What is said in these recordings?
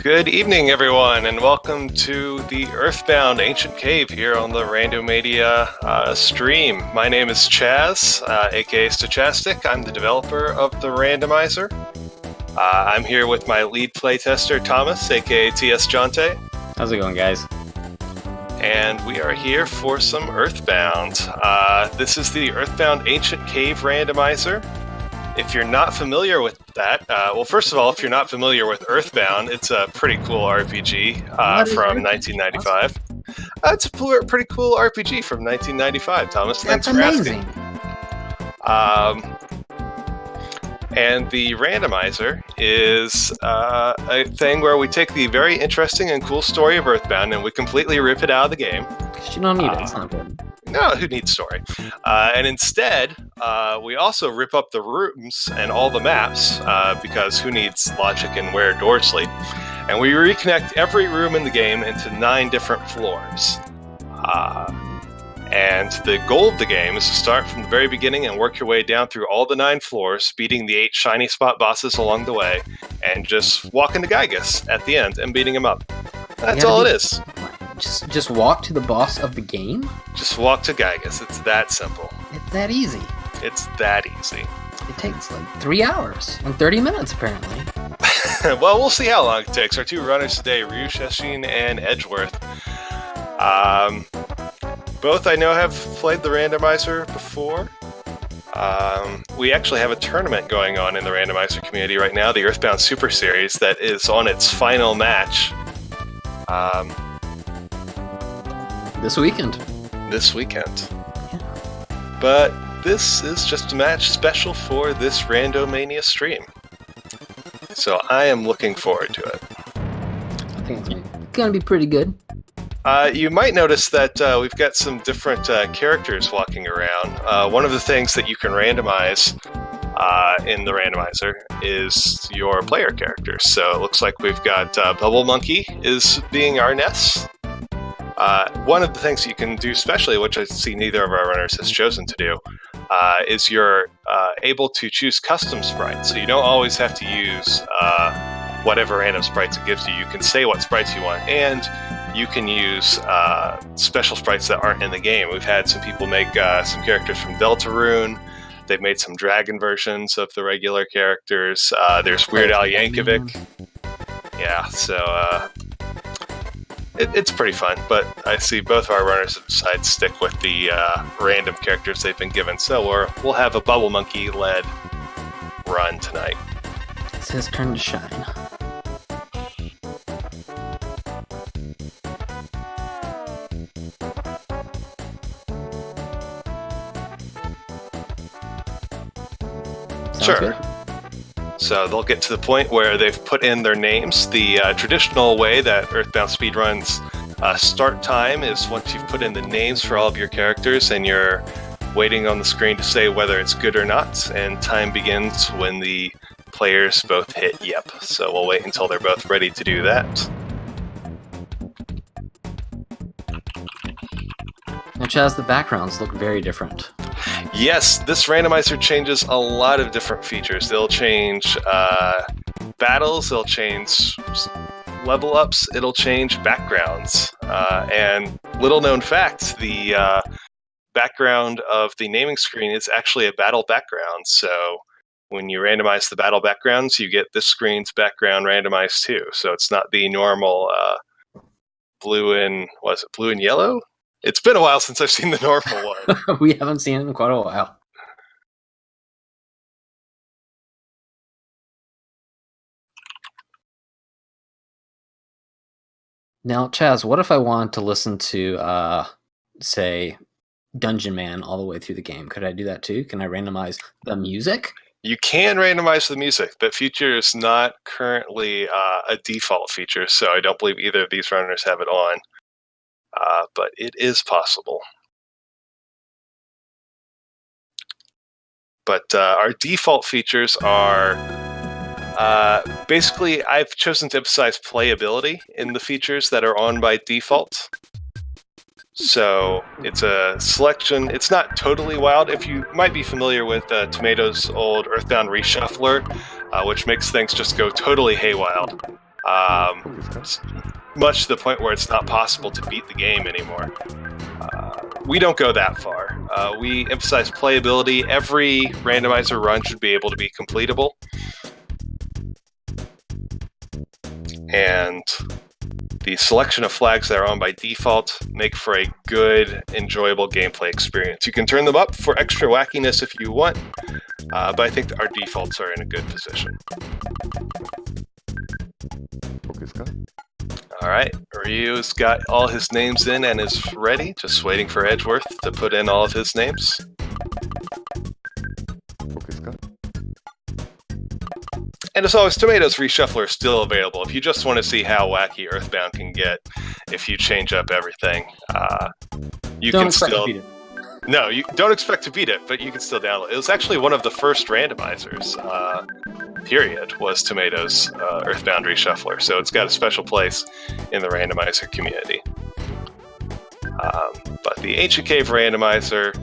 Good evening, everyone, and welcome to the Earthbound Ancient Cave here on the Randomania stream. My name is Chaz, aka Stochastic. I'm the developer of the Randomizer. I'm here with my lead playtester, Thomas, aka TS Jonte. How's it going, guys? And we are here for some Earthbound. This is the Earthbound Ancient Cave Randomizer. If you're not familiar with that, well, first of all, if you're not familiar with Earthbound, it's a pretty cool RPG from 1995. It's a pretty cool RPG from 1995, Thomas. Thanks for asking. And the Randomizer is a thing where we take the very interesting and cool story of Earthbound and we completely rip it out of the game. You don't need it. It's not good. No, who needs story? And instead, we also rip up the rooms and all the maps, because who needs logic and where doors lead? And we reconnect every room in the game into 9 different floors. And the goal of the game is to start from the very beginning and work your way down through all the 9 floors, beating the 8 shiny spot bosses along the way, and just walking to Gigas at the end and beating him up. That's all it is. Just walk to the boss of the game? Just walk to Gigas. It's that simple. It's that easy. It's that easy. It takes like 3 hours and 30 minutes, apparently. Well, we'll see how long it takes. Our 2 runners today, RyuSeishin and Edgeworth. Both I know have played the Randomizer before. We actually have a tournament going on in the Randomizer community right now, the Earthbound Super Series, that is on its final match. This weekend. Yeah. But this is just a match special for this Randomania stream. So I am looking forward to it. I think it's gonna be pretty good. You might notice that we've got some different characters walking around. One of the things that you can randomize in the Randomizer is your player characters. So it looks like we've got Bubble Monkey is being our Ness. One of the things you can do especially, which I see neither of our runners has chosen to do, is you're able to choose custom sprites. So you don't always have to use whatever random sprites it gives you. You can say what sprites you want, and you can use special sprites that aren't in the game. We've had some people make some characters from Deltarune. They've made some dragon versions of the regular characters. There's Weird Al Yankovic. Yeah, so it's pretty fun, but I see both of our runners have decided to stick with the random characters they've been given. So we'll have a Bubble Monkey-led run tonight. It's his turn to shine. Sure. Good. So they'll get to the point where they've put in their names. The traditional way that Earthbound speedruns start time is once you've put in the names for all of your characters and you're waiting on the screen to say whether it's good or not, and time begins when the players both hit yep. So we'll wait until they're both ready to do that. Now, Chaz, the backgrounds look very different. Yes, this Randomizer changes a lot of different features. They'll change battles, they'll change level ups, it'll change backgrounds. And little known fact, the background of the naming screen is actually a battle background. So when you randomize the battle backgrounds, you get this screen's background randomized too. So it's not the normal blue and yellow? It's been a while since I've seen the normal one. We haven't seen it in quite a while. Now, Chaz, what if I want to listen to, say, Dungeon Man all the way through the game? Could I do that too? Can I randomize the music? You can randomize the music. That feature is not currently a default feature, so I don't believe either of these runners have it on. But it is possible. But our default features are basically, I've chosen to emphasize playability in the features that are on by default. So it's a selection. It's not totally wild. If you might be familiar with Tomato's old Earthbound reshuffler, which makes things just go totally haywild. much to the point where it's not possible to beat the game anymore. We don't go that far. We emphasize playability. Every randomizer run should be able to be completable. And the selection of flags that are on by default make for a good, enjoyable gameplay experience. You can turn them up for extra wackiness if you want, but I think our defaults are in a good position. Alright, Ryu's got all his names in and is ready, just waiting for Edgeworth to put in all of his names. And as always, Tomatoes Reshuffler is still available if you just want to see how wacky Earthbound can get if you change up everything. You Don't can expect still... to beat it. No, you don't expect to beat it, but you can still download it. It was actually one of the first randomizers, period, was Tomatoes Earthbound Reshuffler, so it's got a special place in the randomizer community. But the Ancient Cave randomizer,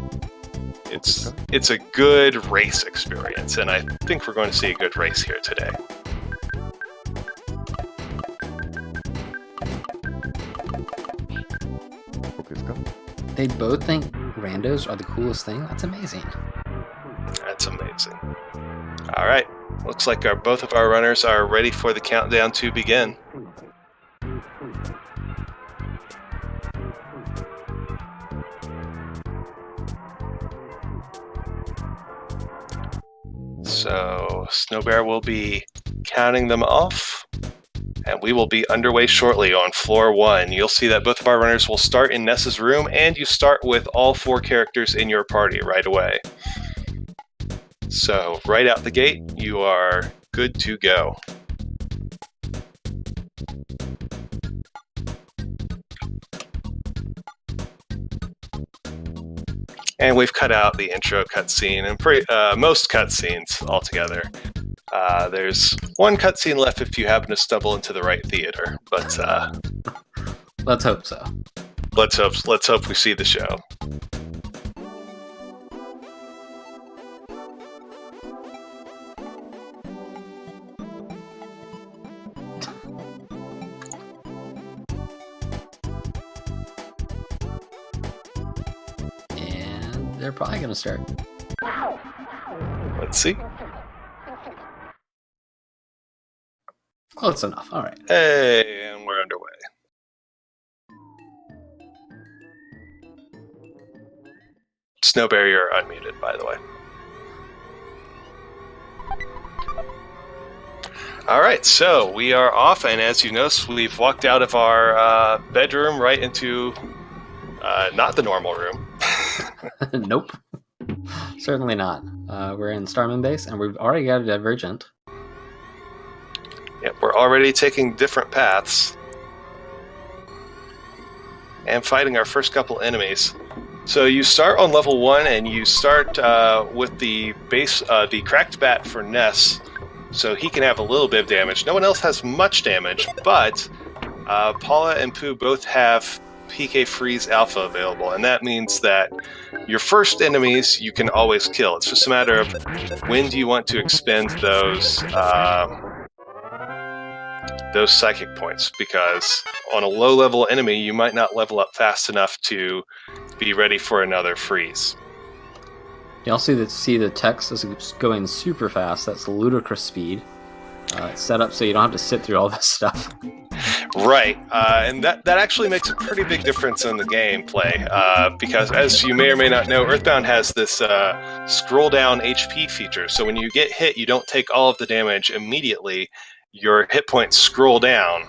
it's a good race experience, and I think we're going to see a good race here today. They both think randos are the coolest thing? That's amazing. That's amazing. Alright, looks like both of our runners are ready for the countdown to begin. So, Snowbear will be counting them off, and we will be underway shortly on floor 1. You'll see that both of our runners will start in Ness's room, and you start with all 4 characters in your party right away. So, right out the gate, you are good to go. And we've cut out the intro cutscene and most cutscenes altogether. There's one cutscene left if you happen to stumble into the right theater, but let's hope so. Let's hope we see the show. They're probably going to start. Let's see. Close enough. All right. Hey, and we're underway. Snowbear, you're unmuted, by the way. All right, so we are off, and as you notice, we've walked out of our bedroom right into not the normal room. Nope. Certainly not. We're in Starman Base, and we've already got a Divergent. Yep, we're already taking different paths. And fighting our first couple enemies. So you start on level 1, and you start with the base, the Cracked Bat for Ness, so he can have a little bit of damage. No one else has much damage, but Paula and Pooh both have PK Freeze Alpha available, and that means that your first enemies you can always kill. It's just a matter of when do you want to expend those psychic points, because on a low-level enemy you might not level up fast enough to be ready for another freeze. You also see the text is going super fast. That's ludicrous speed. It's set up so you don't have to sit through all this stuff. Right, and that actually makes a pretty big difference in the gameplay, because as you may or may not know, Earthbound has this scroll down HP feature, so when you get hit, you don't take all of the damage immediately. Your hit points scroll down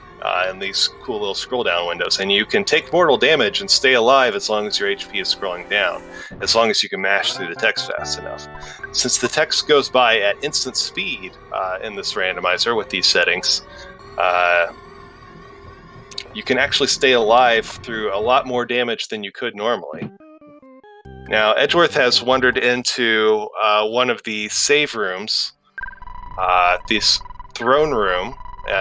in these cool little scroll down windows, and you can take mortal damage and stay alive as long as your HP is scrolling down, as long as you can mash through the text fast enough. Since the text goes by at instant speed in this randomizer with these settings, you can actually stay alive through a lot more damage than you could normally. Now, Edgeworth has wandered into one of the save rooms, this throne room.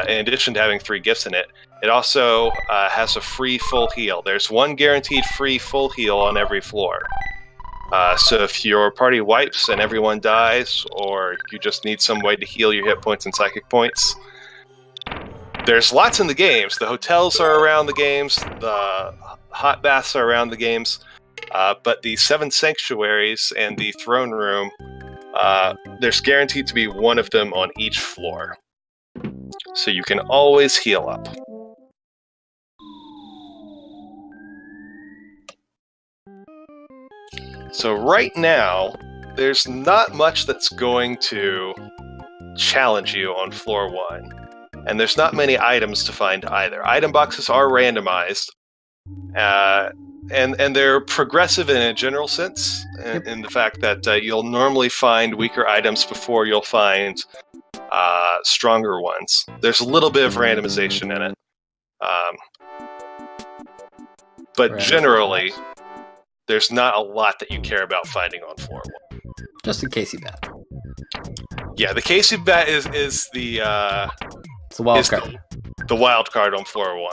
In addition to having 3 gifts in it, it also has a free full heal. There's one guaranteed free full heal on every floor. So if your party wipes and everyone dies, or you just need some way to heal your hit points and psychic points, There's lots in the games. The hotels are around the games. The hot baths are around the games. But the 7 sanctuaries and the throne room, there's guaranteed to be one of them on each floor. So you can always heal up. So right now, there's not much that's going to challenge you on floor 1. And there's not many items to find either. Item boxes are randomized. And they're progressive in a general sense, in the fact that you'll normally find weaker items before you'll find stronger ones. There's a little bit of randomization in it. But generally, there's not a lot that you care about finding on floor 1. Just a Casey bat. Yeah, the Casey bat is the it's a wild card. The wild card on floor 1.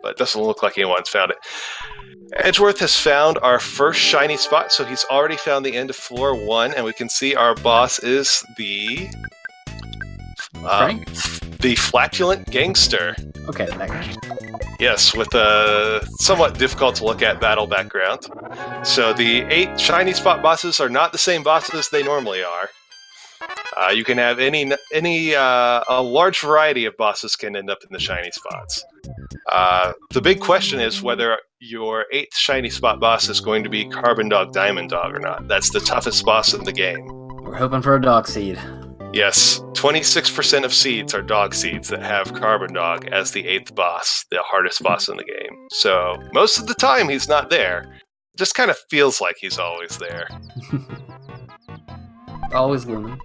But it doesn't look like anyone's found it. Edgeworth has found our first shiny spot, so he's already found the end of floor 1, and we can see our boss is the flatulent gangster. Okay, that guy. Yes, with a somewhat difficult to look at battle background. So the 8 shiny spot bosses are not the same bosses they normally are. You can have a large variety of bosses can end up in the shiny spots. The big question is whether your 8th shiny spot boss is going to be Carbon Dog Diamond Dog or not. That's the toughest boss in the game. We're hoping for a dog seed. Yes, 26% of seeds are dog seeds that have Carbon Dog as the 8th boss, the hardest boss in the game. So most of the time he's not there. It just kind of feels like he's always there. Always looming.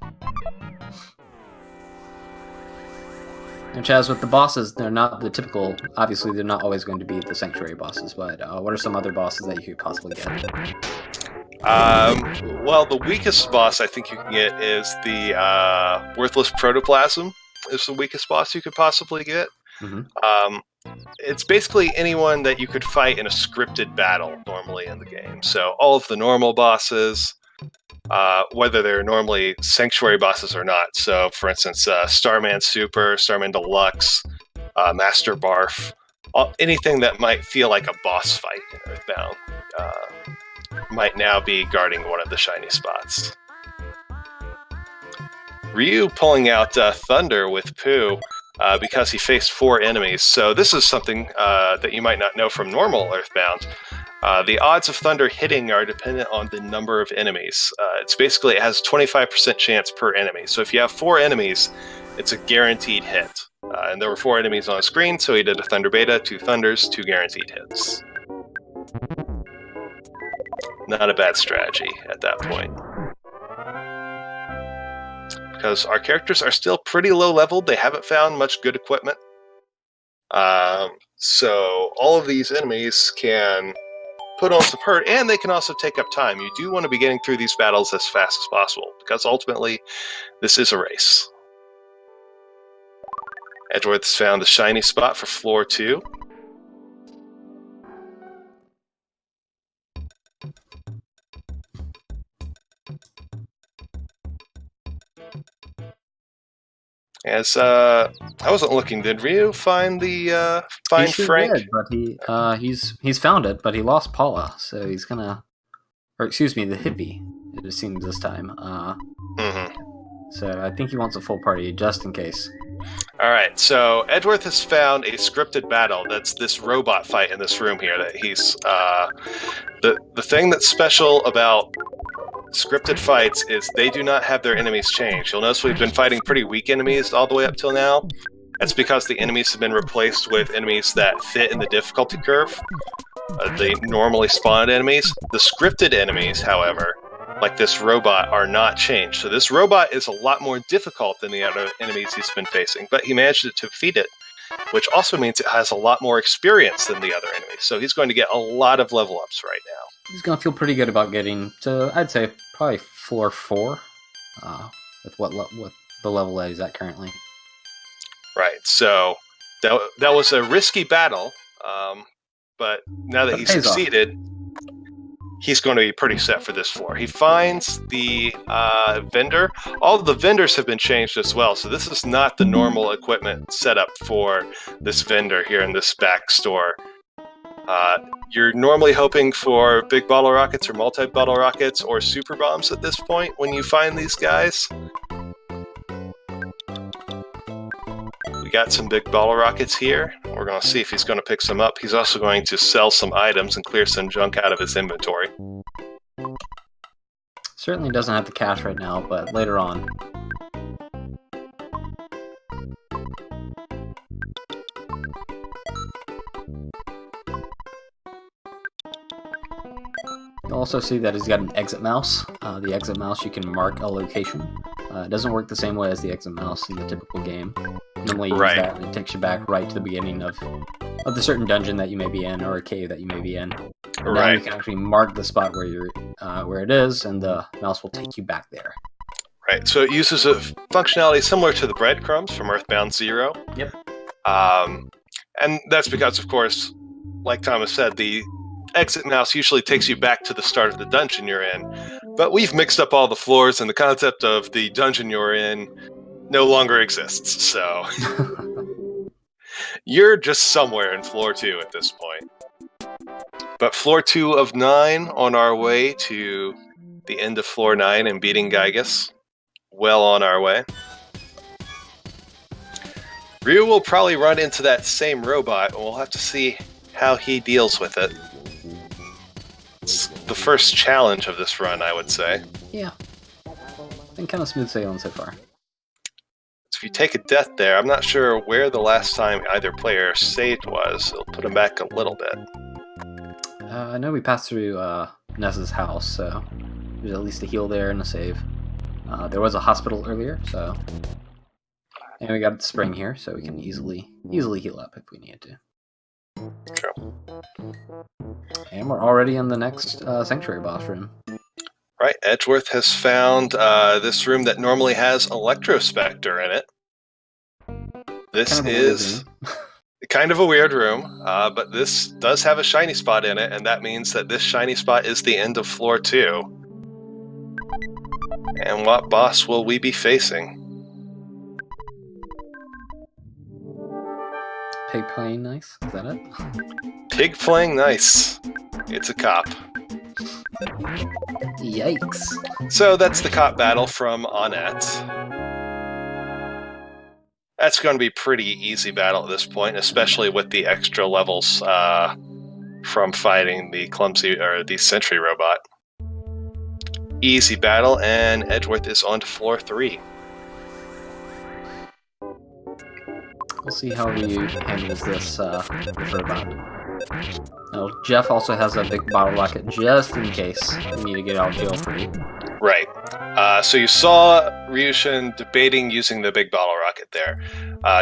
And Chaz, with the bosses, they're not the typical. Obviously, they're not always going to be the sanctuary bosses. But what are some other bosses that you could possibly get? Well, the weakest boss I think you can get is the Worthless Protoplasm. Is the weakest boss you could possibly get. Mm-hmm. It's basically anyone that you could fight in a scripted battle normally in the game. So all of the normal bosses. Whether they're normally sanctuary bosses or not. So, for instance, Starman Super, Starman Deluxe, Master Barf, anything that might feel like a boss fight in Earthbound might now be guarding one of the shiny spots. Ryu pulling out Thunder with Pooh because he faced 4 enemies. So this is something that you might not know from normal Earthbound. The odds of Thunder hitting are dependent on the number of enemies. It has 25% chance per enemy. So if you have 4 enemies, it's a guaranteed hit. And there were 4 enemies on the screen, so he did a Thunder Beta, 2 Thunders, 2 guaranteed hits. Not a bad strategy at that point. Because our characters are still pretty low leveled, they haven't found much good equipment. So all of these enemies can put on some hurt, and they can also take up time. You do want to be getting through these battles as fast as possible, because ultimately, this is a race. Edgeworth's found the shiny spot for floor 2. As I wasn't looking, did Ryu find the find Frank? Did, but he's found it, but he lost Paula, so he's gonna, or excuse me, the hippie. It seems this time. So I think he wants a full party just in case. All right, so Edgeworth has found a scripted battle. That's this robot fight in this room here. That he's the thing that's special about scripted fights is they do not have their enemies change. You'll notice we've been fighting pretty weak enemies all the way up till now. That's because the enemies have been replaced with enemies that fit in the difficulty curve. The normally spawned enemies. The scripted enemies, however, like this robot, are not changed. So this robot is a lot more difficult than the other enemies he's been facing, but he managed to defeat it, which also means it has a lot more experience than the other enemies. So he's going to get a lot of level ups right now. He's going to feel pretty good about getting to, I'd say, probably floor 4, with the level that he's at currently. Right, so that was a risky battle, but now that he succeeded, he's going to be pretty set for this floor. He finds the vendor. All of the vendors have been changed as well, so this is not the normal equipment setup for this vendor here in this back store. You're normally hoping for big bottle rockets or multi-bottle rockets or super bombs at this point when you find these guys. We got some big bottle rockets here. We're going to see if he's going to pick some up. He's also going to sell some items and clear some junk out of his inventory. Certainly doesn't have the cash right now, but later on. You'll also see that he's got an exit mouse. The exit mouse, you can mark a location. It doesn't work the same way as the exit mouse in the typical game. Normally you use that and it takes you back right to the beginning of the certain dungeon that you may be in or a cave that you may be in. Now you can actually mark the spot where you're where it is, and the mouse will take you back there. Right, so it uses a functionality similar to the breadcrumbs from Earthbound 0. Yep. And that's because, of course, like Thomas said, the exit mouse usually takes you back to the start of the dungeon you're in. But we've mixed up all the floors, and the concept of the dungeon you're in no longer exists. So you're just somewhere in floor 2 at this point. But floor 2 of 9 on our way to the end of floor 9 and beating Gigas. Well on our way. Ryu will probably run into that same robot, and we'll have to see how he deals with it. It's the first challenge of this run, I would say. Yeah. Been kind of smooth sailing so far. So if you take a death there, I'm not sure where the last time either player saved was. It'll put him back a little bit. I know we passed through Ness's house, so there's at least a heal there and a save. There was a hospital earlier, so... And we got the spring here, so we can easily heal up if we need to. True. And we're already in the next Sanctuary boss room. Right, Edgeworth has found this room that normally has Electrospectre in it. This is kind of a weird room, but this does have a shiny spot in it, and that means that this shiny spot is the end of floor 2. And what boss will we be facing? Pig playing nice? Is that it? Pig playing nice. It's a cop. Yikes. So that's the cop battle from Annette. That's going to be pretty easy battle at this point, especially with the extra levels from fighting the clumsy or the sentry robot. Easy battle, and Edgeworth is on to floor 3. We'll see how Ryu handles this robot. Now, Jeff also has a big bottle rocket just in case we need to get out of jail free. Right. So you saw RyuSeishin debating using the big bottle rocket there.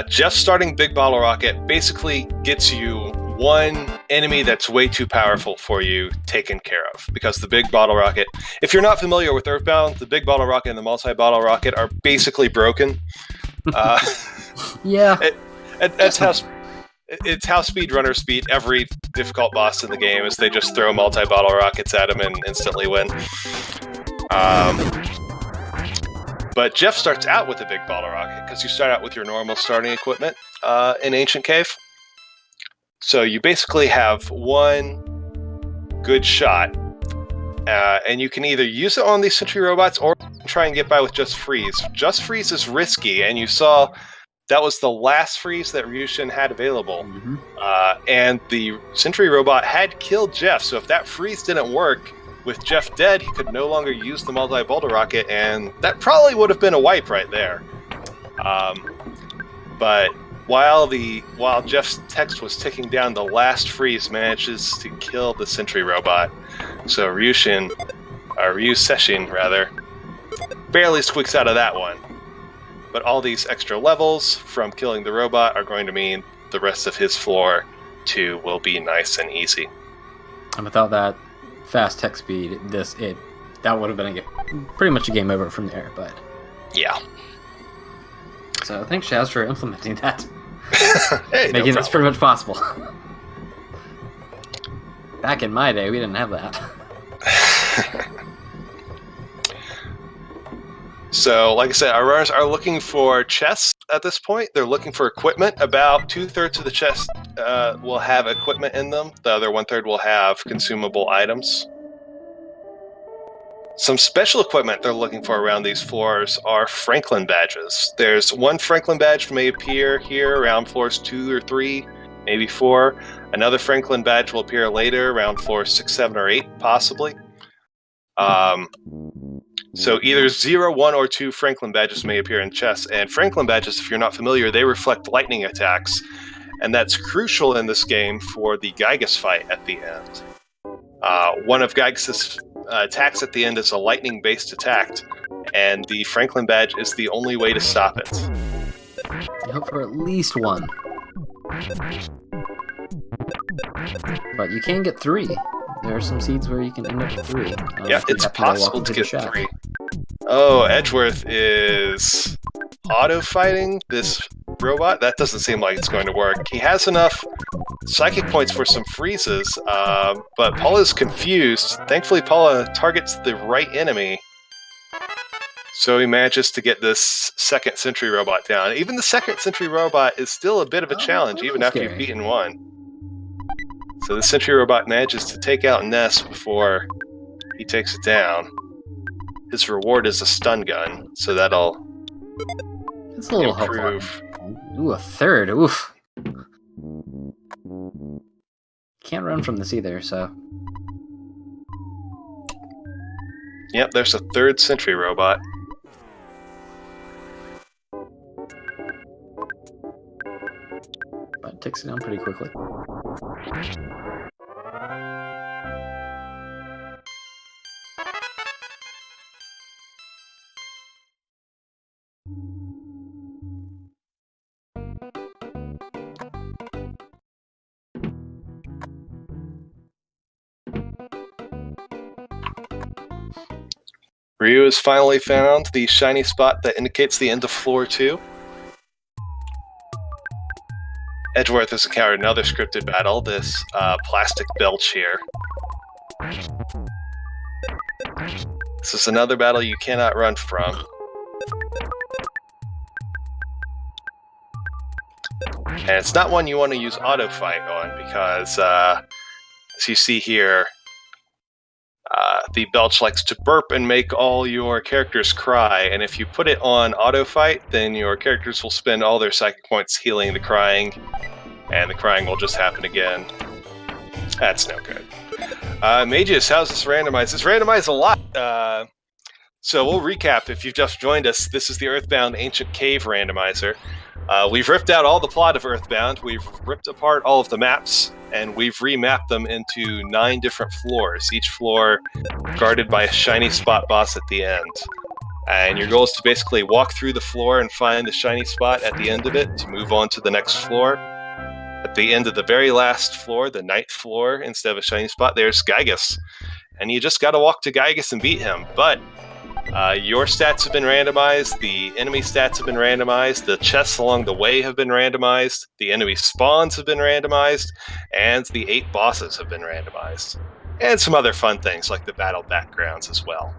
Jeff starting big bottle rocket basically gets you one enemy that's way too powerful for you taken care of. Because the big bottle rocket, if you're not familiar with Earthbound, the big bottle rocket and the multi-bottle rocket are basically broken. Yeah. It's how speedrunners beat every difficult boss in the game, is they just throw multi-bottle rockets at him and instantly win. But Jeff starts out with a big bottle rocket, because you start out with your normal starting equipment in Ancient Cave. So you basically have one good shot, and you can either use it on these sentry robots or try and get by with Just Freeze. Just Freeze is risky, and you saw that was the last freeze that RyuSeishin had available. Mm-hmm. And the sentry robot had killed Jeff, so if that freeze didn't work, with Jeff dead, he could no longer use the multi-boulder rocket, and that probably would have been a wipe right there. But while Jeff's text was ticking down, the last freeze manages to kill the sentry robot. So RyuSeishin, barely squeaks out of that one. But all these extra levels from killing the robot are going to mean the rest of his floor 2 will be nice and easy. And without that fast tech speed, that would have been pretty much a game over from there. But yeah. So thanks, Shaz, for implementing that. Hey, making this pretty much possible. Back in my day, we didn't have that. So, like I said, our runners are looking for chests at this point. They're looking for equipment. About 2/3 of the chests will have equipment in them. The other 1/3 will have consumable items. Some special equipment they're looking for around these floors are Franklin badges. There's one Franklin badge may appear here around floors 2 or 3, maybe 4. Another Franklin badge will appear later around floors 6, 7, or 8, possibly. So either 0, 1, or 2 Franklin badges may appear in chests. And Franklin badges, if you're not familiar, they reflect lightning attacks. And that's crucial in this game for the Gigas fight at the end. One of Gigas' attacks at the end is a lightning-based attack, and the Franklin badge is the only way to stop it. You hope for at least one. But you can get 3. There are some seeds where you can end up with 3. Yeah, it's possible to get 3. Oh, Edgeworth is auto-fighting this robot? That doesn't seem like it's going to work. He has enough psychic points for some freezes, but Paula's confused. Thankfully, Paula targets the right enemy, so he manages to get this second sentry robot down. Even the second sentry robot is still a bit of a challenge, even after you've beaten one. So the sentry robot manages to take out Ness before he takes it down. His reward is a stun gun, so that'll it's a little improve. Ooh, a 3rd. Oof. Can't run from this either, so. Yep, there's a 3rd sentry robot. But it takes it down pretty quickly. Ryu has finally found the shiny spot that indicates the end of floor 2. Edgeworth has encountered another scripted battle, this plastic belch here. This is another battle you cannot run from. And it's not one you want to use auto fight on because, as you see here, the belch likes to burp and make all your characters cry, and if you put it on auto fight, then your characters will spend all their psychic points healing the crying, and the crying will just happen again. That's no good. Mages, how's this randomized? It's randomized a lot. So we'll recap if you've just joined us. This is the Earthbound Ancient Cave Randomizer. We've ripped out all the plot of Earthbound, we've ripped apart all of the maps, and we've remapped them into 9 different floors, each floor guarded by a shiny spot boss at the end. And your goal is to basically walk through the floor and find the shiny spot at the end of it to move on to the next floor. At the end of the very last floor, the 9th floor, instead of a shiny spot, there's Gigas. And you just gotta walk to Gigas and beat him. But your stats have been randomized, the enemy stats have been randomized, the chests along the way have been randomized, the enemy spawns have been randomized, and the 8 bosses have been randomized. And some other fun things like the battle backgrounds as well.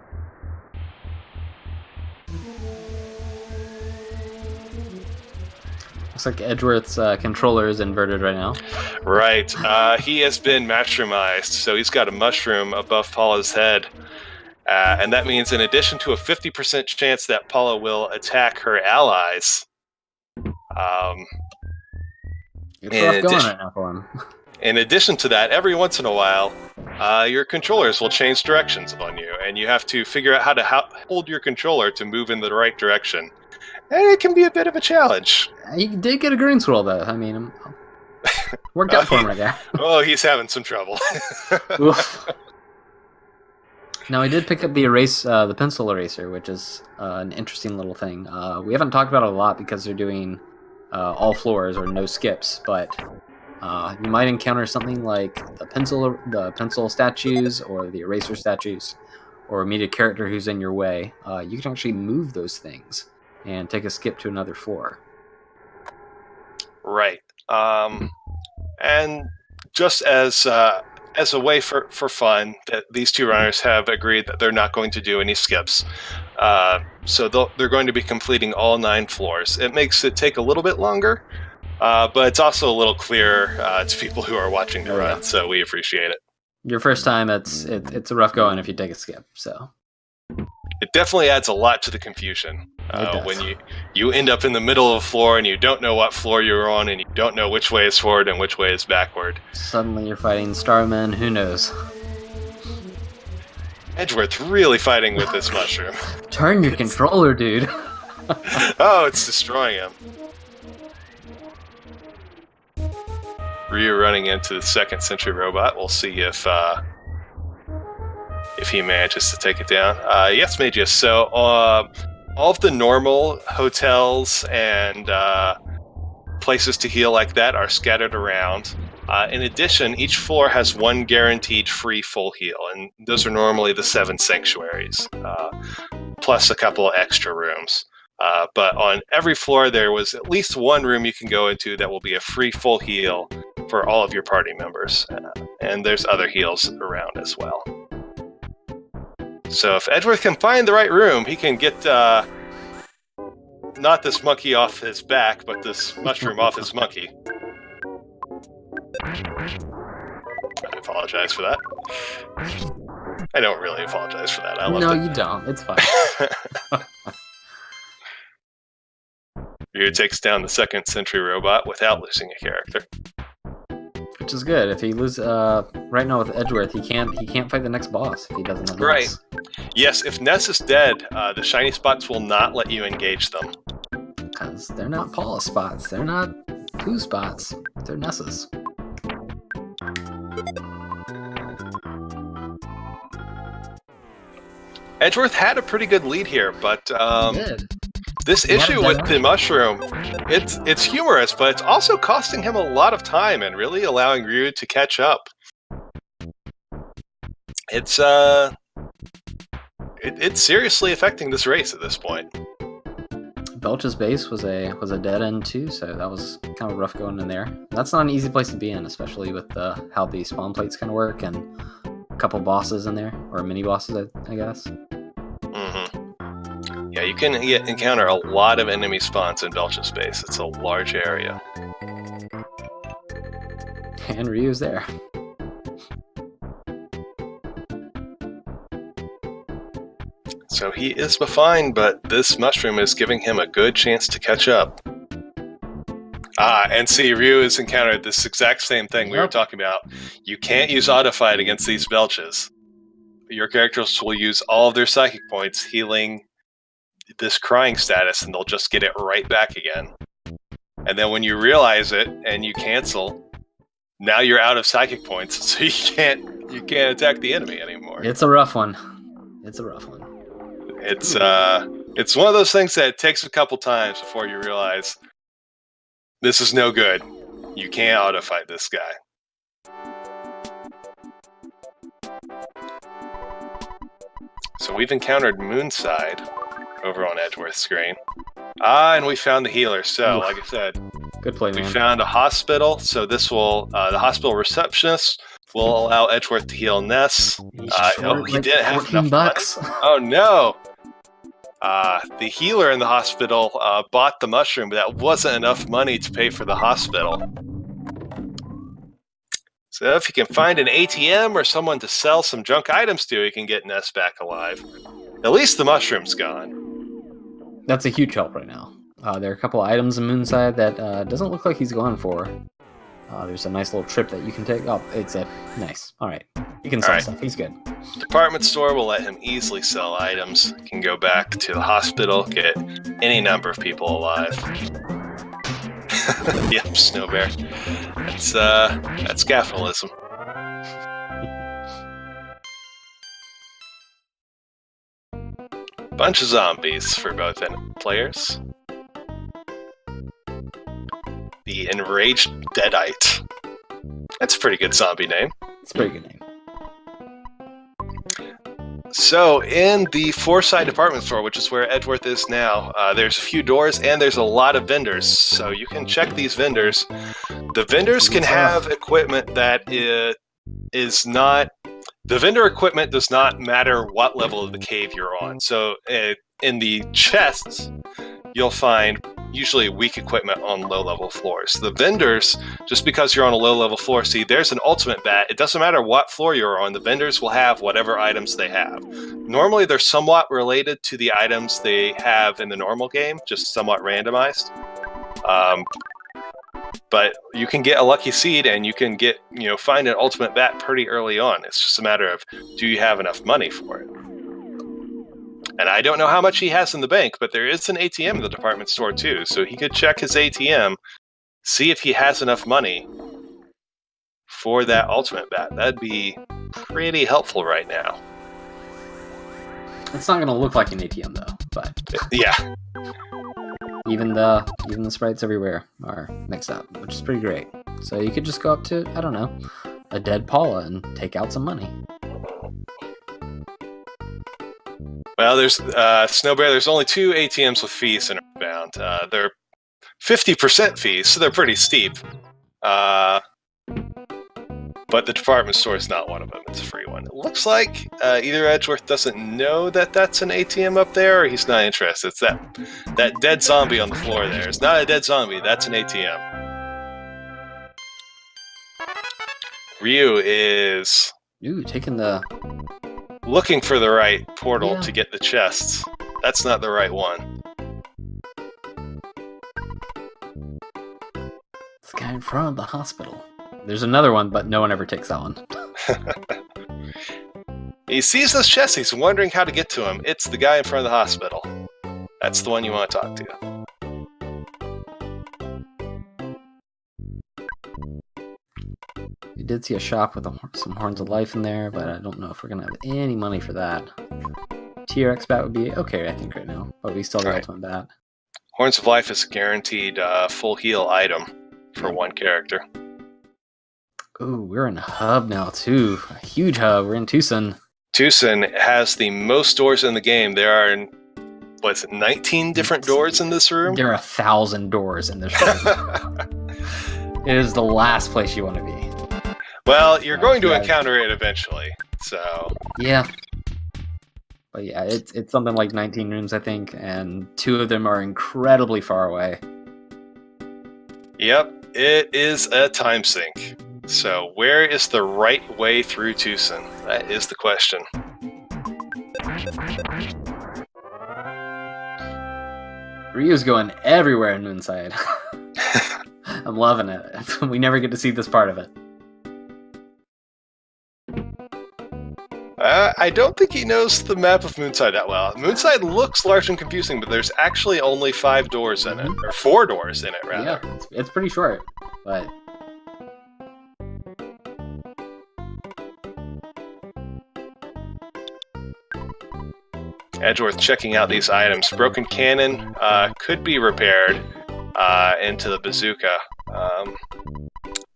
Looks like Edgeworth's controller is inverted right now. Right. He has been mushroomized, so he's got a mushroom above Paula's head. And that means in addition to a 50% chance that Paula will attack her allies, in addition to that, every once in a while, your controllers will change directions on you, and you have to figure out how to hold your controller to move in the right direction. And it can be a bit of a challenge. He did get a green swirl, though. I mean, worked out for him right there. Oh, he's having some trouble. Now, I did pick up the pencil eraser, which is an interesting little thing. We haven't talked about it a lot because they're doing all floors or no skips, but you might encounter something like the pencil statues or the eraser statues, or meet a character who's in your way. You can actually move those things and take a skip to another floor. Right. And just as as a way for fun, that these two runners have agreed that they're not going to do any skips. So they're going to be completing all 9 floors. It makes it take a little bit longer, but it's also a little clearer to people who are watching the run, so we appreciate it. Your first time, it's a rough going if you take a skip, so... It definitely adds a lot to the confusion when you end up in the middle of a floor and you don't know what floor you're on and you don't know which way is forward and which way is backward. Suddenly you're fighting Starmen, who knows? Edgeworth really fighting with this mushroom. Turn your controller, dude. Oh, it's destroying him. Ryu running into the 2nd Century Robot. We'll see if he manages to take it down. Yes, Magius. So all of the normal hotels and places to heal like that are scattered around. In addition, each floor has 1 guaranteed free full heal, and those are normally the 7 sanctuaries, plus a couple of extra rooms. But on every floor, there was at least 1 room you can go into that will be a free full heal for all of your party members. And there's other heals around as well. So if Edgeworth can find the right room, he can get not this monkey off his back, but this mushroom off his monkey. I apologize for that. I don't really apologize for that. No, you don't. It's fine. Ryu takes down the 2nd Century Robot without losing a character. Which is good. If he loses, right now with Edgeworth, he can't fight the next boss if he doesn't have Right. Ness. Yes, if Ness is dead, the shiny spots will not let you engage them. Because they're not Paula spots. They're not Pooh spots. They're Nesses. Edgeworth had a pretty good lead here, but Good. this issue with the mushroom, it's humorous, but it's also costing him a lot of time and really allowing Ryu to catch up. It's seriously affecting this race at this point. Belch's base was a dead end too, so that was kind of rough going in there. That's not an easy place to be in, especially with how the spawn plates kind of work and a couple bosses in there, or mini bosses, I guess. Mm-hmm. Yeah, you can encounter a lot of enemy spawns in Belch's base. It's a large area. And Ryu's there. So he is behind, but this mushroom is giving him a good chance to catch up. And see, Ryu has encountered this exact same thing we were talking about. You can't use auto-fight against these Belches. Your characters will use all of their psychic points healing this crying status, and they'll just get it right back again. And then when you realize it and you cancel, now you're out of psychic points, so you can't attack the enemy anymore. It's a rough one. It's one of those things that takes a couple times before you realize this is no good. You can't auto-fight this guy. So we've encountered Moonside over on Edgeworth's screen. And we found the healer. So, like I said, good play, we man. found a hospital. So this will, the hospital receptionist will allow Edgeworth to heal Ness. He didn't have enough bucks. money. Oh no! The healer in the hospital bought the mushroom, but that wasn't enough money to pay for the hospital. So if you can find an ATM or someone to sell some junk items to, you can get Ness back alive. At least the mushroom's gone. That's a huge help right now. There are a couple items in Moonside that doesn't look like he's going for. There's a nice little trip that you can take. Oh, it's a nice. All right, you can sell stuff. He's good. Department store will let him easily sell items. Can go back to the hospital, get any number of people alive. Yep, Snow Bear. That's capitalism. Bunch of zombies for both players. The Enraged Deadite. That's a pretty good zombie name. It's a pretty good name. So, in the Forsyth department store, which is where Edgeworth is now, there's a few doors and there's a lot of vendors. So you can check these vendors. The vendors can have equipment that is not... The vendor equipment does not matter what level of the cave you're on. So in the chests, you'll find usually weak equipment on low-level floors. The vendors, just because you're on a low-level floor, see, there's an ultimate bat. It doesn't matter what floor you're on. The vendors will have whatever items they have. Normally, they're somewhat related to the items they have in the normal game, just somewhat randomized. But you can get a lucky seed, and you can get, find an ultimate bat pretty early on. It's just a matter of, do you have enough money for it? And I don't know how much he has in the bank, but there is an ATM in the department store too, so he could check his ATM, see if he has enough money for that ultimate bat. That'd be pretty helpful right now. It's not going to look like an ATM though, but yeah. Even the sprites everywhere are mixed up, which is pretty great. So you could just go up to, I don't know, a dead Paula and take out some money. Well, there's Snow Bear. There's only 2 ATMs with fees in Earthbound. They're 50% fees, so they're pretty steep. But the department store is not one of them. It's a free one. It looks like either Edgeworth doesn't know that that's an ATM up there, or he's not interested. It's that dead zombie on the floor there. It's not a dead zombie. That's an ATM. Ryu is... taking the... looking for the right portal to get the chests. That's not the right one. This guy in front of the hospital. There's another one, but no one ever takes that one. He sees this chest. He's wondering how to get to him. It's the guy in front of the hospital. That's the one you want to talk to. We did see a shop with some Horns of Life in there, but I don't know if we're going to have any money for that. TRX bat would be okay, I think, right now. But we still have the ultimate bat. Horns of Life is a guaranteed full heal item for one character. Ooh, we're in a hub now, too. A huge hub. We're in Tucson. Tucson has the most doors in the game. There are, 19 different doors in this room? There are 1,000 doors in this room. It is the last place you want to be. Well, you're going to encounter it eventually, so... Yeah. But yeah, it's something like 19 rooms, I think, and 2 of them are incredibly far away. Yep, it is a time sink. So, where is the right way through Tucson? That is the question. Ryu's going everywhere in Moonside. I'm loving it. We never get to see this part of it. I don't think he knows the map of Moonside that well. Moonside looks large and confusing, but there's actually only 5 doors in it. Or 4 doors in it, rather. Yeah, it's pretty short, but... Edgeworth checking out these items. Broken cannon could be repaired into the bazooka.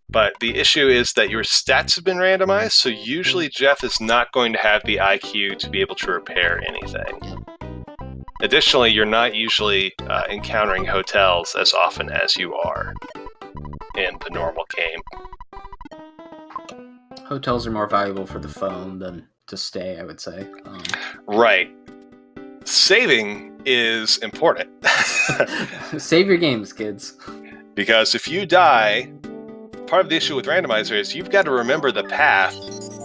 But the issue is that your stats have been randomized, so usually Jeff is not going to have the IQ to be able to repair anything. Additionally, you're not usually encountering hotels as often as you are in the normal game. Hotels are more valuable for the phone than to stay, I would say. Right. Saving is important. Save your games, kids. Because if you die... Part of the issue with Randomizer is you've got to remember the path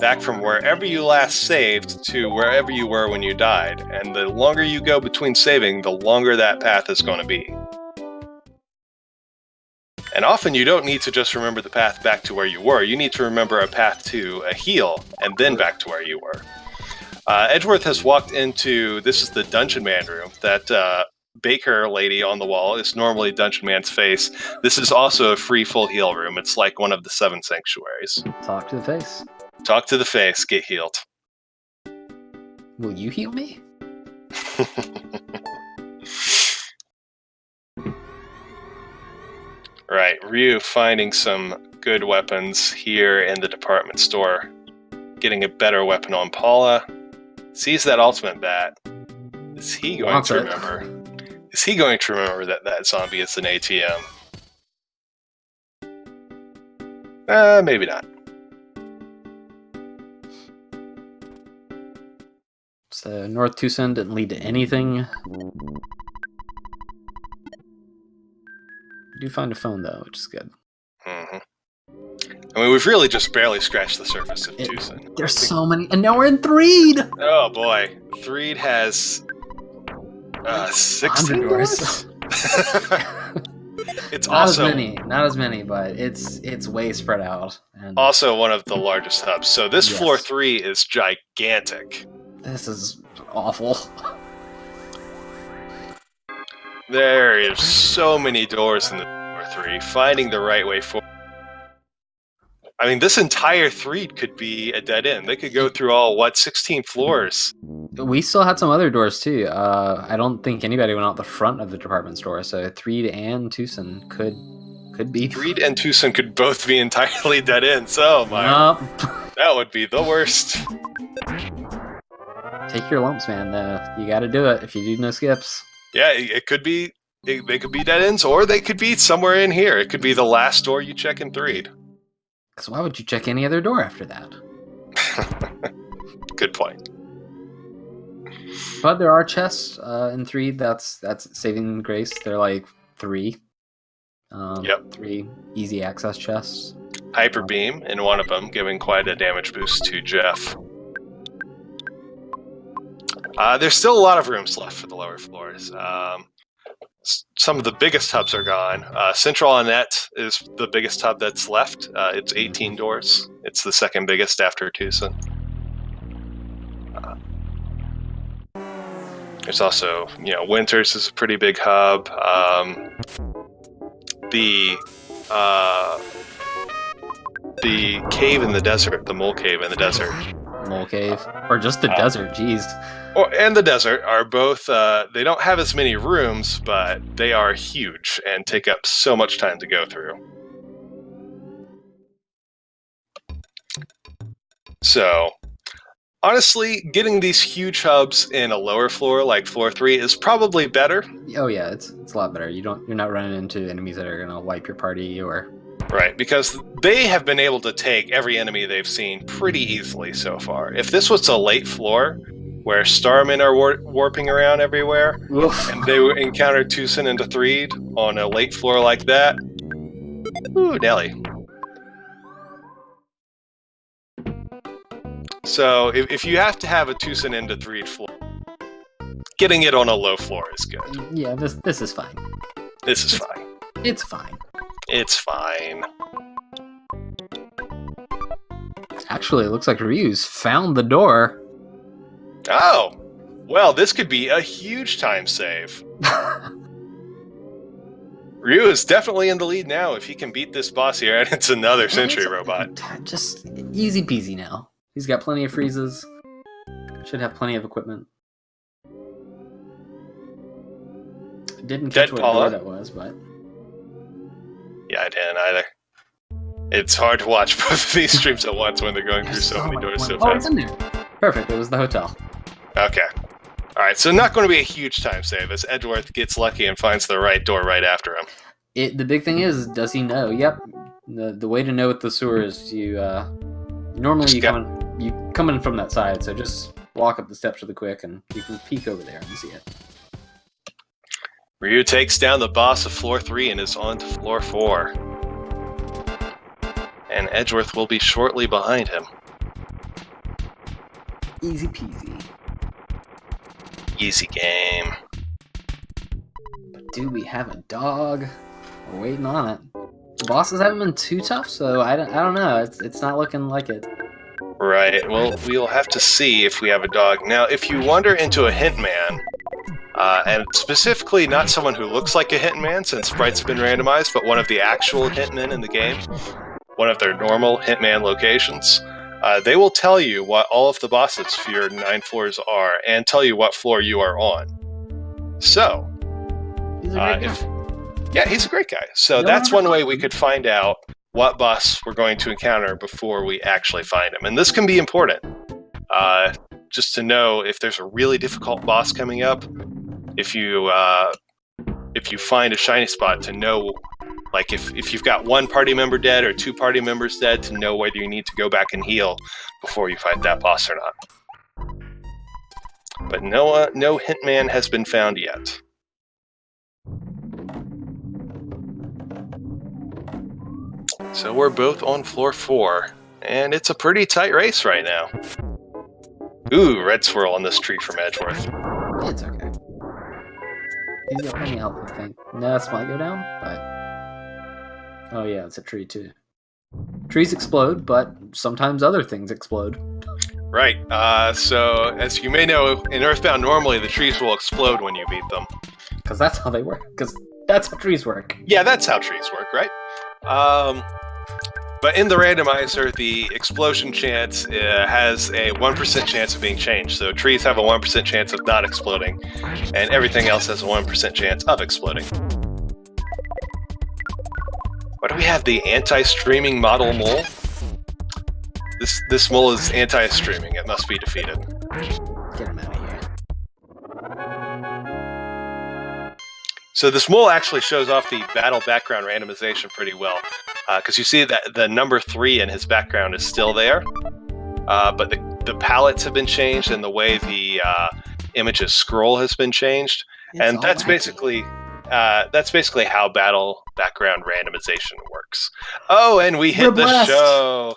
back from wherever you last saved to wherever you were when you died. And the longer you go between saving, the longer that path is going to be. And often you don't need to just remember the path back to where you were. You need to remember a path to a heal and then back to where you were. Edgeworth has walked into, this is the Dungeon Man room, that Baker lady on the wall is normally Dungeon Man's face. This is also a free full heal room. It's like one of the 7 sanctuaries. Talk to the face. Talk to the face, get healed. Will you heal me? Right, Ryu finding some good weapons here in the department store. Getting a better weapon on Paula. Sees that ultimate bat. Is he going to remember? Is he going to remember that that zombie is an ATM? Maybe not. So North Tucson didn't lead to anything. You do find a phone though, which is good. Mm-hmm. I mean, we've really just barely scratched the surface of Tucson. There's so many, and now we're in Threed! Oh boy. Threed has 16 doors? It's not also not as many, but it's way spread out. And also one of the largest hubs. So this floor 3 is gigantic. This is awful. There is so many doors in the floor 3. Finding the right way forward. I mean, this entire Threed could be a dead end. They could go through all 16 floors. We still had some other doors too. I don't think anybody went out the front of the department store, so Threed and Tucson could be. Threed and Tucson could both be entirely dead ends. Oh my! That would be the worst. Take your lumps, man. You got to do it. If you do no skips. Yeah, it could be. They could be dead ends, or they could be somewhere in here. It could be the last door you check in Threed. Because why would you check any other door after that? Good point. But there are chests in Threed. That's saving grace. They're like 3. 3 easy access chests. Hyper beam in one of them, giving quite a damage boost to Jeff. There's still a lot of rooms left for the lower floors. Some of the biggest hubs are gone. Central Annette is the biggest hub that's left. It's 18 doors. It's the second biggest after Tucson. There's also, Winters is a pretty big hub. The cave in the desert, the mole cave in the desert. Mole cave? Or just the desert, jeez. And the desert are both, they don't have as many rooms, but they are huge and take up so much time to go through. So, honestly, getting these huge hubs in a lower floor, like floor 3, is probably better. Oh yeah, it's a lot better. You're not running into enemies that are gonna wipe your party or... Right, because they have been able to take every enemy they've seen pretty easily so far. If this was a late floor, where Starmen are warping around everywhere, and they encountered Tucson into Threed on a late floor like that, ooh, Nelly. So, if you have to have a Tucson into Threed floor, getting it on a low floor is good. Yeah, this is fine. This is fine. It's fine. It's fine. Actually, it looks like Ryu's found the door. Oh! Well, this could be a huge time save. Ryu is definitely in the lead now if he can beat this boss here, and it's another sentry robot. Just easy peasy now. He's got plenty of freezes. Should have plenty of equipment. Didn't catch what door that was, but... Yeah, I didn't either. It's hard to watch both of these streams at once when they're going through so many doors so fast. Oh, it's in there. Perfect, it was the hotel. Okay. Alright, so not going to be a huge time save as Edgeworth gets lucky and finds the right door right after him. The big thing is, does he know? Yep. The way to know what the sewer is, you normally you come in from that side, so just walk up the steps really quick and you can peek over there and see it. Ryu takes down the boss of floor 3 and is on to floor 4. And Edgeworth will be shortly behind him. Easy peasy. Easy game. But do we have a dog? We're waiting on it. The bosses haven't been too tough, so I don't know. It's not looking like it. Right. Well, we'll have to see if we have a dog. Now, if you wander into a hint man, and specifically not someone who looks like a hint man since sprites have been randomized, but one of the actual hint men in the game, one of their normal hint man locations, they will tell you what all of the bosses for your 9 floors are and tell you what floor you are on. So, he's a great guy. Yeah, he's a great guy. So that's one way we could find out what boss we're going to encounter before we actually find him. And this can be important. Just to know if there's a really difficult boss coming up, if you find a shiny spot, to know, like if you've got 1 party member dead or 2 party members dead, to know whether you need to go back and heal before you fight that boss or not. But no Hintman has been found yet. So we're both on floor 4, and it's a pretty tight race right now. Ooh, red swirl on this tree from Edgeworth. It's okay. He's got plenty of health, I think. No, this might go down, but... Oh yeah, it's a tree too. Trees explode, but sometimes other things explode. Right. So, as you may know, in Earthbound, normally the trees will explode when you beat them. Because that's how they work. Because that's how trees work. Yeah, that's how trees work, right? But in the randomizer, the explosion chance has a 1% chance of being changed. So trees have a 1% chance of not exploding, and everything else has a 1% chance of exploding. What do we have? The anti-streaming model mole? This mole is anti-streaming. It must be defeated. Get him out of here. So this mole actually shows off the battle background randomization pretty well. Because you see that the number 3 in his background is still there. But the palettes have been changed and the way the images scroll has been changed. And that's basically how battle background randomization works. Oh, and we hit the show.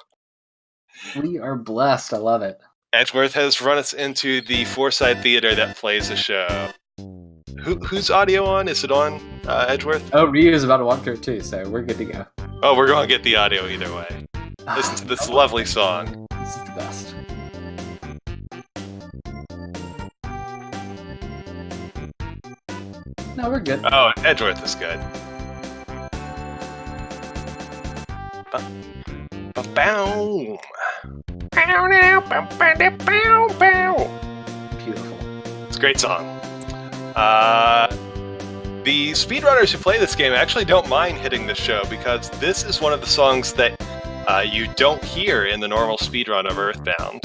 We are blessed. I love it. Edgeworth has run us into the Foreside Theater that plays the show. Who's audio on? Is it on, Edgeworth? Oh, Ryu is about to walk through it too, so we're good to go. Oh, we're going to get the audio either way. Listen to this lovely song. This is the best. No, we're good. Oh, Edgeworth is good. Bow. Beautiful. It's a great song. The speedrunners who play this game actually don't mind hitting the show because this is one of the songs that you don't hear in the normal speedrun of Earthbound.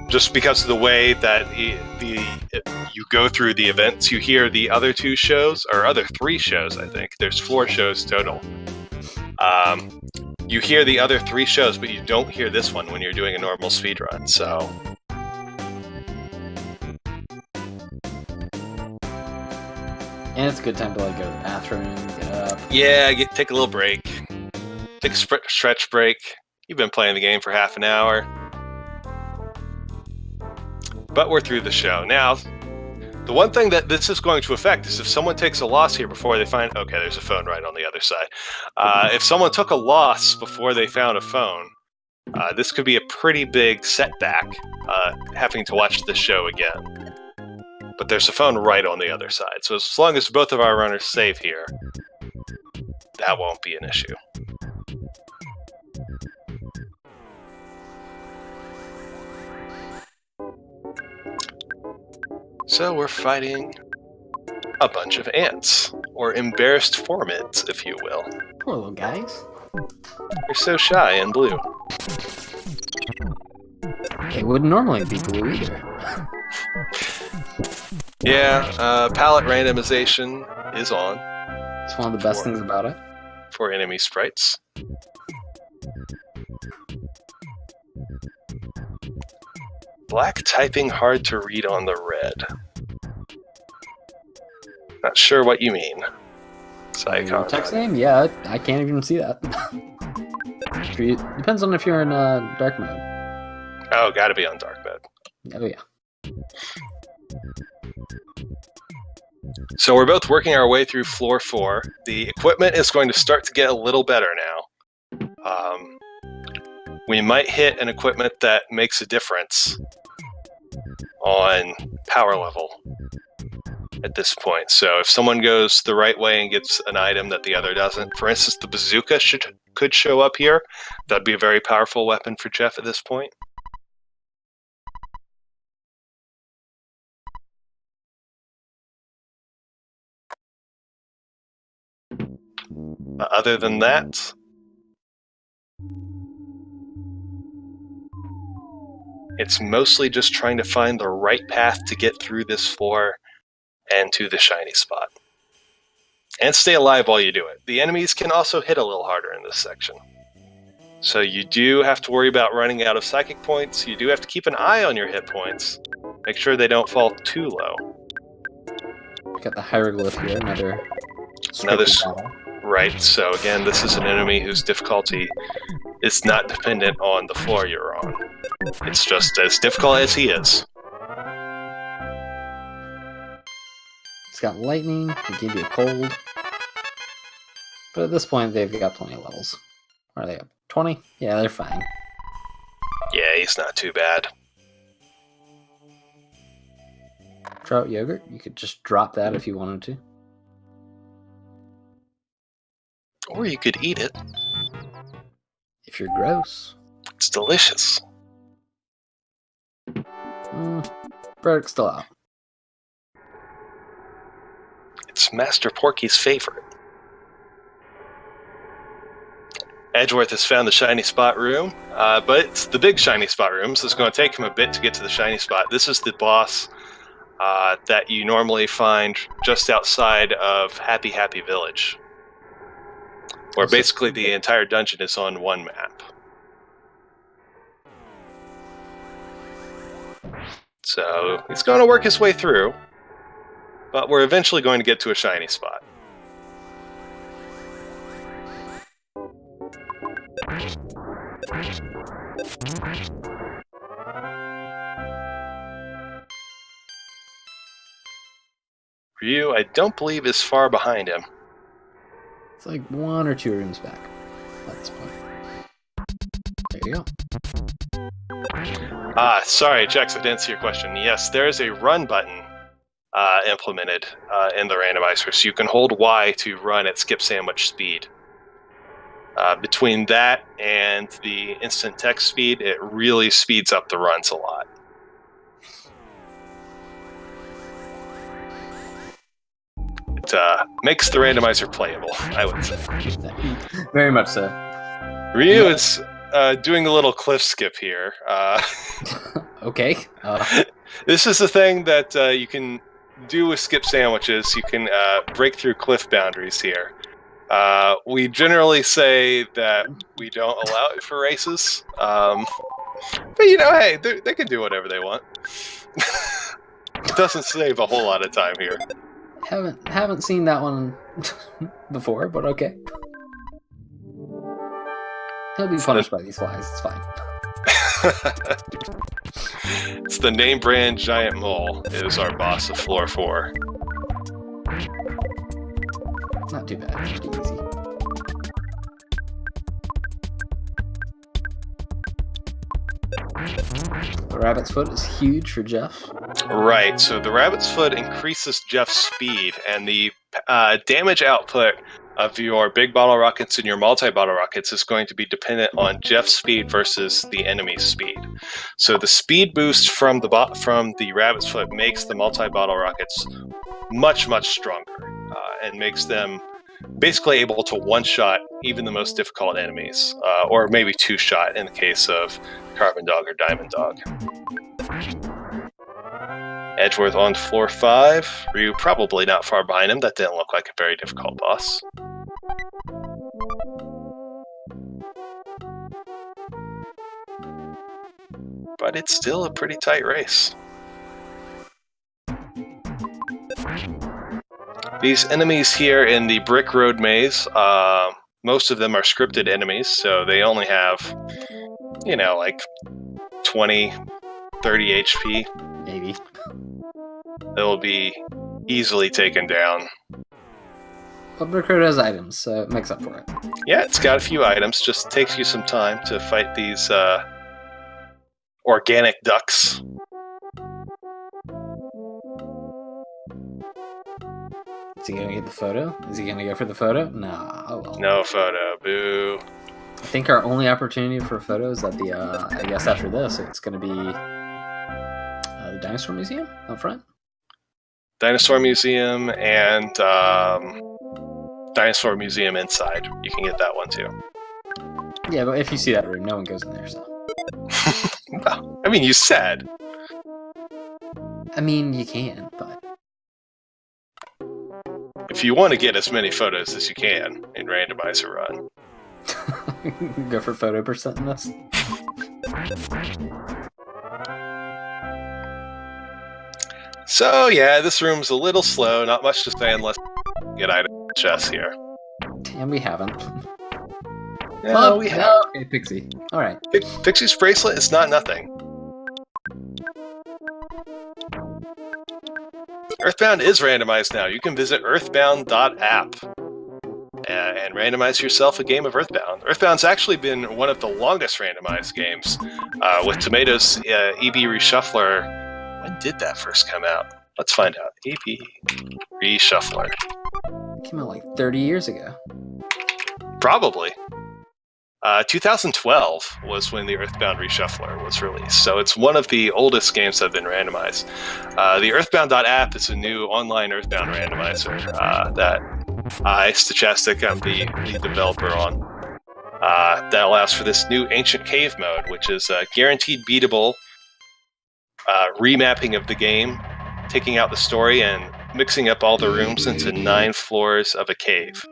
Just because of the way that you go through the events, you hear the other 2 shows, or other 3 shows, I think. There's 4 shows total. You hear the other 3 shows, but you don't hear this one when you're doing a normal speedrun, so... And it's a good time to like go to the bathroom, get up. Yeah, take a little break. Take a stretch break. You've been playing the game for half an hour. But we're through the show. Now, the one thing that this is going to affect is if someone takes a loss here before they find... Okay, there's a phone right on the other side. If someone took a loss before they found a phone, this could be a pretty big setback, having to watch the show again. But there's a phone right on the other side. So as long as both of our runners save here, that won't be an issue. So we're fighting a bunch of ants, or embarrassed formids, if you will. Poor little guys. They're so shy and blue. They wouldn't normally be blue either. Yeah, palette randomization is on. It's one of the best things about it. For enemy sprites. Black typing hard to read on the red. Not sure what you mean. Text name? Yeah, I can't even see that. Depends on if you're in dark mode. Oh, gotta be on dark mode. Oh yeah. So we're both working our way through floor 4. The equipment is going to start to get a little better now. We might hit an equipment that makes a difference on power level at this point. So if someone goes the right way and gets an item that the other doesn't, for instance, the bazooka could show up here. That'd be a very powerful weapon for Jeff at this point. Other than that, it's mostly just trying to find the right path to get through this floor and to the shiny spot. And stay alive while you do it. The enemies can also hit a little harder in this section. So you do have to worry about running out of psychic points. You do have to keep an eye on your hit points. Make sure they don't fall too low. Got the hieroglyph here, another battle. Right, so again, this is an enemy whose difficulty is not dependent on the floor you're on. It's just as difficult as he is. It's got lightning, it gave you a cold. But at this point, they've got plenty of levels. Are they up? 20? Yeah, they're fine. Yeah, he's not too bad. Trout yogurt, you could just drop that if you wanted to. Or you could eat it. If you're gross. It's delicious. Verdict's still out. It's Master Porky's favorite. Edgeworth has found the shiny spot room, but it's the big shiny spot room, so it's going to take him a bit to get to the shiny spot. This is the boss that you normally find just outside of Happy Happy Village, where basically the entire dungeon is on one map. So he's going to work his way through, but we're eventually going to get to a shiny spot. Ryu, I don't believe, is far behind him. It's like 1 or 2 rooms back at this point. There you go. Sorry, Jax, I didn't see your question. Yes, there is a run button implemented in the randomizer, so you can hold Y to run at skip sandwich speed. Between that and the instant text speed, it really speeds up the runs a lot. It makes the randomizer playable, I would say. Very much so. Ryu is doing a little cliff skip here. Okay. This is the thing that you can do with skip sandwiches. You can break through cliff boundaries here. We generally say that we don't allow it for races. But, hey, they can do whatever they want. It doesn't save a whole lot of time here. Haven't seen that one before, but okay. He'll be punished by these flies. It's fine. It's the name brand giant mole is our boss of floor 4. Not too bad. Pretty easy. The rabbit's foot is huge for Jeff. Right, so the rabbit's foot increases Jeff's speed, and the damage output of your big bottle rockets and your multi-bottle rockets is going to be dependent on Jeff's speed versus the enemy's speed. So the speed boost from the rabbit's foot makes the multi-bottle rockets much, much stronger, and makes them basically able to one-shot even the most difficult enemies, or maybe two-shot in the case of Carbon Dog or Diamond Dog. Edgeworth on floor 5. Ryu probably not far behind him. That didn't look like a very difficult boss. But it's still a pretty tight race. These enemies here in the Brick Road Maze, most of them are scripted enemies, so they only have, like 20, 30 HP. Maybe. They'll be easily taken down. But Brick Road has items, so it makes up for it. Yeah, it's got a few items. Just takes you some time to fight these organic ducks. Is he gonna get the photo? Is he gonna go for the photo? Nah. Oh well. No photo. Boo. I think our only opportunity for a photo is at the, I guess after this, it's gonna be the Dinosaur Museum up front. Dinosaur Museum and Dinosaur Museum inside. You can get that one too. Yeah, but if you see that room, no one goes in there, so. Well, I mean, you said. I mean, you can, but. If you want to get as many photos as you can in Randomizer Run. Go for photo percent in this. So yeah, this room's a little slow. Not much to say unless you get item chests here. Damn, we haven't. No, we have. Okay, Pixie. All right. Pixie's bracelet is not nothing. Earthbound is randomized now. You can visit earthbound.app and randomize yourself a game of Earthbound. Earthbound's actually been one of the longest randomized games, with Tomatoes' EB Reshuffler. When did that first come out? Let's find out. EB Reshuffler. It came out like 30 years ago. Probably. 2012 was when the Earthbound Reshuffler was released, so it's one of the oldest games that have been randomized. The Earthbound.app is a new online Earthbound randomizer that Stochastic, I'm the developer on, that allows for this new Ancient Cave mode, which is a guaranteed beatable remapping of the game, taking out the story and mixing up all the rooms into 9 floors of a cave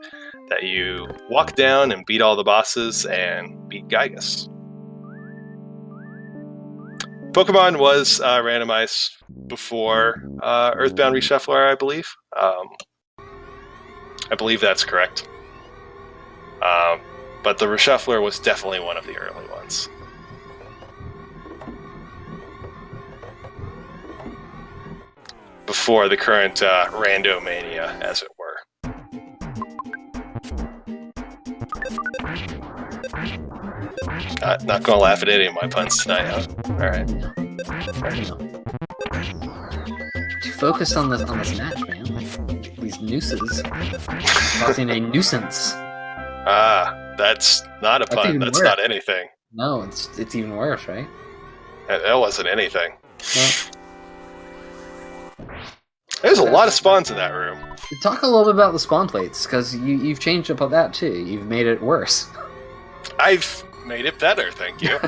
that you walk down and beat all the bosses and beat Gigas. Pokemon was randomized before Earthbound Reshuffler, I believe. I believe that's correct. But the Reshuffler was definitely one of the early ones. Before the current Randomania, as it were. Not gonna laugh at any of my puns tonight, huh? Alright. Too focused on this match, man. Like, these nooses causing a nuisance. That's not a pun. That's worse. Not anything. No, it's even worse, right? That wasn't anything. Well, there's a lot of spawns in that room. Talk a little bit about the spawn plates, because you've changed up on that too. You've made it worse. I've made it better, thank you.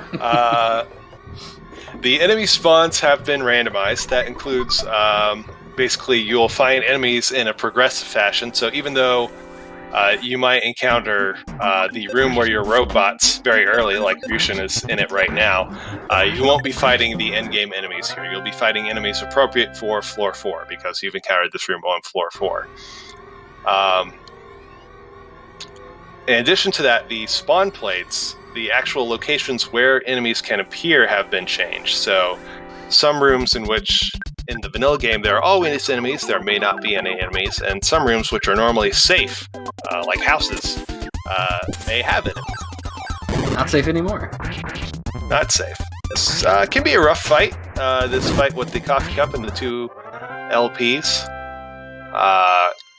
The enemy spawns have been randomized. That includes, basically, you'll find enemies in a progressive fashion. So even though you might encounter the room where your robots very early, like RyuSeishin is in it right now, you won't be fighting the endgame enemies here. You'll be fighting enemies appropriate for floor 4, because you've encountered this room on floor 4. In addition to that, the spawn plates, the actual locations where enemies can appear, have been changed. So some rooms in which, in the vanilla game, there are always enemies, there may not be any enemies, and some rooms which are normally safe, like houses, may have enemies. Not safe anymore. Not safe. This can be a rough fight, this fight with the coffee cup and the 2 LPs.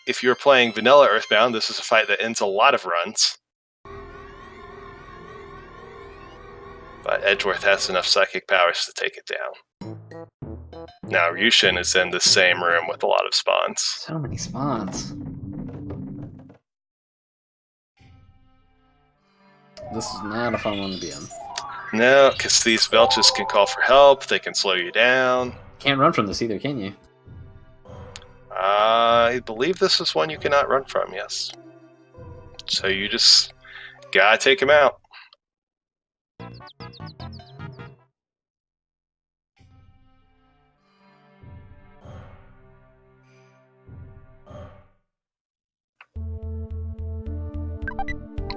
If you're playing vanilla Earthbound, this is a fight that ends a lot of runs. But Edgeworth has enough psychic powers to take it down. Now, RyuSeishin is in the same room with a lot of spawns. So many spawns. This is not a fun one to be in. No, because these belches can call for help, they can slow you down. Can't run from this either, can you? I believe this is one you cannot run from, yes. So you just gotta take him out.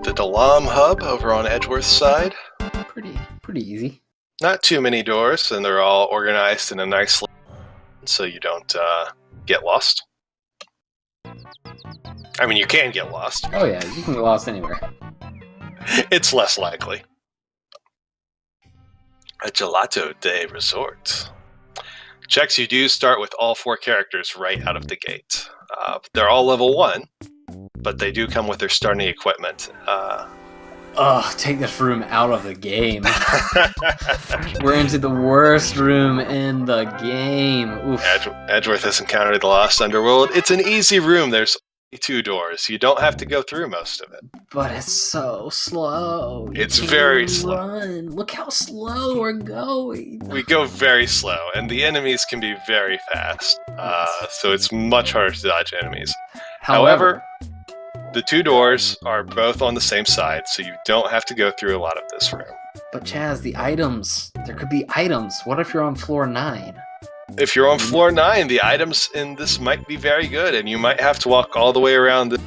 The Dalam hub over on Edgeworth's side. Pretty easy. Not too many doors, and they're all organized in a nice line, so you don't get lost. I mean, you can get lost. Oh yeah, you can get lost anywhere. It's less likely. A Gelato Day Resort. Checks you do start with all 4 characters right out of the gate. They're all level 1, but they do come with their starting equipment. Take this room out of the game. We're into the worst room in the game. Oof. Edgeworth has encountered the Lost Underworld. It's an easy room. There's only 2 doors. You don't have to go through most of it. But it's so slow. It's very slow. Run. Look how slow we're going. We go very slow, and the enemies can be very fast. So it's much harder to dodge enemies. However, the 2 doors are both on the same side, so you don't have to go through a lot of this room. But Chaz, the items. There could be items. What if you're on floor 9? if you're on floor 9, the items in this might be very good, and you might have to walk all the way around the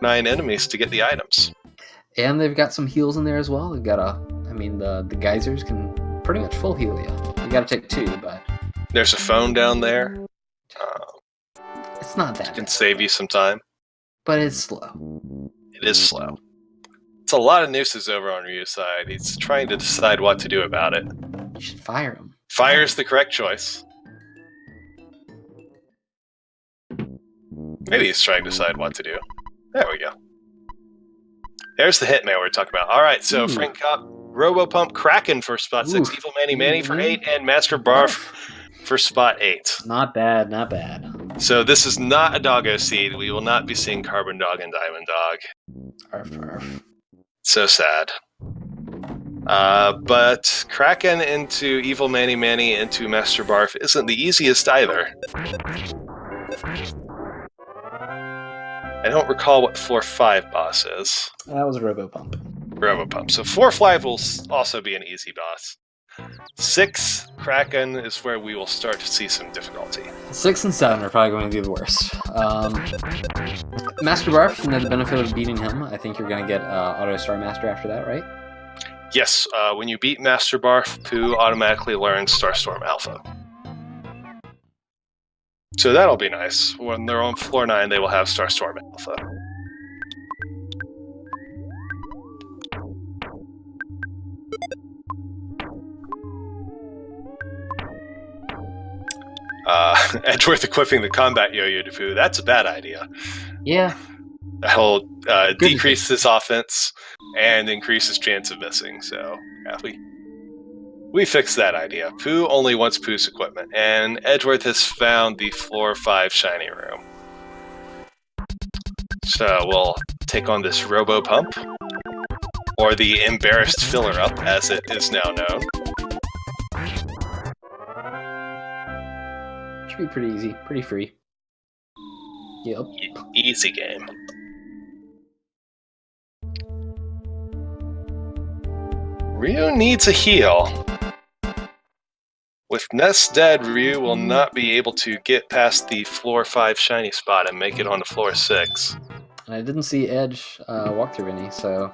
9 enemies to get the items. And they've got some heals in there as well. They've got the geysers can pretty much full heal you. You gotta take 2, but... There's a phone down there. It's not that It can bad. save you some time. But it's slow. It is slow. It's a lot of nooses over on Ryu's side. He's trying to decide what to do about it. You should fire him. Fire is the correct choice. Maybe he's trying to decide what to do. There we go. There's the hitman we're talking about. All right, so Frank Cop, Robopump, Kraken for spot 6, Evil Manny for 8, and Master Barf for spot 8. Not bad, not bad. So this is not a doggo seed. We will not be seeing Carbon Dog and Diamond Dog. Arf, arf. So sad. But Kraken into Evil Manny into Master Barf isn't the easiest either. I don't recall what floor 5 boss is. That was Robopump. Robopump. So floor 5 will also be an easy boss. 6, Kraken, is where we will start to see some difficulty. 6 and 7 are probably going to be the worst. Master Barf, you know the benefit of beating him. I think you're going to get Auto Star Master after that, right? Yes, when you beat Master Barf, Pooh automatically learns Starstorm Alpha. So that'll be nice. When they're on floor 9, they will have Starstorm Alpha. Edgeworth equipping the combat yo-yo to Pooh. That's a bad idea. Yeah. That'll decrease his offense and increase his chance of missing. So, yeah, we fixed that idea. Pooh only wants Pooh's equipment, and Edgeworth has found the floor 5 shiny room. So we'll take on this Robo-Pump, or the Embarrassed Filler-Up, as it is now known. Should be pretty easy, pretty free. Yep. Easy game. Ryu needs a heal. With Ness dead, Ryu will not be able to get past the floor 5 shiny spot and make it onto floor 6. And I didn't see Edge walk through any, so...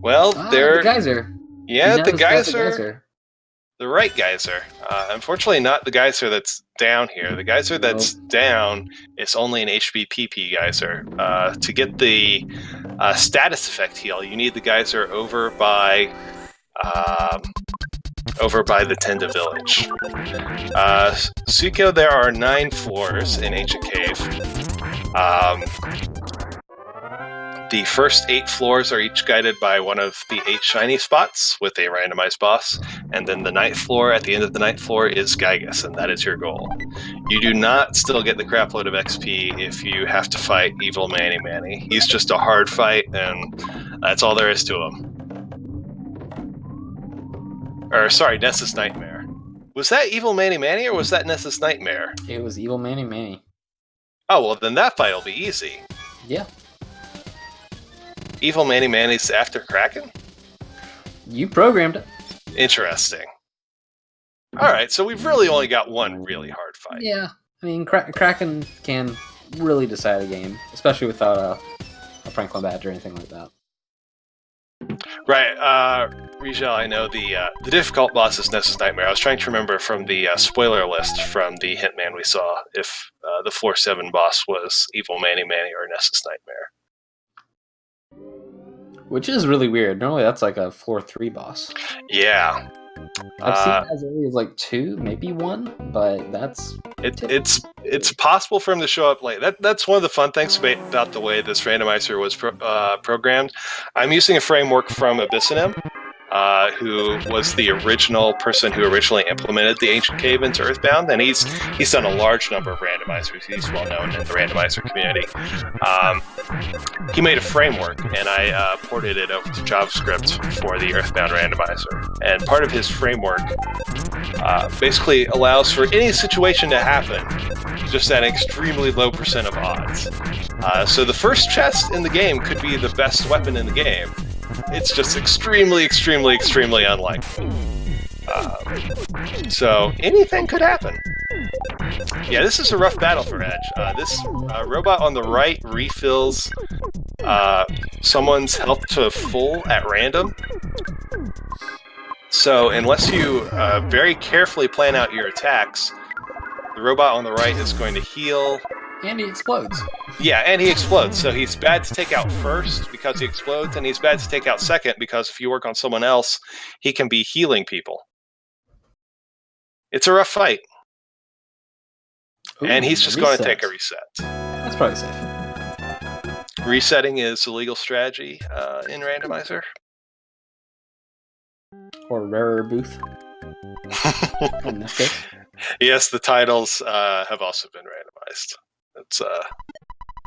Well, the geyser. Yeah, the geyser. geyser. The right geyser. Unfortunately, not the geyser that's down here. The geyser that's down is only an HBPP geyser. To get the status effect heal, you need the geyser over by the Tenda village. Suiko, there are 9 floors in Ancient Cave. The first 8 floors are each guided by one of the 8 shiny spots with a randomized boss, and then the 9th floor, at the end of the 9th floor, is Gigas, and that is your goal. You do not still get the crapload of XP if you have to fight Evil Manny. He's just a hard fight, and that's all there is to him. Or, sorry, Ness's Nightmare. Was that Evil Manny or was that Ness's Nightmare? It was Evil Manny. Oh, well, then that fight will be easy. Yeah. Evil Manny's after Kraken? You programmed it. Interesting. Alright, so we've really only got one really hard fight. Yeah. I mean, Kraken can really decide a game, especially without a Franklin badge or anything like that. Right, Rijal, I know the difficult boss is Ness's Nightmare. I was trying to remember from the spoiler list from the Hitman we saw if the floor 7 boss was Evil Manny or Ness's Nightmare. Which is really weird. Normally that's like a floor 3 boss. Yeah. I've seen as early as like 2, maybe 1, but that's... It's possible for him to show up late. That's one of the fun things about the way this randomizer was programmed. I'm using a framework from Abyssinem, who was the original person who originally implemented the Ancient Cave into Earthbound, and he's done a large number of randomizers. He's well known in the randomizer community. He made a framework, and I ported it over to JavaScript for the Earthbound randomizer. And part of his framework basically allows for any situation to happen, just at an extremely low percent of odds. So the first chest in the game could be the best weapon in the game. It's just extremely, extremely, extremely unlikely. So anything could happen. Yeah, this is a rough battle for Edge. This robot on the right refills someone's health to full at random. So unless you very carefully plan out your attacks, the robot on the right is going to heal. And he explodes. Yeah, and he explodes. So he's bad to take out first because he explodes, and he's bad to take out second because if you work on someone else, he can be healing people. It's a rough fight. Ooh, and he's just going to take a reset. That's probably safe. Resetting is a legal strategy in Randomizer. Or rarer booth. In this case. Yes, the titles have also been randomized. It's a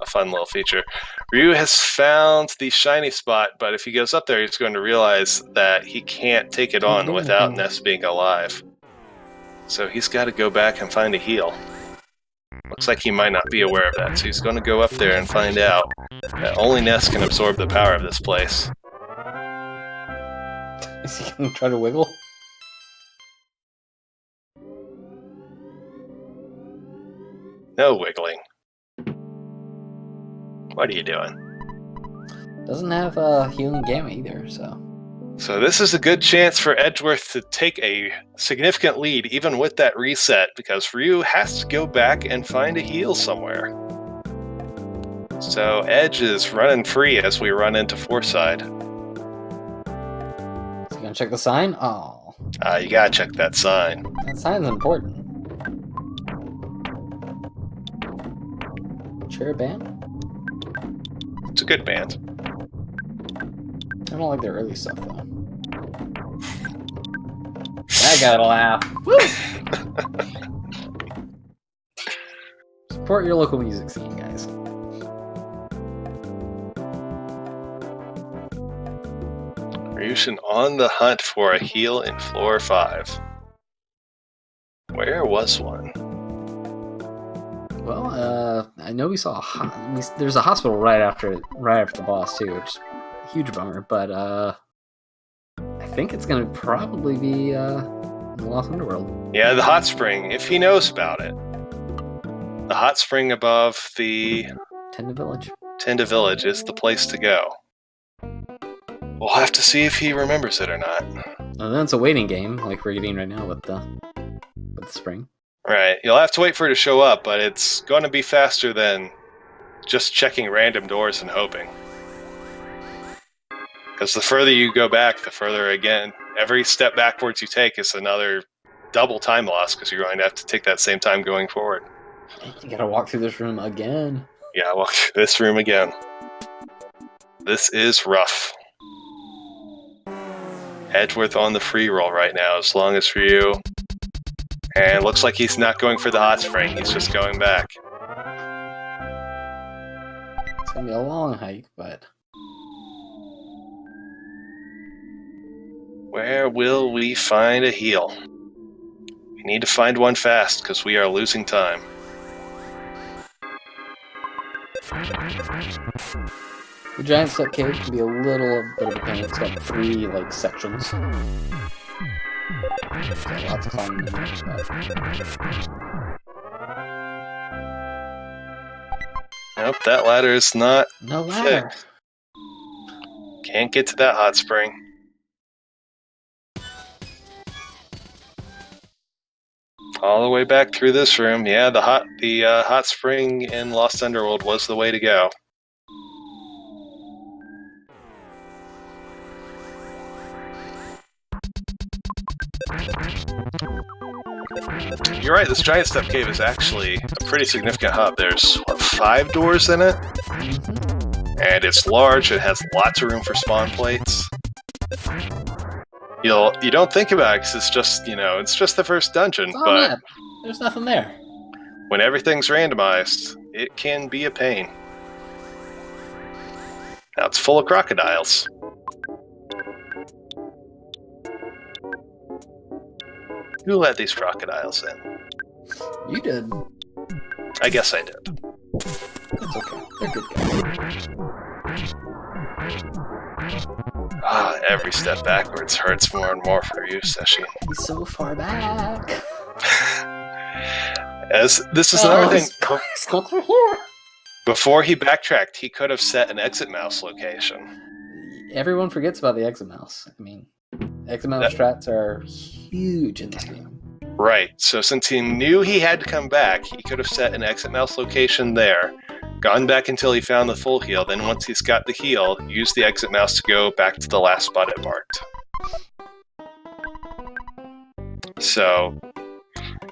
fun little feature. Ryu has found the shiny spot, but if he goes up there, he's going to realize that he can't take it on without Ness being alive. So he's got to go back and find a heal. Looks like he might not be aware of that, so he's going to go up there and find out that only Ness can absorb the power of this place. Is he going to try to wiggle? No wiggling. What are you doing? Doesn't have a healing gamma either, so... So this is a good chance for Edgeworth to take a significant lead, even with that reset, because Ryu has to go back and find a heal somewhere. So Edge is running free as we run into Foreside. Is he gonna check the sign? Oh. You gotta check that sign. That sign's important. Chair band? It's a good band. I don't like their early stuff, though. I gotta laugh. Woo! Support your local music scene, guys. RyuSeishin on the hunt for a heal in floor 5. Where was one? Well, I know we saw there's a hospital right after the boss too, which is a huge bummer. But I think it's gonna probably be in the Lost Underworld. Yeah, the hot spring. If he knows about it, the hot spring above the Tenda Village. Tenda Village is the place to go. We'll have to see if he remembers it or not. And then it's a waiting game, like we're getting right now with the spring. Right. You'll have to wait for it to show up, but it's going to be faster than just checking random doors and hoping. Because the further you go back, the further again, every step backwards you take is another double time loss because you're going to have to take that same time going forward. You gotta walk through this room again. Yeah, walk through this room again. This is rough. Edgeworth on the free roll right now, as long as for you. And it looks like he's not going for the hot spring, he's just going back. It's gonna be a long hike, but... Where will we find a heal? We need to find one fast, because we are losing time. The giant step cave can be a little bit of a pain. It's got 3 sections. Got lots of fun in there, Nope, that ladder is not no ladder. fixed. Can't get to that hot spring. All the way back through this room. Yeah, the hot spring in Lost Underworld was the way to go. You're right, this giant step cave is actually a pretty significant hub. There's, 5 doors in it? And it's large, it has lots of room for spawn plates. You don't think about it because it's just, it's just the first dungeon, but there's nothing there. When everything's randomized, it can be a pain. Now it's full of crocodiles. Who let these crocodiles in? You did. I guess I did. It's okay. They're good guys. Every step backwards hurts more and more for RyuSeishin. He's so far back. As this is another thing. He's going through here. Before he backtracked, he could have set an exit mouse location. Everyone forgets about the exit mouse. I mean, exit mouse strats are huge in this game. Right. So since he knew he had to come back, he could have set an exit mouse location there, gone back until he found the full heal, then once he's got the heal, use the exit mouse to go back to the last spot it marked. So,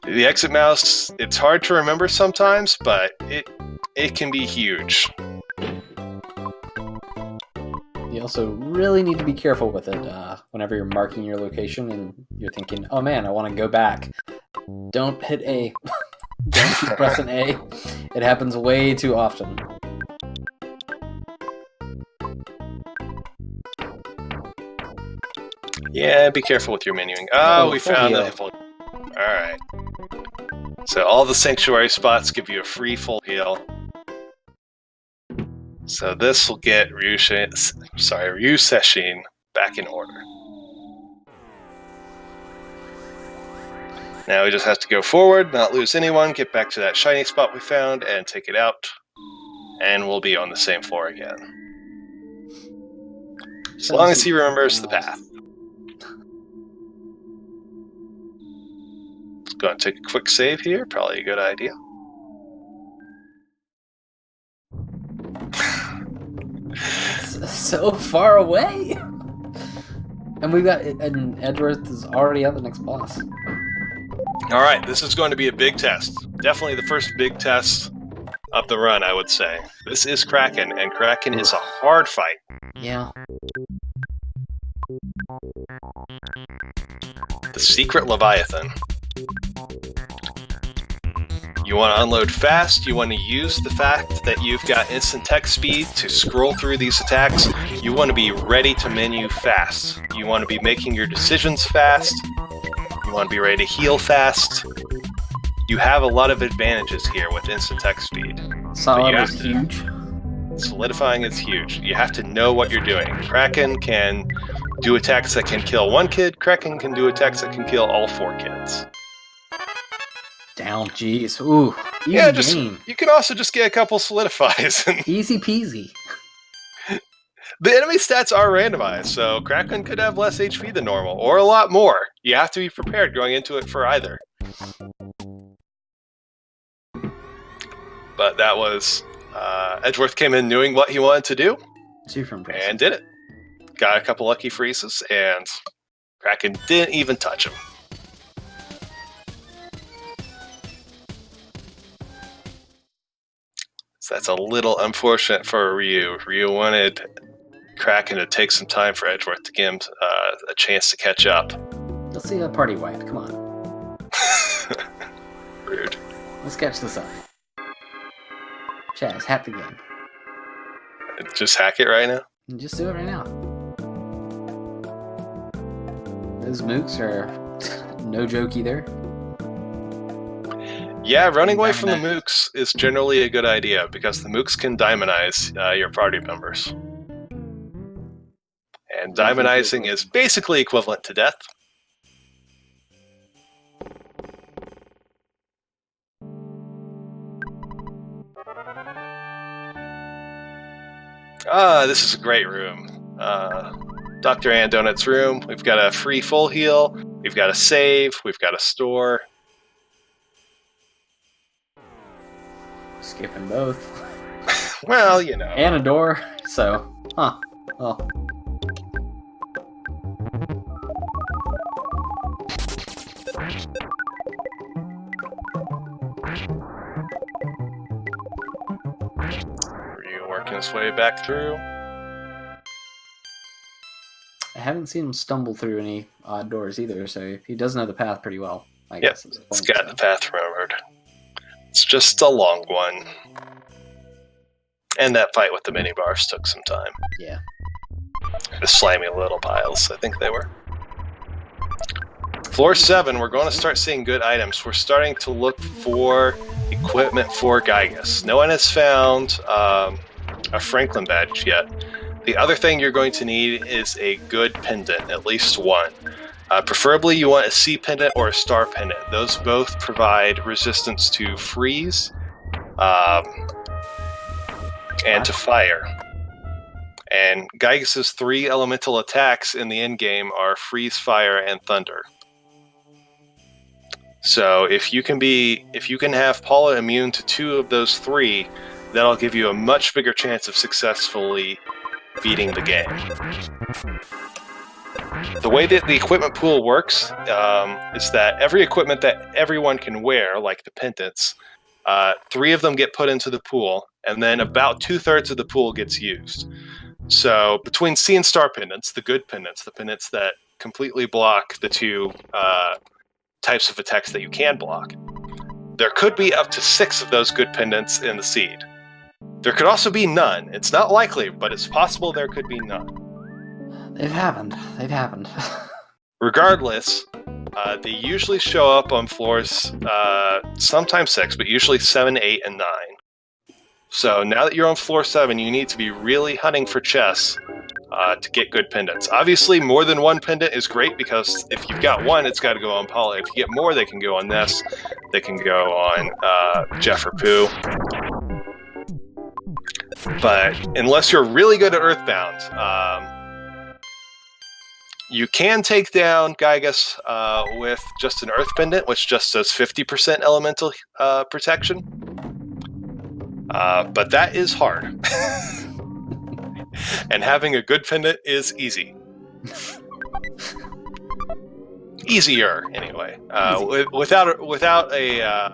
the exit mouse, it's hard to remember sometimes, but it can be huge. You also really need to be careful with it whenever you're marking your location and you're thinking, oh man, I want to go back. Don't hit A. Don't keep pressing A. It happens way too often. Yeah, be careful with your menuing. Oh, we found the full. Alright. So all the sanctuary spots give you a free full heal. So this will get RyuSeishin back in order. Now we just have to go forward, not lose anyone, get back to that shiny spot we found, and take it out. And we'll be on the same floor again. As long as he remembers the path. Let's go and take a quick save here, probably a good idea. So far away! And we've got... And Edgeworth is already at the next boss. Alright, this is going to be a big test. Definitely the first big test of the run, I would say. This is Kraken, and Kraken is a hard fight. Yeah. The Secret Leviathan. You want to unload fast, you want to use the fact that you've got instant text speed to scroll through these attacks, you want to be ready to menu fast. You want to be making your decisions fast, you want to be ready to heal fast. You have a lot of advantages here with instant text speed. Solid is huge. Solidifying is huge. You have to know what you're doing. Kraken can do attacks that can kill one kid, Kraken can do attacks that can kill all 4 kids. Down, jeez. Ooh, easy game. You can also just get a couple solidifies. Easy peasy. The enemy stats are randomized, so Kraken could have less HP than normal, or a lot more. You have to be prepared going into it for either. But that was... Edgeworth came in knowing what he wanted to do, Super impressive. and did it. Got a couple lucky freezes, and Kraken didn't even touch him. So that's a little unfortunate for Ryu. Ryu wanted Kraken to take some time for Edgeworth to give him a chance to catch up. Let's see a party wipe. Come on. Rude. Let's catch this up. Chaz, hack the game. Just hack it right now? Just do it right now. Those mooks are no joke either. Yeah, running away from the mooks is generally a good idea because the mooks can diamondize your party members. And diamondizing is basically equivalent to death. This is a great room. Dr. Andonut's room. We've got a free full heal. We've got a save. We've got a store. Skipping both. Well, you know. And a door, so... Huh. Well. Ryu working his way back through. I haven't seen him stumble through any odd doors either, so he does know the path pretty well. I guess. It's got the path remembered. It's just a long one. And that fight with the minibars took some time. Yeah. The slimy little piles, I think they were. Floor 7, we're going to start seeing good items. We're starting to look for equipment for Gigas. No one has found a Franklin badge yet. The other thing you're going to need is a good pendant, at least one. Preferably you want a C pendant or a star pendant. Those both provide resistance to freeze and to fire. And Gigas' 3 elemental attacks in the endgame are freeze, fire, and thunder. So if you can have Paula immune to 2 of those 3, that'll give you a much bigger chance of successfully beating the game. The way that the equipment pool works is that every equipment that everyone can wear, like the pendants, 3 of them get put into the pool, and then about 2/3 of the pool gets used. So between C and star pendants, the good pendants, the pendants that completely block the 2 types of attacks that you can block, there could be up to 6 of those good pendants in the seed. There could also be none. It's not likely, but it's possible there could be none. They've happened. Regardless, they usually show up on floors, sometimes 6, but usually 7, 8, and 9. So now that you're on floor 7, you need to be really hunting for chests to get good pendants. Obviously, more than one pendant is great, because if you've got one, it's got to go on Paula. If you get more, they can go on Ness. They can go on Jeff or Pooh. But unless you're really good at Earthbound, you can take down Gigas with just an Earth Pendant, which just does 50% elemental protection. But that is hard. And having a good pendant is easy. Easier, anyway. Without a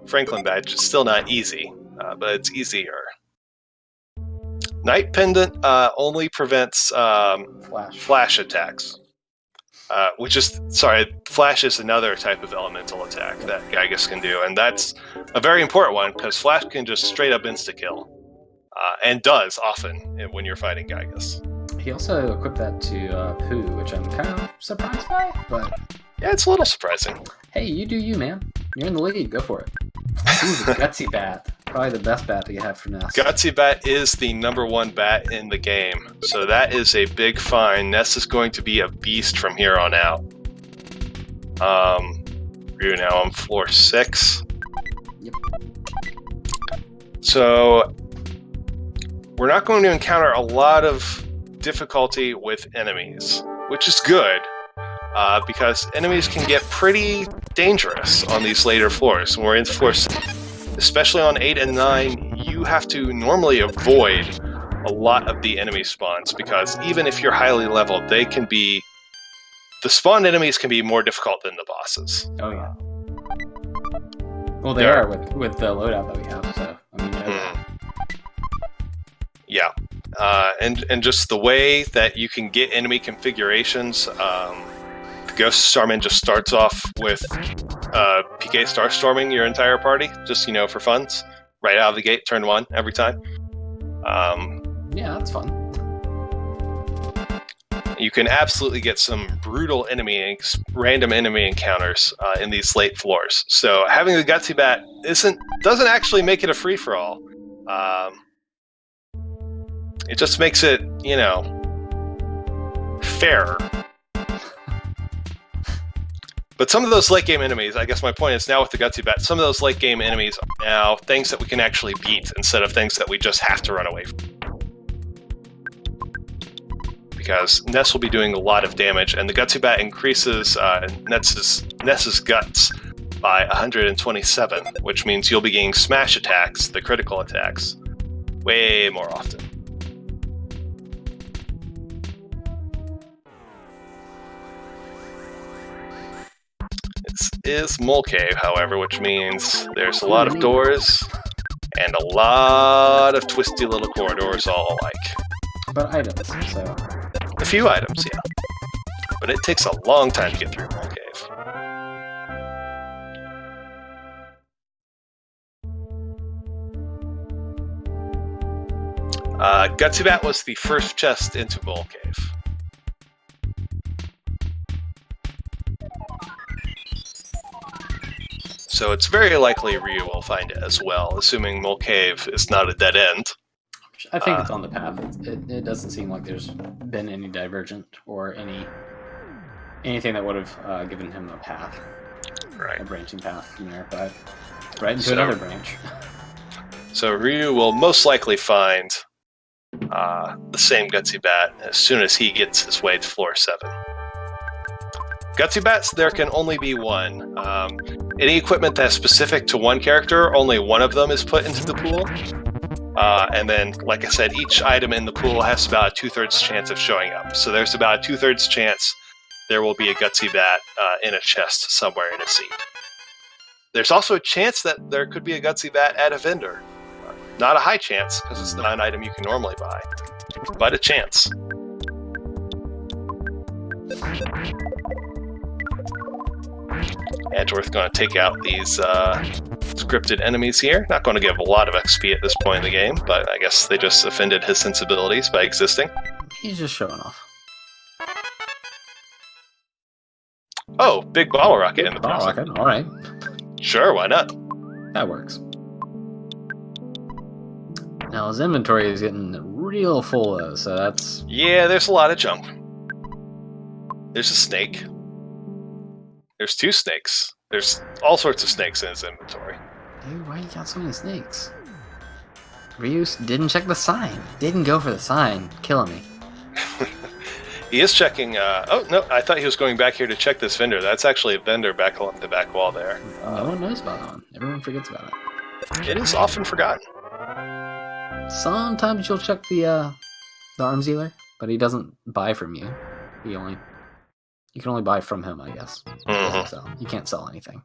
Franklin badge, it's still not easy, but it's easier. Night Pendant only prevents flash attacks. Flash is another type of elemental attack that Gigas can do, and that's a very important one, because Flash can just straight up insta-kill. And does often when you're fighting Gigas. He also equipped that to Pooh, which I'm kind of surprised by, but... Yeah, it's a little surprising. Hey, you do you, man. You're in the lead. Go for it. Ooh, the Gutsy Bat. Probably the best bat that you have for Ness. Gutsy Bat is the #1 bat in the game, so that is a big find. Ness is going to be a beast from here on out. We're now on floor 6. Yep. So... we're not going to encounter a lot of difficulty with enemies, which is good, because enemies can get pretty dangerous on these later floors. When we're in floor 6, especially on 8 and 9, you have to normally avoid a lot of the enemy spawns, because even if you're highly leveled, the spawn enemies can be more difficult than the bosses. Oh yeah. Well, they are with the loadout that we have, so I mean. Yeah, and just the way that you can get enemy configurations, the Ghost Starman just starts off with PK Starstorming your entire party, just, for funds, right out of the gate, turn 1 every time. Yeah, that's fun. You can absolutely get some brutal random enemy encounters in these late floors. So having the Gutsy Bat doesn't actually make it a free-for-all. It just makes it, fairer. But some of those late game enemies, I guess my point is now with the Gutsy Bat, some of those late game enemies are now things that we can actually beat instead of things that we just have to run away from. Because Ness will be doing a lot of damage, and the Gutsy Bat increases Ness's guts by 127, which means you'll be getting smash attacks, the critical attacks, way more often. This is Mole Cave, however, which means there's a lot of doors and a lot of twisty little corridors all alike. But items, so... A few items, yeah. But it takes a long time to get through Mole Cave. Gutsy Bat was the first chest into Mole Cave. So it's very likely Ryu will find it as well, assuming Mole Cave is not a dead end. I think it's on the path. It doesn't seem like there's been any divergent or anything that would have given him a path. Right. A branching path from there, but right into another branch. So Ryu will most likely find the same Gutsy Bat as soon as he gets his way to floor 7. Gutsy Bats, there can only be one. Any equipment that's specific to one character, only one of them is put into the pool. And then, like I said, each item in the pool has about a 2/3 chance of showing up. So there's about a 2/3 chance there will be a Gutsy Bat in a chest somewhere in a seed. There's also a chance that there could be a Gutsy Bat at a vendor. Not a high chance, because it's not an item you can normally buy, but a chance. Edgeworth going to take out these scripted enemies here. Not going to give a lot of XP at this point in the game, but I guess they just offended his sensibilities by existing. He's just showing off. Oh, big bottle rocket in the bottle rocket. All right. Sure, why not? That works. Now his inventory is getting real full though, so that's... Yeah, there's a lot of junk. There's a snake. There's 2 snakes. There's all sorts of snakes in his inventory. Dude, why you got so many snakes? Ryu didn't check the sign. Didn't go for the sign. Killing me. He is checking... oh, no, I thought he was going back here to check this vendor. That's actually a vendor back along the back wall there. No one knows about that one. Everyone forgets about it. It is often forgotten. Sometimes you'll check the arms dealer, but he doesn't buy from you. You can only buy from him, I guess. So you can't sell anything.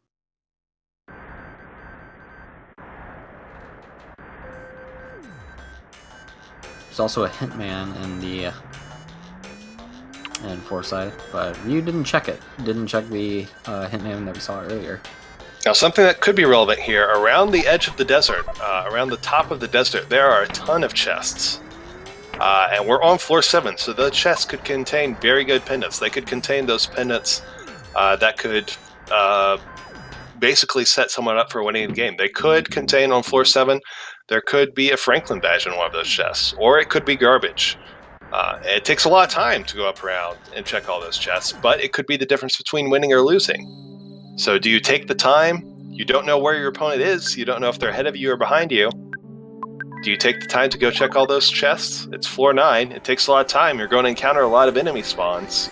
There's also a hint man in the Foresight, but Ryu didn't check it. Didn't check the hint man that we saw earlier. Now, something that could be relevant here, around the edge of the desert, around the top of the desert, there are a ton of chests. And we're on floor 7, so the chests could contain very good pendants. They could contain those pendants that could basically set someone up for winning the game. They could contain on floor 7, there could be a Franklin badge in one of those chests, or it could be garbage. It takes a lot of time to go up around and check all those chests, but it could be the difference between winning or losing. So do you take the time? You don't know where your opponent is. You don't know if they're ahead of you or behind you. Do you take the time to go check all those chests? It's floor 9. It takes a lot of time. You're going to encounter a lot of enemy spawns.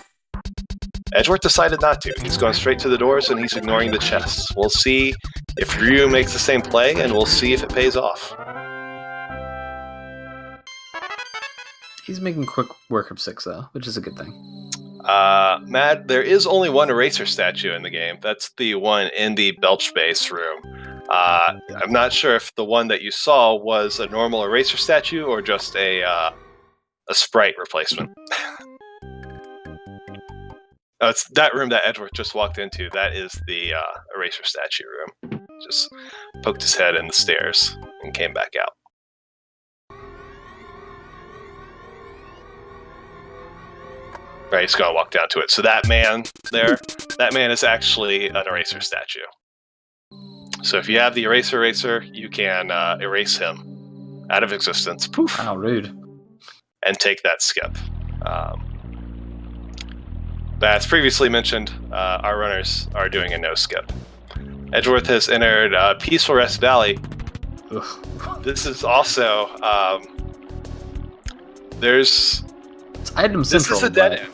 Edgeworth decided not to. He's going straight to the doors and he's ignoring the chests. We'll see if Ryu makes the same play and we'll see if it pays off. He's making quick work of 6 though, which is a good thing. Matt, there is only one eraser statue in the game. That's the one in the Belch base room. I'm not sure if the one that you saw was a normal eraser statue or just a sprite replacement. Oh, it's that room that Edgeworth just walked into. That is the eraser statue room. Just poked his head in the stairs and came back out. Right, he's going to walk down to it. So that man there, that man is actually an eraser statue. So if you have the eraser, you can erase him out of existence. Poof. How rude. And take that skip. But as previously mentioned, our runners are doing a no skip. Edgeworth has entered Peaceful Rest Valley. Ugh. This is also... there's... It's item central. This is a dead end.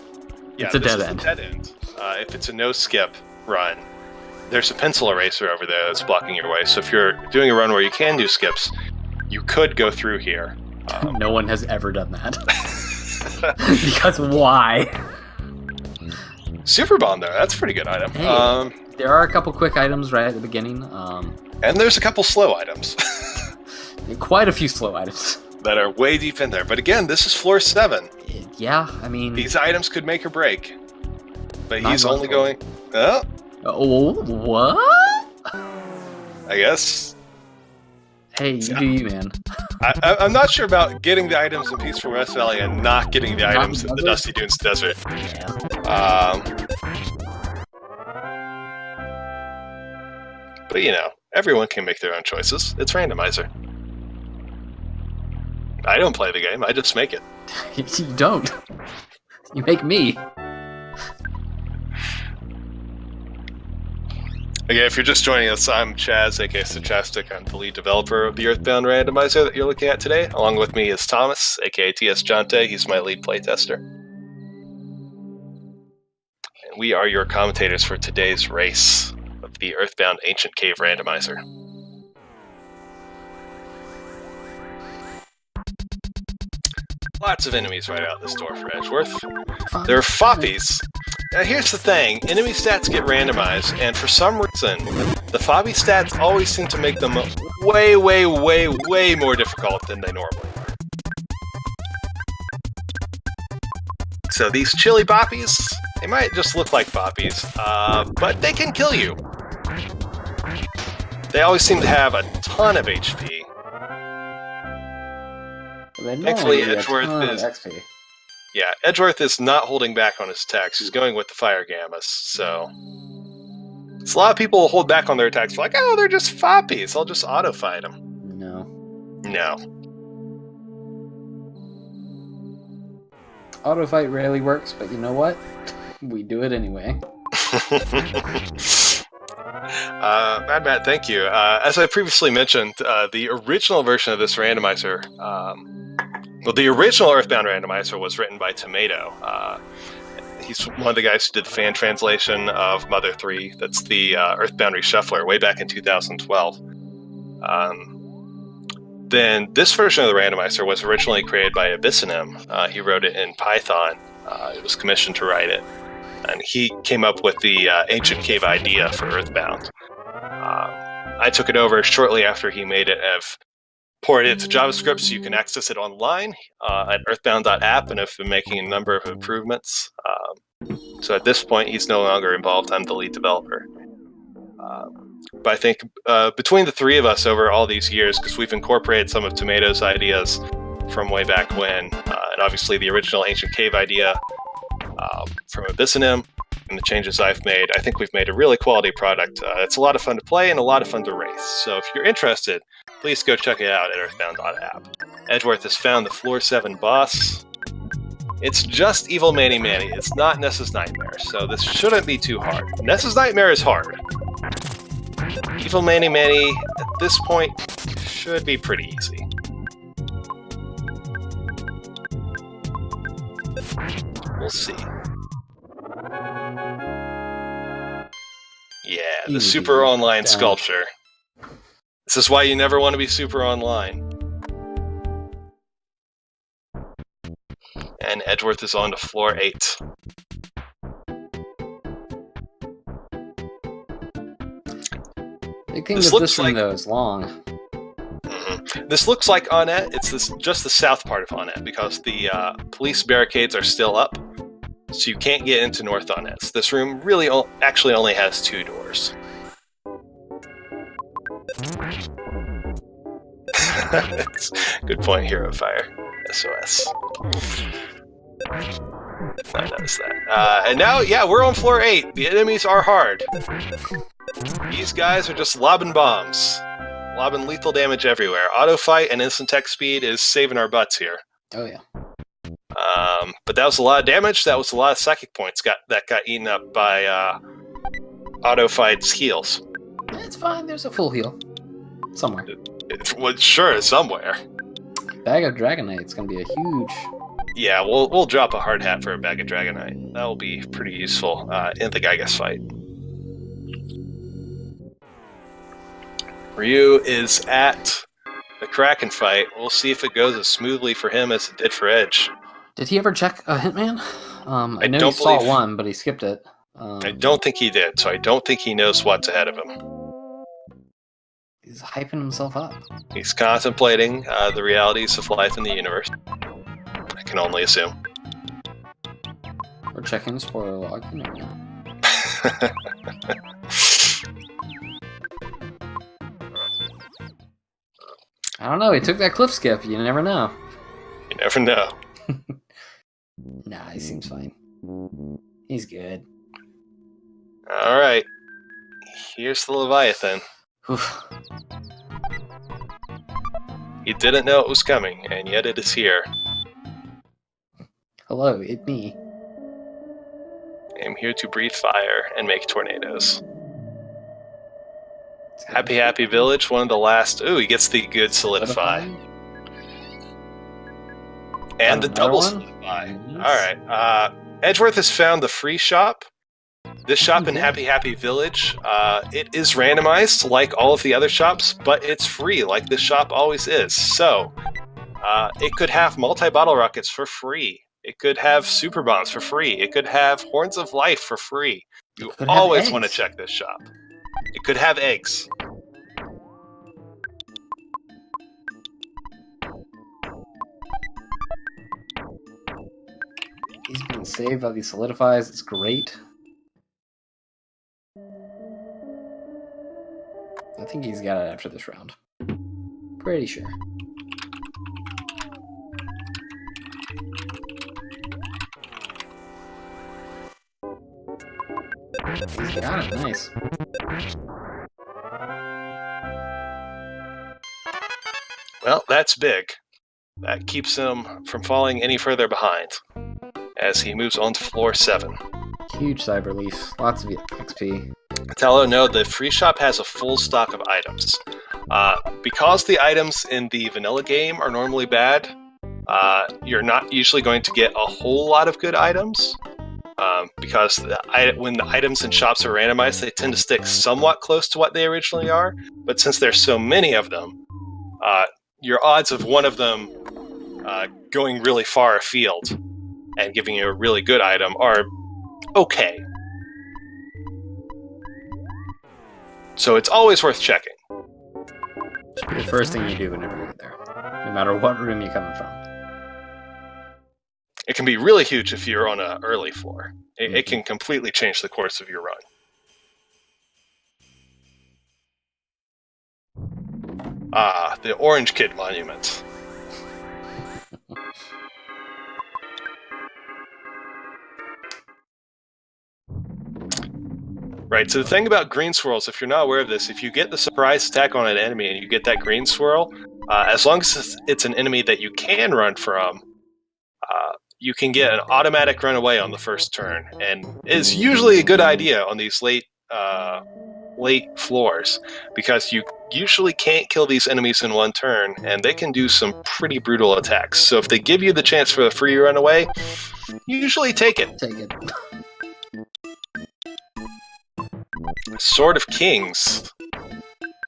Yeah, it's a dead end. If it's a no skip run, there's a pencil eraser over there that's blocking your way. So if you're doing a run where you can do skips, you could go through here. No one has ever done that. Because why? Super Bomb, though. That's a pretty good item. Hey, there are a couple quick items right at the beginning. And there's a couple slow items. Quite a few slow items. That are way deep in there. But again, this is floor 7. Yeah, I mean... These items could make or break. But he's only going... Oh, what? I guess. Hey, you do you, man. I'm not sure about getting the items in Peaceful Rest Valley and not getting the items in the Dusty Dunes Desert. Yeah. But, you know, everyone can make their own choices. It's Randomizer. I don't play the game. I just make it. You don't. You make me. Okay, if you're just joining us, I'm Chaz, aka Sarchastic. I'm the lead developer of the Earthbound Randomizer that you're looking at today. Along with me is Thomas, aka TS Jonte. He's my lead playtester. And we are your commentators for today's race of the Earthbound Ancient Cave Randomizer. Lots of enemies right out this door for Edgeworth. There are foppies. Now here's the thing, enemy stats get randomized, and for some reason, the Fobby stats always seem to make them way, way, way, way more difficult than they normally are. So these chili boppies, they might just look like boppies, but they can kill you. They always seem to have a ton of HP. Thankfully, Edgeworth is... Yeah, Edgeworth is not holding back on his attacks. He's going with the fire gammas, so... a lot of people will hold back on their attacks. Like, oh, they're just foppies. I'll just auto-fight them. No. Auto-fight rarely works, but you know what? We do it anyway. Mad Matt, thank you. As I previously mentioned, the original version of this randomizer... the original Earthbound Randomizer was written by Tomato. He's one of the guys who did the fan translation of Mother 3. That's the Earthbound Reshuffler way back in 2012. Then this version of the randomizer was originally created by Abyssinem. He wrote it in Python. It was commissioned to write it. And he came up with the Ancient Cave idea for Earthbound. I took it over shortly after he made it. I've poured it to JavaScript so you can access it online at earthbound.app, and have been making a number of improvements. So at this point, he's no longer involved. I'm the lead developer. But I think between the three of us over all these years, because we've incorporated some of Tomato's ideas from way back when, and obviously the original Ancient Cave idea from Abyssinem, and the changes I've made, I think we've made a really quality product. It's a lot of fun to play and a lot of fun to race. So if you're interested, please go check it out at earthbound.app. Edgeworth has found the Floor 7 boss. It's just Evil Manny Manny. It's not Ness's Nightmare, so this shouldn't be too hard. Ness's Nightmare is hard. Evil Manny Manny, at this point, should be pretty easy. We'll see. Yeah, the super online sculpture. This is why you never want to be super online. And Edgeworth is on to floor 8. Big thing with this thing, though, is long. Mm-hmm. This looks like Onett. It's just the south part of Onett, because the police barricades are still up, so you can't get into North Onett. This room really actually only has 2 doors. Good point, Hero Fire. SOS. I noticed that. And now, yeah, we're on floor 8. The enemies are hard. These guys are just lobbing bombs. Lobbing lethal damage everywhere. Auto fight and instant tech speed is saving our butts here. Oh, yeah. But that was a lot of damage. That was a lot of psychic points that got eaten up by auto fight's heals. It's fine. There's a full heal. Somewhere. Well, sure, somewhere. Bag of Dragonite's gonna be a huge... Yeah, we'll drop a hard hat for a bag of Dragonite. That will be pretty useful in the Gigas fight. Ryu is at the Kraken fight. We'll see if it goes as smoothly for him as it did for Edge. Did he ever check a Hitman? I know he saw one, but he skipped it. I don't think he did, so I don't think he knows what's ahead of him. He's hyping himself up. He's contemplating the realities of life in the universe. I can only assume. We're checking the spoiler log. You never know. I don't know. He took that cliff skip. You never know. You never know. Nah, he seems fine. He's good. All right. Here's the Leviathan. Oof. He didn't know it was coming, and yet it is here. Hello, it's me. I'm here to breathe fire and make tornadoes. Happy Happy Village, one of the last... Ooh, he gets the good solidify. And the double solidify. Nice. Alright, Edgeworth has found the free shop. This shop in Happy Happy Village, it is randomized like all of the other shops, but it's free like this shop always is. So, it could have multi-bottle rockets for free. It could have super bombs for free. It could have horns of life for free. You always want to check this shop. It could have eggs. He's being saved by these solidifies. It's great. I think he's got it after this round. Pretty sure. He's got it. Nice. Well, that's big. That keeps him from falling any further behind as he moves on to floor 7. Huge side relief. Lots of XP. Tello, no, the free shop has a full stock of items. Because the items in the vanilla game are normally bad, you're not usually going to get a whole lot of good items. Because when the items in shops are randomized, they tend to stick somewhat close to what they originally are. But since there's so many of them, your odds of one of them going really far afield and giving you a really good item are okay. So it's always worth checking. Should be the first thing you do whenever you get there, no matter what room you're coming from. It can be really huge if you're on an early floor. It can completely change the course of your run. Ah, the Orange Kid Monument. Right, so the thing about green swirls, if you're not aware of this, if you get the surprise attack on an enemy and you get that green swirl, as long as it's an enemy that you can run from, you can get an automatic run away on the first turn, and is usually a good idea on these late floors, because you usually can't kill these enemies in one turn, and they can do some pretty brutal attacks. So if they give you the chance for a free runaway, you usually take it. Take it. Sword of Kings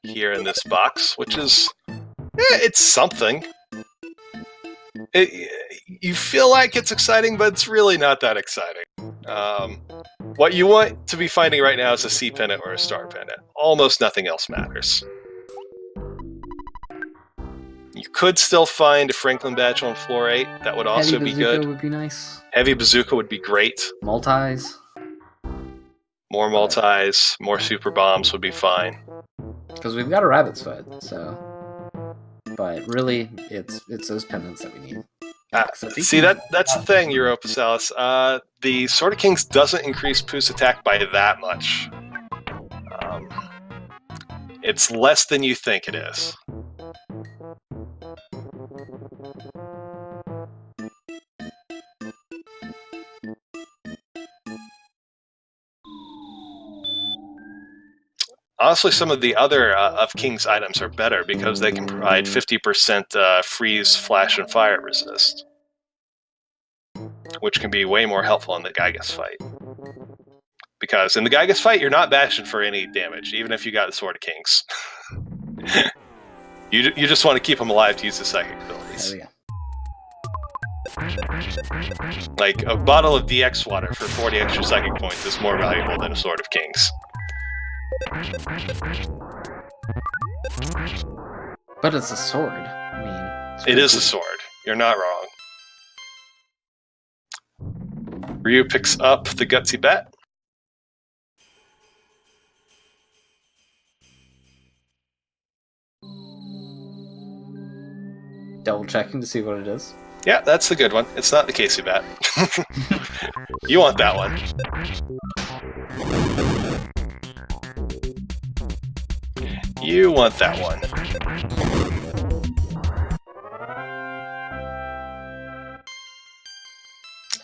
here in this box, which is... it's something. You feel like it's exciting, but it's really not that exciting. What you want to be finding right now is a C pennant or a star pennant. Almost nothing else matters. You could still find a Franklin badge on floor 8. That would also be good. Heavy bazooka would be nice. Heavy bazooka would be great. Multis. More multis, more super bombs would be fine. Because we've got a rabbit's foot, so... But really, it's those pendants that we need. See, that's the thing, Europa Salis. The Sword of Kings doesn't increase Poo's attack by that much. It's less than you think it is. Honestly, some of the other of King's items are better because they can provide 50% freeze, flash, and fire resist, which can be way more helpful in the Gigas fight. Because in the Gigas fight, you're not bashing for any damage, even if you got the Sword of Kings. you just want to keep them alive to use the psychic abilities. There we go. Like, a bottle of DX water for 40 extra psychic points is more valuable than a Sword of Kings. But it's a sword. I mean... It is a sword. You're not wrong. Ryu picks up the Gutsy Bat. Double checking to see what it is. Yeah, that's the good one. It's not the Casey Bat. You want that one. You want that one.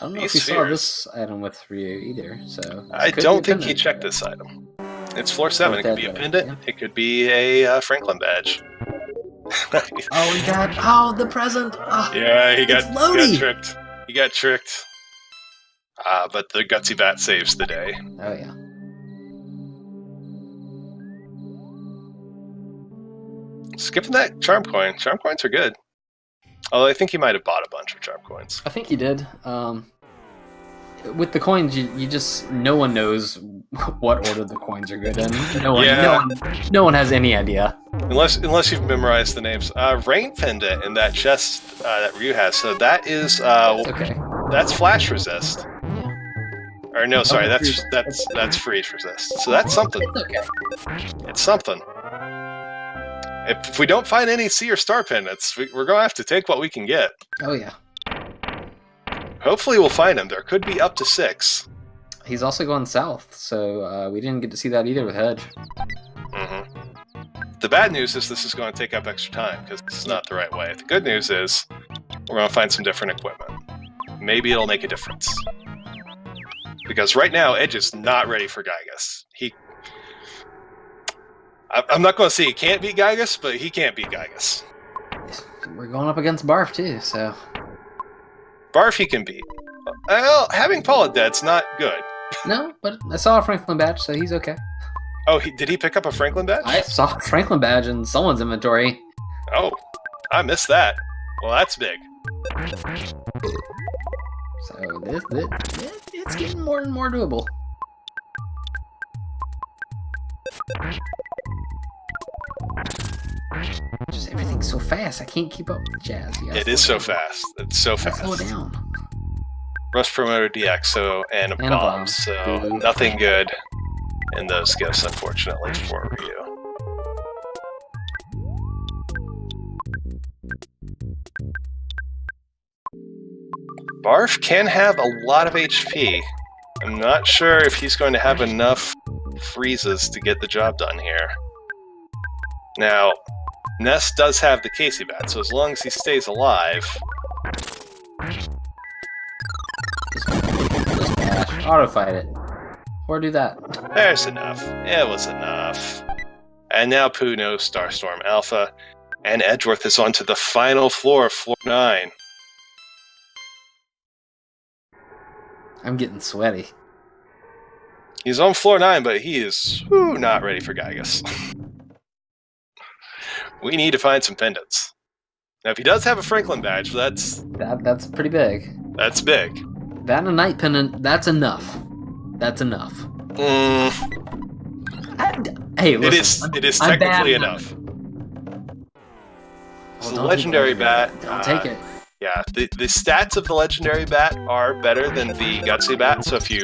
I don't know These if you saw spheres. this item with Ryu either, so... I don't think he checked this item. It's floor 7. It could be a pendant. Yeah. It could be a Franklin badge. Oh, he got... Oh, the present! Oh, yeah, he got tricked. He got tricked. But the Gutsy Bat saves the day. Oh, yeah. Skipping that charm coin. Charm coins are good. Although I think he might have bought a bunch of charm coins. I think he did. With the coins, you just... No one knows what order the coins are good in. No one has any idea. Unless you've memorized the names. Rain Pendant in that chest that Ryu has. So that is... okay. That's flash resist. Or no, sorry, that's freeze resist. So that's something. It's okay. It's something. If we don't find any C or star pendants, we're going to have to take what we can get. Oh, yeah. Hopefully we'll find him. There could be up to 6. He's also going south, so we didn't get to see that either with Hedge. Mm-hmm. The bad news is this is going to take up extra time, because this is not the right way. The good news is we're going to find some different equipment. Maybe it'll make a difference. Because right now, Edge is not ready for Gigas. I'm not going to say he can't beat Gigas, but he can't beat Gigas. We're going up against Barf, too, so... Barf he can beat. Well, having Paula dead's not good. No, but I saw a Franklin badge, so he's okay. Oh, did he pick up a Franklin badge? I saw a Franklin badge in someone's inventory. Oh, I missed that. Well, that's big. So it's getting more and more doable. Just everything's so fast. I can't keep up with Jazz. It is so fast. It's so fast. Slow down. Rust Promoter DX, and a bomb. So nothing good in those gifts, unfortunately, for Ryu. Barf can have a lot of HP. I'm not sure if he's going to have enough freezes to get the job done here. Now, Ness does have the Casey Bat, so as long as he stays alive... Just auto-fight it. Or do that. There's enough. It was enough. And now Pooh knows Starstorm Alpha, and Edgeworth is onto the final floor of floor 9. I'm getting sweaty. He's on floor 9, but he is not ready for Gigas. We need to find some pendants. Now, if he does have a Franklin badge, that's pretty big. That's big. That and a night pendant, that's enough. That's enough. Hey, listen. It is technically enough. So the legendary bat. Don't take it. Yeah, the stats of the legendary bat are better than the Gutsy bat. So if you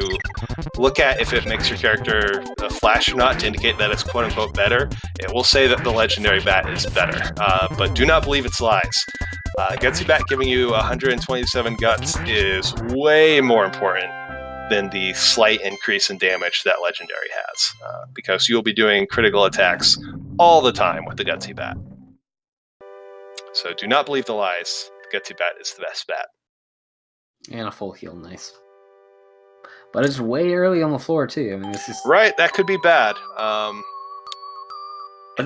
look at if it makes your character a flash or not to indicate that it's quote unquote better, it will say that the legendary bat is better. But do not believe its lies. Gutsy bat giving you 127 guts is way more important than the slight increase in damage that legendary has, because you'll be doing critical attacks all the time with the Gutsy bat. So do not believe the lies. Gutsy bat is the best bat. And a full heal, nice. But it's way early on the floor too. I mean, this is right. That could be bad. But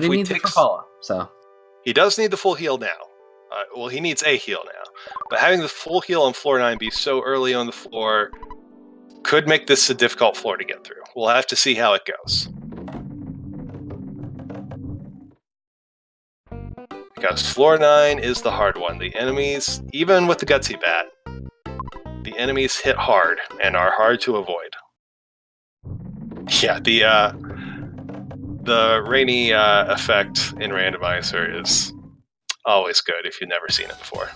he needs the Kapala, so he does need the full heal now. Well, he needs a heal now. But having the full heal on floor 9 be so early on the floor could make this a difficult floor to get through. We'll have to see how it goes. Because floor 9 is the hard one. The enemies, even with the Gutsy bat, the enemies hit hard and are hard to avoid. Yeah, the rainy effect in Randomizer is always good if you've never seen it before.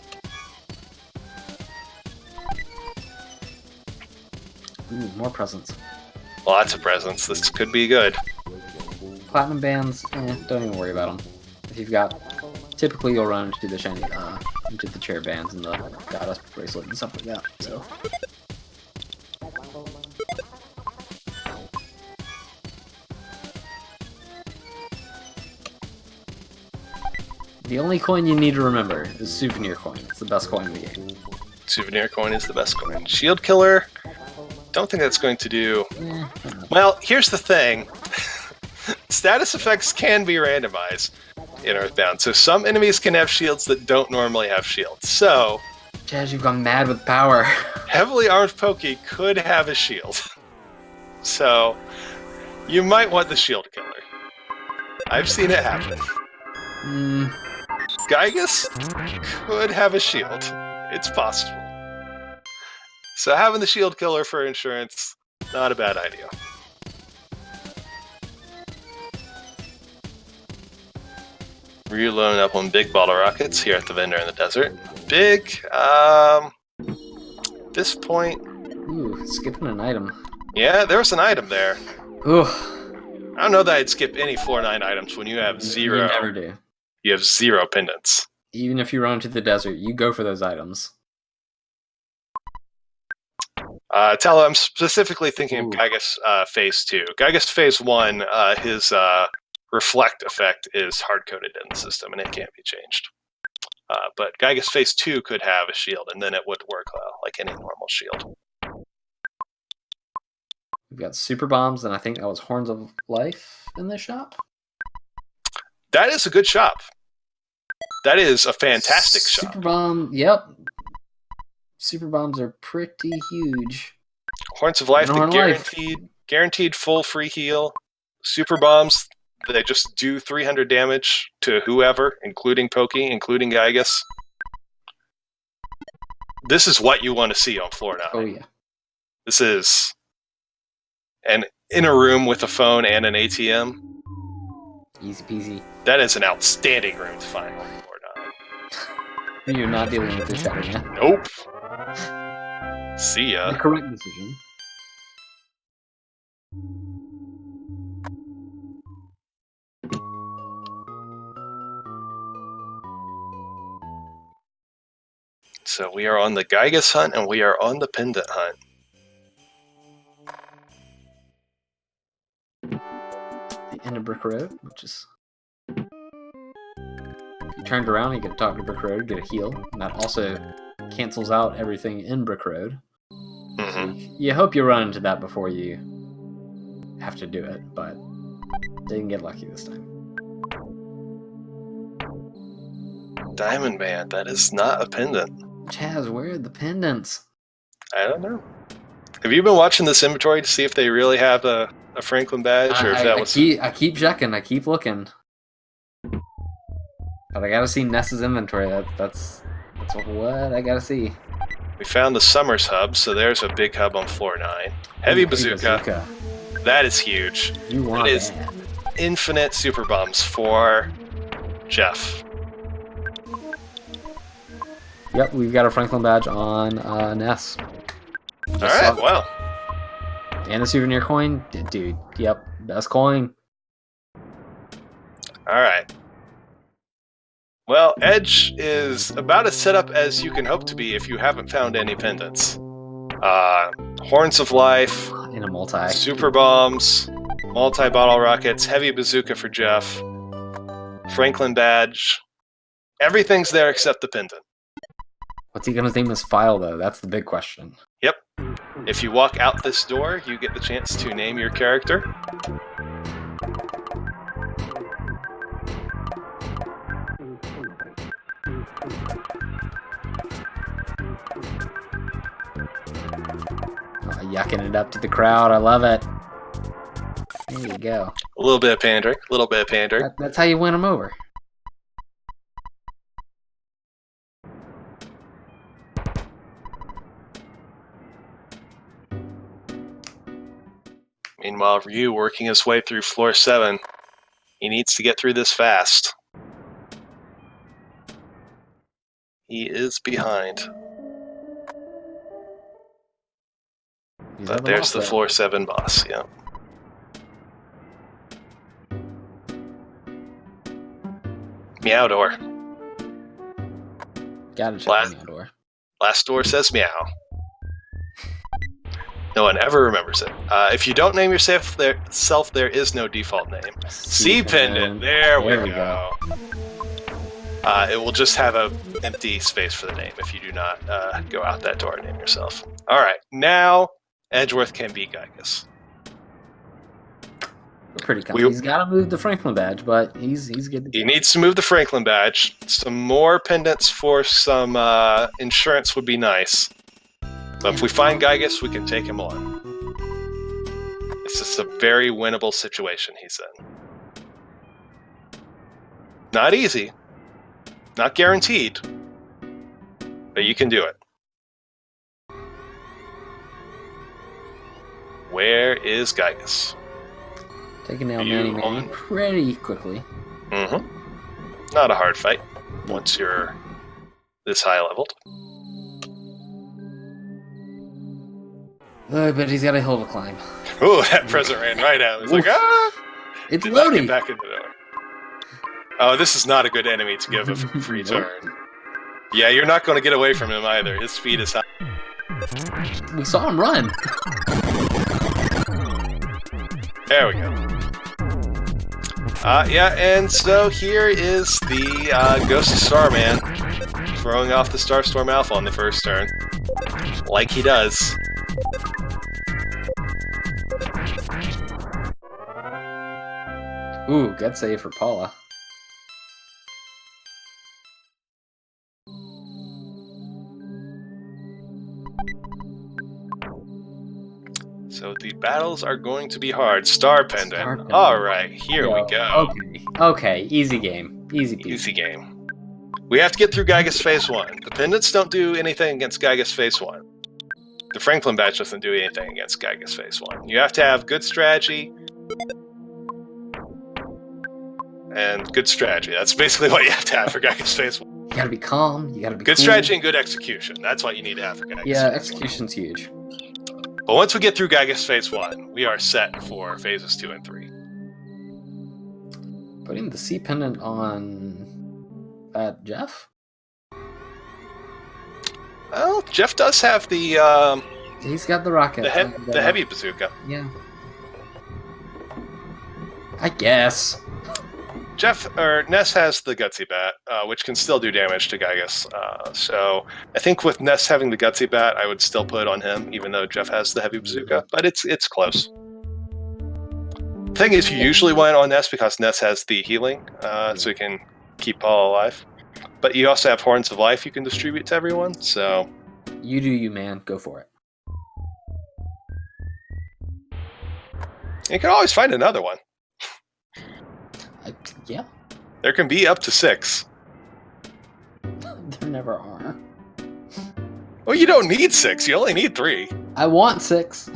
Ooh, more presents. Lots of presents. This could be good. Platinum bands, don't even worry about them. If you've got... Typically, you'll run into the shiny, into the chair bands and the goddess bracelet and stuff like that. So, the only coin you need to remember is souvenir coin. It's the best coin in the game. Souvenir coin is the best coin. Shield killer, don't think that's going to do... Well, here's the thing. Status effects can be randomized in Earthbound, so some enemies can have shields that don't normally have shields. So... Jazz, you've gone mad with power. Heavily armed Pokey could have a shield. So, you might want the shield killer. I've seen it happen. Gigas could have a shield. It's possible. So having the shield killer for insurance, not a bad idea. Ryu loading up on big bottle rockets here at the vendor in the desert. Big, at this point... Ooh, skipping an item. Yeah, there was an item there. Ooh. I don't know that I'd skip any floor 9 items when you have 0. You never do. You have 0 pendants. Even if you run to the desert, you go for those items. Tell I'm specifically thinking of Gigas Phase 2. Gigas Phase 1, his reflect effect is hard-coded in the system, and it can't be changed. But Gigas Phase 2 could have a shield, and then it would work like any normal shield. We've got super bombs, and I think that was Horns of Life in this shop. That is a good shop. That is a fantastic shop. Super bomb, yep. Super bombs are pretty huge. Horns of Life, guaranteed full free heal. Super bombs, they just do 300 damage to whoever, including Pokey, including Gigas. This is what you want to see on floor 9. Oh yeah. This is in a room with a phone and an ATM. Easy peasy. That is an outstanding room to find on floor 9. You're not dealing with this shadow yet. Nope. See ya. The correct decision. So we are on the Gigas hunt and we are on the pendant hunt. The end of Brick Road, which is... If you turned around, you could talk to Brick Road, get a heal, and that also cancels out everything in Brick Road. Mm-hmm. So you hope you run into that before you have to do it, but didn't get lucky this time. Diamond Band, that is not a pendant. Chaz, where are the pendants? I don't know. Have you been watching this inventory to see if they really have a Franklin badge, or if that was? I keep checking. I keep looking. But I gotta see Ness's inventory. That's what I gotta see. We found the Summers hub, so there's a big hub on floor 9. Heavy bazooka. That is huge. You want that is infinite super bombs for Jeff. Yep, we've got a Franklin badge on Ness. Alright, wow. And the souvenir coin? Dude, yep, best coin. Alright. Well, Edge is about as set up as you can hope to be if you haven't found any pendants. Horns of Life, in a multi. Super Bombs, multi-bottle rockets, heavy bazooka for Jeff, Franklin badge. Everything's there except the pendant. What's he gonna name his file, though? That's the big question. Yep. If you walk out this door, you get the chance to name your character. Yucking it up to the crowd. I love it. There you go. A little bit of pandering. A little bit of pandering. That's how you win them over. Meanwhile, Ryu working his way through floor 7. He needs to get through this fast. He is behind. But there's the floor 7 boss, yeah. Meow door. Gotta check the meow door. Last door says meow. No one ever remembers it. If you don't name yourself, there is no default name. C pendant. There we go. It will just have an empty space for the name if you do not go out that door and name yourself. All right, now Edgeworth can be Gigas. Pretty confident. He's got to move the Franklin badge, but he's good. He needs to move the Franklin badge. Some more pendants for some insurance would be nice. But if we find Gigas, we can take him on. It's just a very winnable situation he's in. Not easy. Not guaranteed. But you can do it. Where is Gigas? Taking down Manny pretty quickly. Mm-hmm. Not a hard fight once you're this high leveled. But he's got a hell of a climb. Ooh, that present ran right at him. He's like, ah! It's loading. Get back into the door. Oh, this is not a good enemy to give a free turn. Yeah, you're not going to get away from him either. His speed is high. We saw him run. There we go. Yeah, and so here is the Ghost of Starman throwing off the Starstorm Alpha on the first turn. Like he does. Ooh, gut save for Paula. So the battles are going to be hard. Star Pendant. All right, here we go. Okay, easy game. Easy peasy. Easy game. We have to get through Gigas Phase 1. The pendants don't do anything against Gigas Phase 1. The Franklin badge doesn't do anything against Gigas Phase 1. You have to have good strategy and good strategy. That's basically what you have to have for Gigas Phase 1. You gotta be calm. You gotta be good cool. Strategy and good execution. That's what you need to have for Gigas Phase 1. Execution's huge. But once we get through Gigas Phase 1, we are set for Phases 2 and 3. Putting the C pendant on Jeff? Well, Jeff does have the... He's got the rocket. The heavy bazooka. Yeah. I guess. Ness has the Gutsy Bat, which can still do damage to Gigas. So I think with Ness having the Gutsy Bat, I would still put it on him, even though Jeff has the heavy bazooka. But it's close. The thing is, you usually want it on Ness because Ness has the healing, so he can keep Paul alive. But you also have Horns of Life you can distribute to everyone, so... You do you, man. Go for it. You can always find another one. Yeah. There can be up to 6. There never are. Well, you don't need 6. You only need 3. I want 6.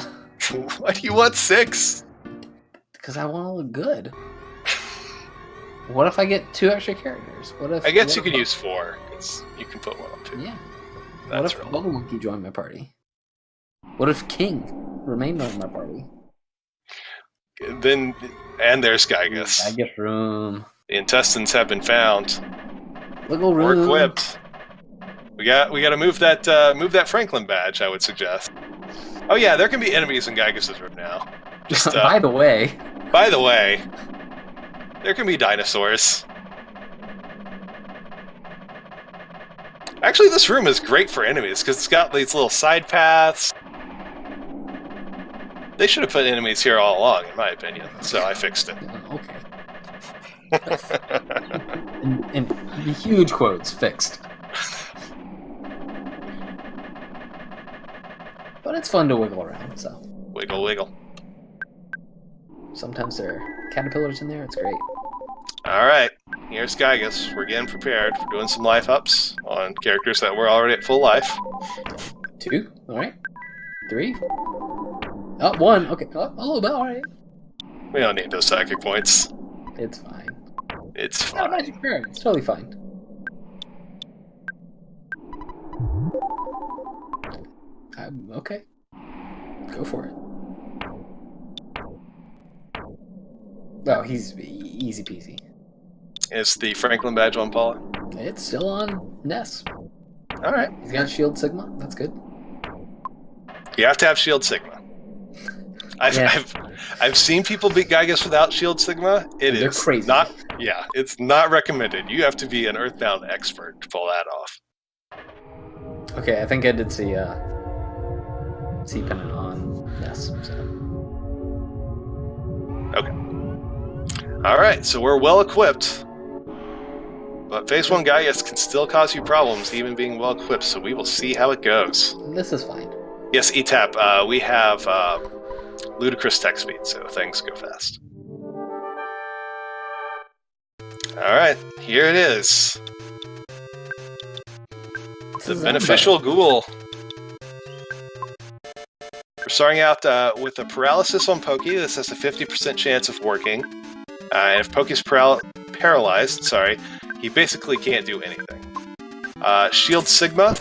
Why do you want 6? Because I want to look good. What if I get 2 extra characters? I guess you can use 4. Because you can put 1 on 2. Yeah. That's what if Bubble Monkey joined my party? What if King remained on my party? And there's Gigas. Gigas room. The intestines have been found. Little room. Or equipped. We got to move that Franklin badge, I would suggest. Oh yeah, there can be enemies in Gigas' room now. Just By the way, there can be dinosaurs. Actually, this room is great for enemies because it's got these little side paths. They should have put enemies here all along, in my opinion. So I fixed it. Okay. and the huge quotes, fixed. But it's fun to wiggle around, so. Wiggle, wiggle. Sometimes there are caterpillars in there, it's great. Alright, here's Gigas. We're getting prepared. We're doing some life ups on characters that were already at full life. 2, alright. 3. Oh, 1, okay. Oh, alright. We don't need those psychic points. It's fine. It's fine. Not magic prayer. It's totally fine. Okay. Go for it. Oh, he's easy peasy. Is the Franklin badge on Paula? It's still on Ness. Alright. He's got Shield Sigma. That's good. You have to have Shield Sigma. I've seen people beat Gigas without Shield Sigma. They're crazy. It's not recommended. You have to be an Earthbound expert to pull that off. Okay, I think I did see Pennant on Ness. So. Okay. All right, so we're well equipped, but Phase 1 Gigas can still cause you problems, even being well equipped. So we will see how it goes. This is fine. Yes, ETAP. We have ludicrous tech speed, so things go fast. All right, here it is. The beneficial ghoul. We're starting out with a paralysis on Pokey. This has a 50% chance of working. And if Pokey's paralyzed, he basically can't do anything. Shield Sigma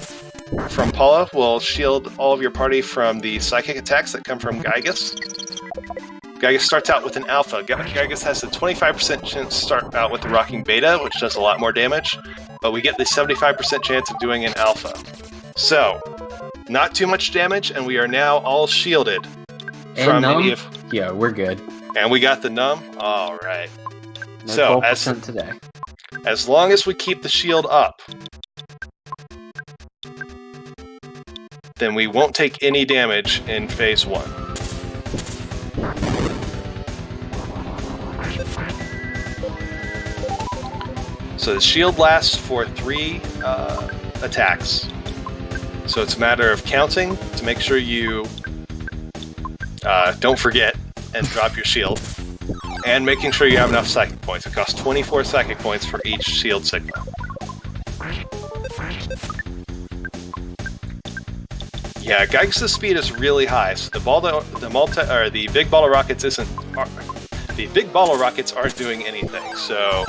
from Paula will shield all of your party from the psychic attacks that come from Gigas. Gigas starts out with an alpha. Gigas has a 25% chance to start out with the rocking beta, which does a lot more damage, but we get the 75% chance of doing an alpha. So, not too much damage, and we are now all shielded from any of... Yeah, we're good. And we got the numb? Alright. No so, 12% today. As long as we keep the shield up, then we won't take any damage in Phase 1. So the shield lasts for 3 attacks. So it's a matter of counting to make sure you don't forget and drop your shield, and making sure you have enough psychic points. It costs 24 psychic points for each Shield Sigma. Yeah, Gigas' speed is really high, so the big ball of rockets aren't doing anything. So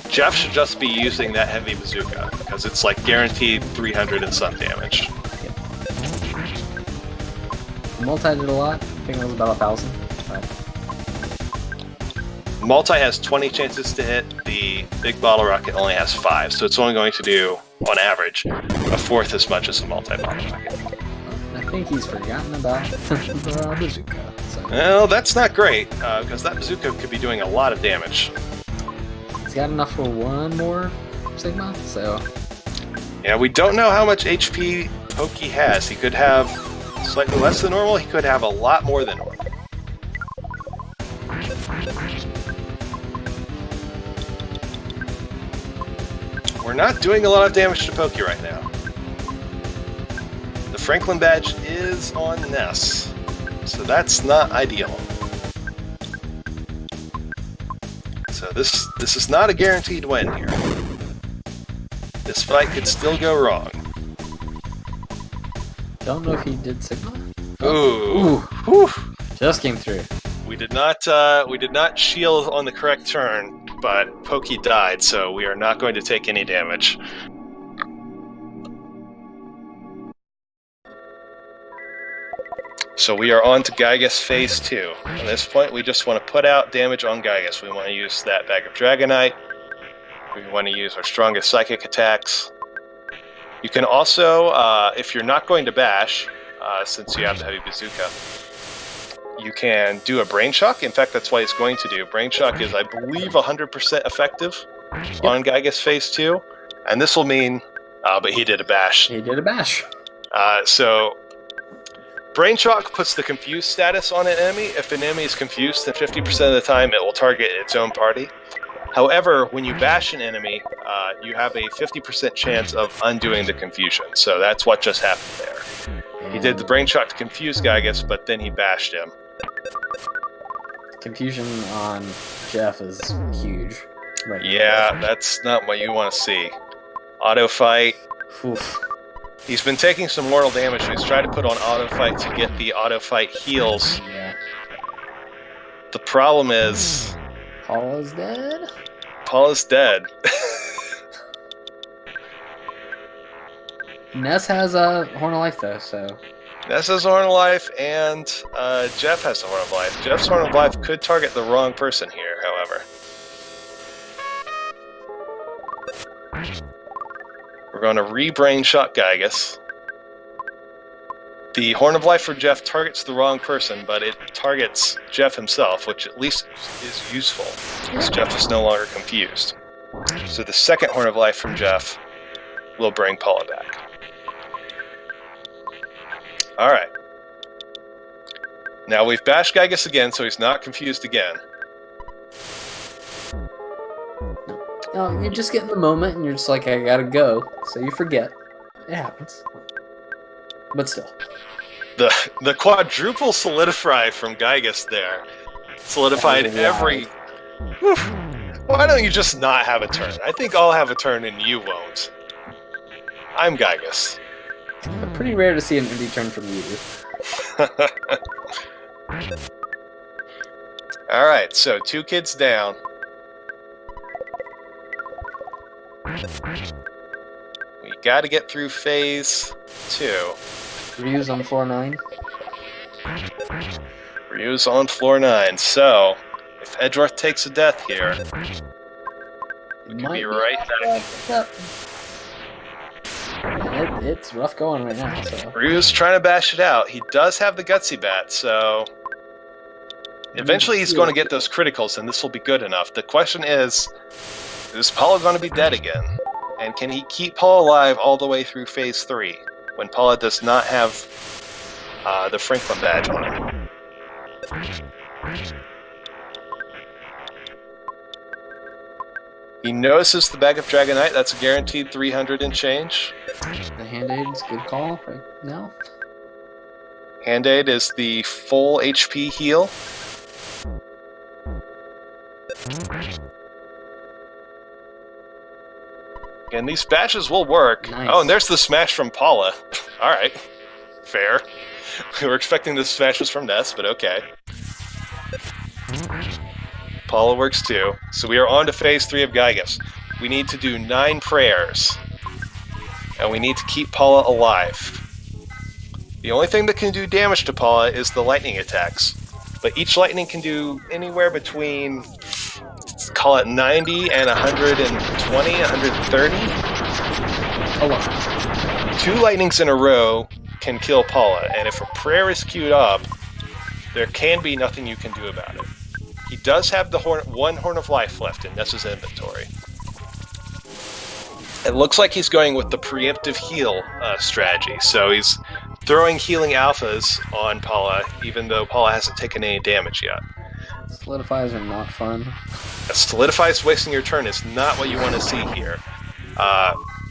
Jeff should just be using that heavy bazooka because it's like guaranteed 300 and some damage. Yep. Multi did a lot. I think it was about 1,000. But... Multi has 20 chances to hit. The big bottle rocket only has 5, so it's only going to do, on average, a fourth as much as a multi-bottle rocket. I think he's forgotten about the bazooka. So. Well, that's not great, because that bazooka could be doing a lot of damage. He's got enough for one more Sigma, so... Yeah, we don't know how much HP Pokey has. He could have slightly less than normal, he could have a lot more than normal. We're not doing a lot of damage to Pokey right now. The Franklin badge is on Ness, so that's not ideal. So this is not a guaranteed win here. This fight could still go wrong. Don't know if he did Sigma. Ooh. Whew. Just came through. We did not shield on the correct turn, but Pokey died, so we are not going to take any damage. So we are on to Gigas Phase 2. At this point, we just want to put out damage on Gigas. We want to use that bag of Dragonite. We want to use our strongest psychic attacks. You can also, if you're not going to bash, since you have the heavy bazooka, you can do a Brain Shock. In fact, that's what it's going to do. Brain Shock is, I believe, 100% effective on Gigas Phase 2. And this will mean... but he did a bash. He did a bash. So... Brain Shock puts the confused status on an enemy. If an enemy is confused, then 50% of the time it will target its own party. However, when you bash an enemy, you have a 50% chance of undoing the confusion. So that's what just happened there. He did the Brain Shock to confuse Gigas, but then he bashed him. Confusion on Jeff is huge. Right yeah, that's not what you want to see. Auto fight. Oof. He's been taking some mortal damage, so he's trying to put on auto fight to get the auto fight heals. Yeah. The problem is... Paula's dead? Paula's dead. Ness has a Horn of Life, though, so... Ness has a Horn of Life, and Jeff has a Horn of Life. Jeff's Horn of Life could target the wrong person here, however. We're going to re-Brain Shock Gigas. The Horn of Life for Jeff targets the wrong person, but it targets Jeff himself, which at least is useful, because Jeff is no longer confused. So the second Horn of Life from Jeff will bring Paula back. Alright. Now we've bashed Gigas again, so he's not confused again. No, you just get in the moment, and you're just like, I gotta go, so you forget. It happens. But still. The quadruple solidify from Gigas there. Solidified every... Whew. Why don't you just not have a turn? I think I'll have a turn and you won't. I'm Gigas. But pretty rare to see an empty turn from you. Alright, so 2 kids down. We gotta get through phase 2. Ryu's on floor 9. Ryu's on floor 9, so if Edgeworth takes a death here, it could be right back. It's rough going right now. So. Ryu's trying to bash it out. He does have the Gutsy Bat, so eventually he's going to get those criticals, and this will be good enough. The question is Paula going to be dead again? And can he keep Paula alive all the way through phase 3 when Paula does not have the Franklin badge on him? He notices the bag of Dragonite. That's a guaranteed 300 and change. The Hand-Aid's good call right now. Hand-Aid is the full HP heal. And these batches will work. Nice. Oh, and there's the smash from Paula. Alright. Fair. We were expecting the smashes from Ness, but okay. Paula works too. So we are on to phase 3 of Gigas. We need to do 9 prayers. And we need to keep Paula alive. The only thing that can do damage to Paula is the lightning attacks. But each lightning can do anywhere between, let's call it 90 and 120, 130. A lot. 2 lightnings in a row can kill Paula, and if a prayer is queued up, there can be nothing you can do about it. He does have the one Horn of Life left in Ness's inventory. It looks like he's going with the preemptive heal strategy, so he's throwing healing alphas on Paula, even though Paula hasn't taken any damage yet. Solidifies are not fun. Solidifies wasting your turn is not what you want to see here.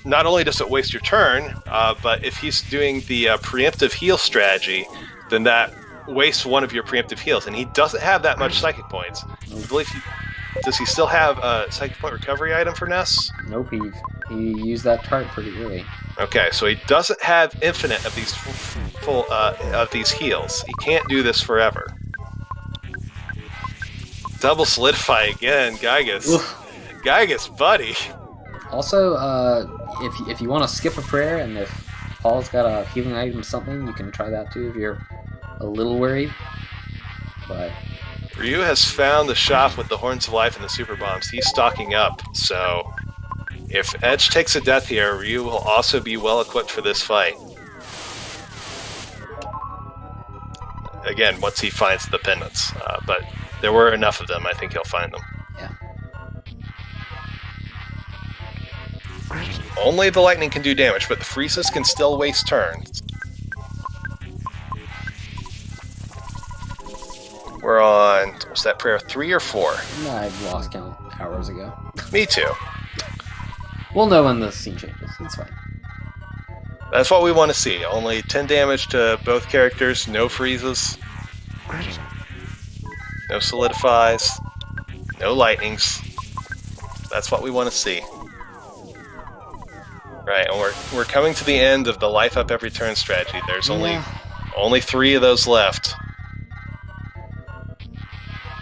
Not only does it waste your turn, but if he's doing the preemptive heal strategy, then that wastes one of your preemptive heals, and he doesn't have that much psychic points. I believe does he still have a psychic point recovery item for Ness? Nope, he used that tart pretty early. Okay, so he doesn't have infinite of these of these heals. He can't do this forever. Double solidify again, Gigas. Oof. Gigas, buddy. Also, if you want to skip a prayer, and if Paul's got a healing item or something, you can try that too if you're a little worried. But Ryu has found the shop with the Horns of Life and the Super Bombs. He's stocking up, so if Edge takes a death here, Ryu will also be well equipped for this fight. Again, once he finds the pendants, but there were enough of them, I think he'll find them. Yeah. Only the lightning can do damage, but the freezes can still waste turns. We're on, was that prayer 3 or 4? No, I've lost count hours ago. Me too. We'll know when the scene changes. It's fine. That's what we want to see. Only 10 damage to both characters, no freezes, no solidifies, no lightnings. That's what we want to see. Right, and we're coming to the end of the life up every turn strategy. There's only 3 of those left.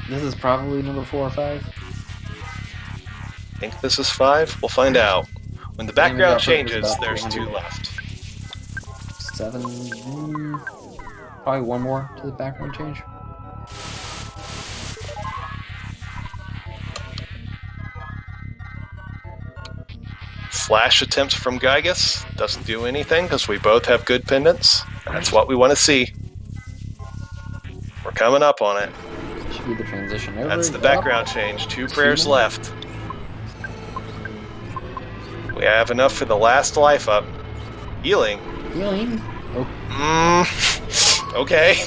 This is probably number 4 or 5. I think this is 5. We'll find out. When the background changes, there's 2 left. 7. Probably 1 more to the background change. flash attempt from Gigas. Doesn't do anything because we both have good pendants. That's what we want to see. We're coming up on it. Should be the transition over. That's the background change. 2 prayers left. We have enough for the last life up. Healing. Healing? Oh. Okay.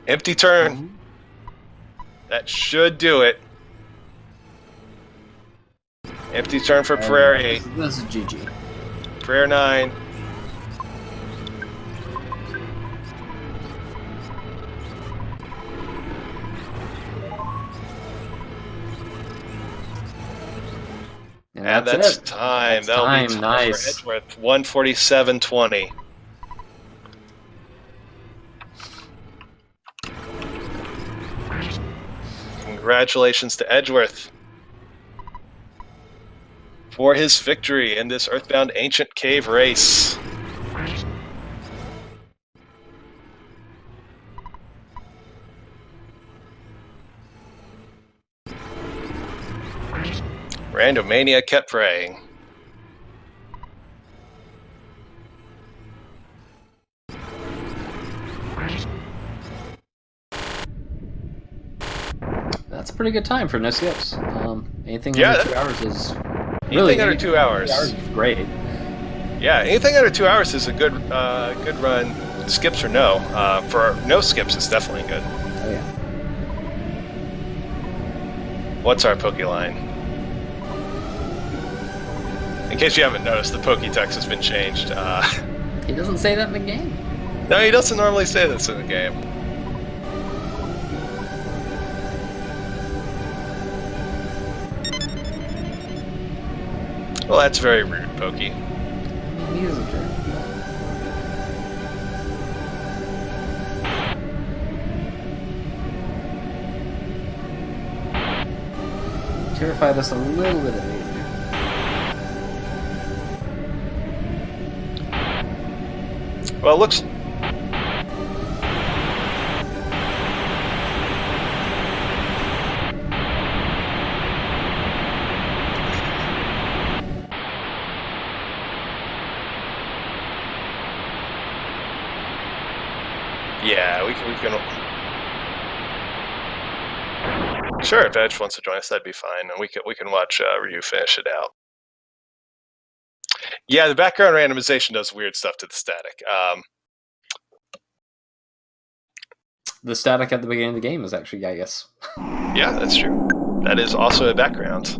Empty turn. That should do it. Empty turn for prayer 8. This is GG. Prayer 9. And that's time. That'll be time nice. For Edgeworth. 147.20. Congratulations to Edgeworth for his victory in this Earthbound Ancient Cave race. Randomania kept praying. That's a pretty good time for no skips. Anything under 2 hours is really anything under 2 hours. 2 hours is great. Yeah, anything under 2 hours is a good good run. Skips or no. For no skips, it's definitely good. Oh yeah. What's our Poke line? In case you haven't noticed, the Poketext has been changed. He doesn't say that in the game. No, he doesn't normally say this in the game. Well, that's very rude, Pokey. I mean, he is a jerk. Terrified us a little bit of it. Well, it looks... Yeah, we can... Sure, if Edge wants to join us, that'd be fine, and we can watch Ryu finish it out. Yeah, the background randomization does weird stuff to the static. The static at the beginning of the game is actually Gigas. Yeah, that's true. That is also a background.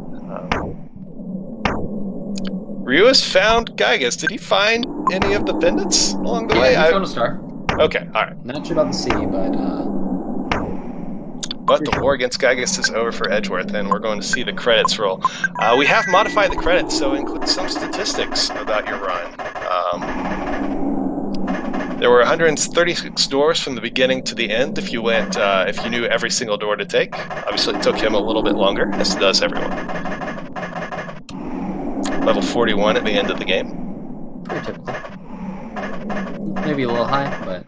Ryu has found Gigas. Did he find any of the pendants along the way? Yeah, he found a star. Okay, alright. Not sure about the sea, But the war against Gigas is over for Edgeworth, and we're going to see the credits roll. We have modified the credits, so include some statistics about your run. There were 136 doors from the beginning to the end if you went, if you knew every single door to take. Obviously, it took him a little bit longer, as it does everyone. Level 41 at the end of the game. Pretty typical. Maybe a little high, but...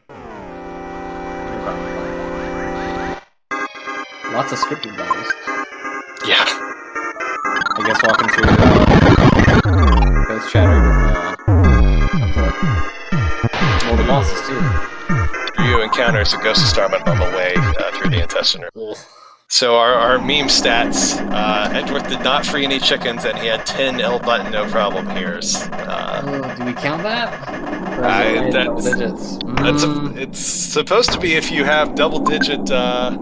Lots of scripted battles. Yeah. I guess walking through Ghost Chatter, well, the bosses too. Ryu encounters a ghost of Starman on the way through the intestine room. So our meme stats, Edgeworth did not free any chickens, and he had 10 L button no problem here's. Do we count that? Double digits? It's supposed to be if you have double digit L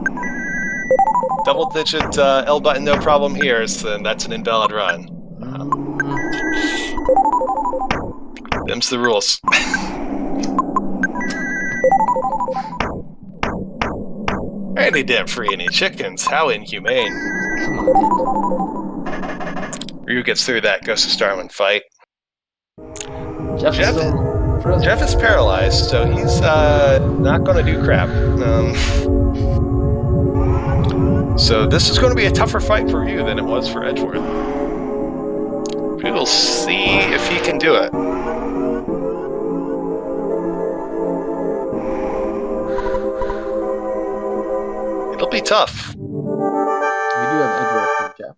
button no problem here's, then that's an invalid run. Them's the rules. And he didn't free any chickens. How inhumane. Come on, Ryu gets through that Ghost of Starman fight. Jeff is paralyzed, so he's not going to do crap. So this is going to be a tougher fight for Ryu than it was for Edgeworth. We will see if he can do it. It'll be tough. We do have Edgeworth for Jeff.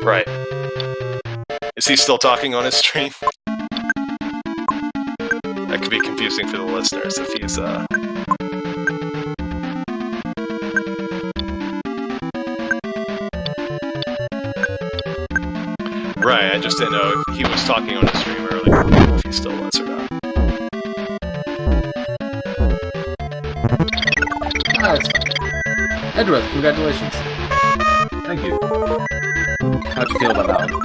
Right. Is he still talking on his stream? That could be confusing for the listeners if he's Right, I just didn't know if he was talking on his stream earlier, if he still was or not. It's Edgeworth, congratulations. Thank you. How'd you feel about that one?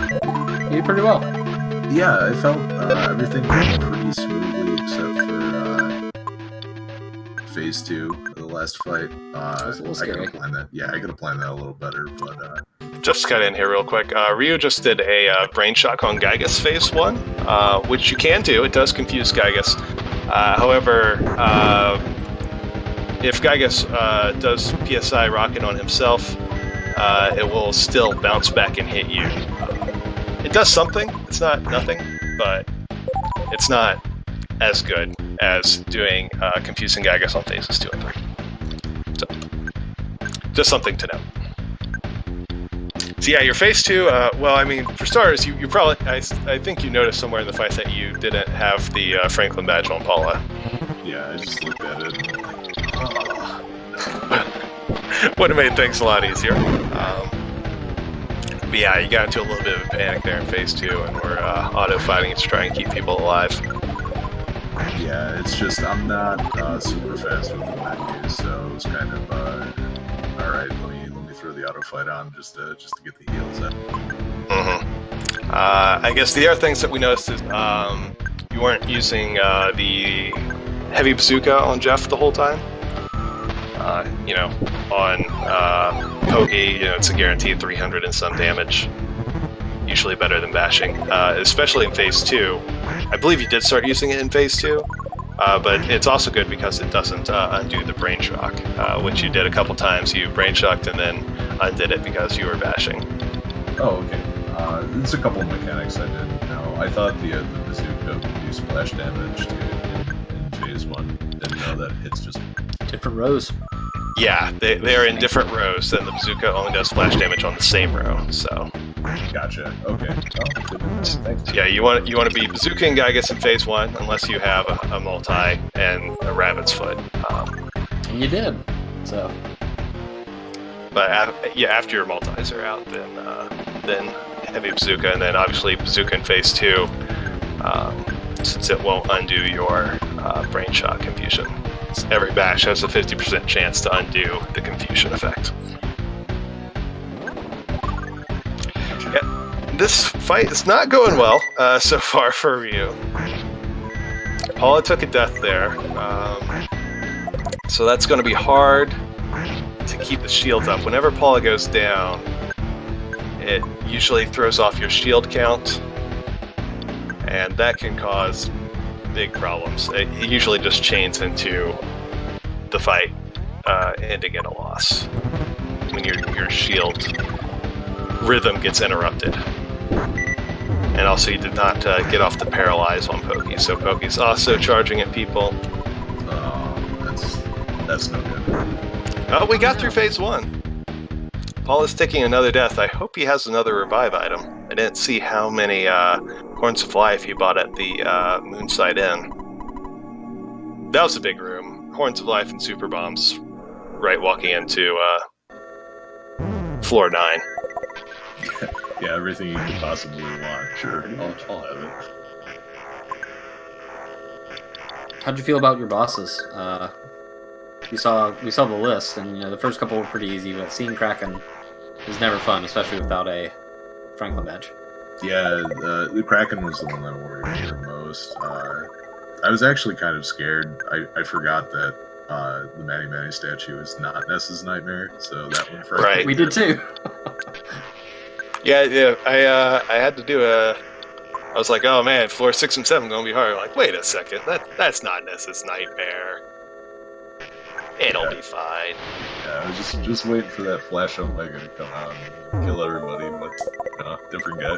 You did pretty well. Yeah, I felt everything went pretty smoothly except for Phase 2 of the last fight. was a little scary. I could have planned that. Yeah, I could have planned that a little better, but Just cut in here real quick. Ryu just did a brain shock on Gigas Phase 1, which you can do. It does confuse Gigas. However, if Gigas does PSI rocket on himself, it will still bounce back and hit you. It does something. It's not nothing, but it's not as good as doing confusing Gigas on Phases 2 and 3. So, just something to note. So yeah, your Phase 2, well, I mean, for starters, you probably, I think you noticed somewhere in the fight that you didn't have the Franklin badge on Paula. yeah, I just looked at it. Would have made things a lot easier. But yeah, you got into a little bit of a panic there in Phase 2, and we're auto-fighting to try and keep people alive. Yeah, it's just I'm not super fast with the menus, so it's kind of alright, let me throw the auto fight on just to get the heals in. I guess the other things that we noticed is you weren't using the heavy bazooka on Jeff the whole time. On Pogi, it's a guaranteed 300 and some damage. Usually better than bashing, especially in Phase 2. I believe you did start using it in Phase 2, but it's also good because it doesn't undo the brain shock, which you did a couple times. You brain shocked and then undid it because you were bashing. Oh, okay. There's a couple of mechanics I didn't know. I thought the bazooka would do splash damage in Phase 1. Didn't know that it's just Different rows. Yeah, they are in different rows, and the bazooka only does splash damage on the same row. So, gotcha. Okay. Oh, thanks. Yeah, you want to be bazooka and Gigas in Phase 1, unless you have a multi and a rabbit's foot. And you did. So. But after your multis are out, then heavy bazooka, and then obviously bazooka in Phase 2, since it won't undo your brain shock confusion. Every bash has a 50% chance to undo the confusion effect. Yeah, this fight is not going well so far for Ryu. Paula took a death there, so that's going to be hard to keep the shields up. Whenever Paula goes down, it usually throws off your shield count, and that can cause big problems. It usually just chains into the fight, ending in a loss when your shield rhythm gets interrupted. And also, you did not get off the paralyze on Pokey, so Pokey's also charging at people. That's no good. Oh, we got through Phase 1. Paul is taking another death. I hope he has another revive item. I didn't see how many Horns of Life he bought at the Moonside Inn. That was a big room. Horns of Life and Super Bombs, right walking into Floor 9. Yeah, everything you could possibly want. Sure, I'll have it. How'd you feel about your bosses? We saw the list, and the first couple were pretty easy, but seeing Kraken is never fun, especially without a Franklin badge. Yeah, the Kraken was the one that worried me the most. I was actually kind of scared. I forgot that the Matty Matty statue is not Ness's nightmare, so that one frightened me. Right. We did too. Yeah. I had to do I was like, oh man, floor 6 and 7 gonna be hard. I'm like, wait a second, that's not Ness's nightmare. It'll be fine. Yeah, I was just waiting for that Flash Omega to come out and kill everybody, but different guy.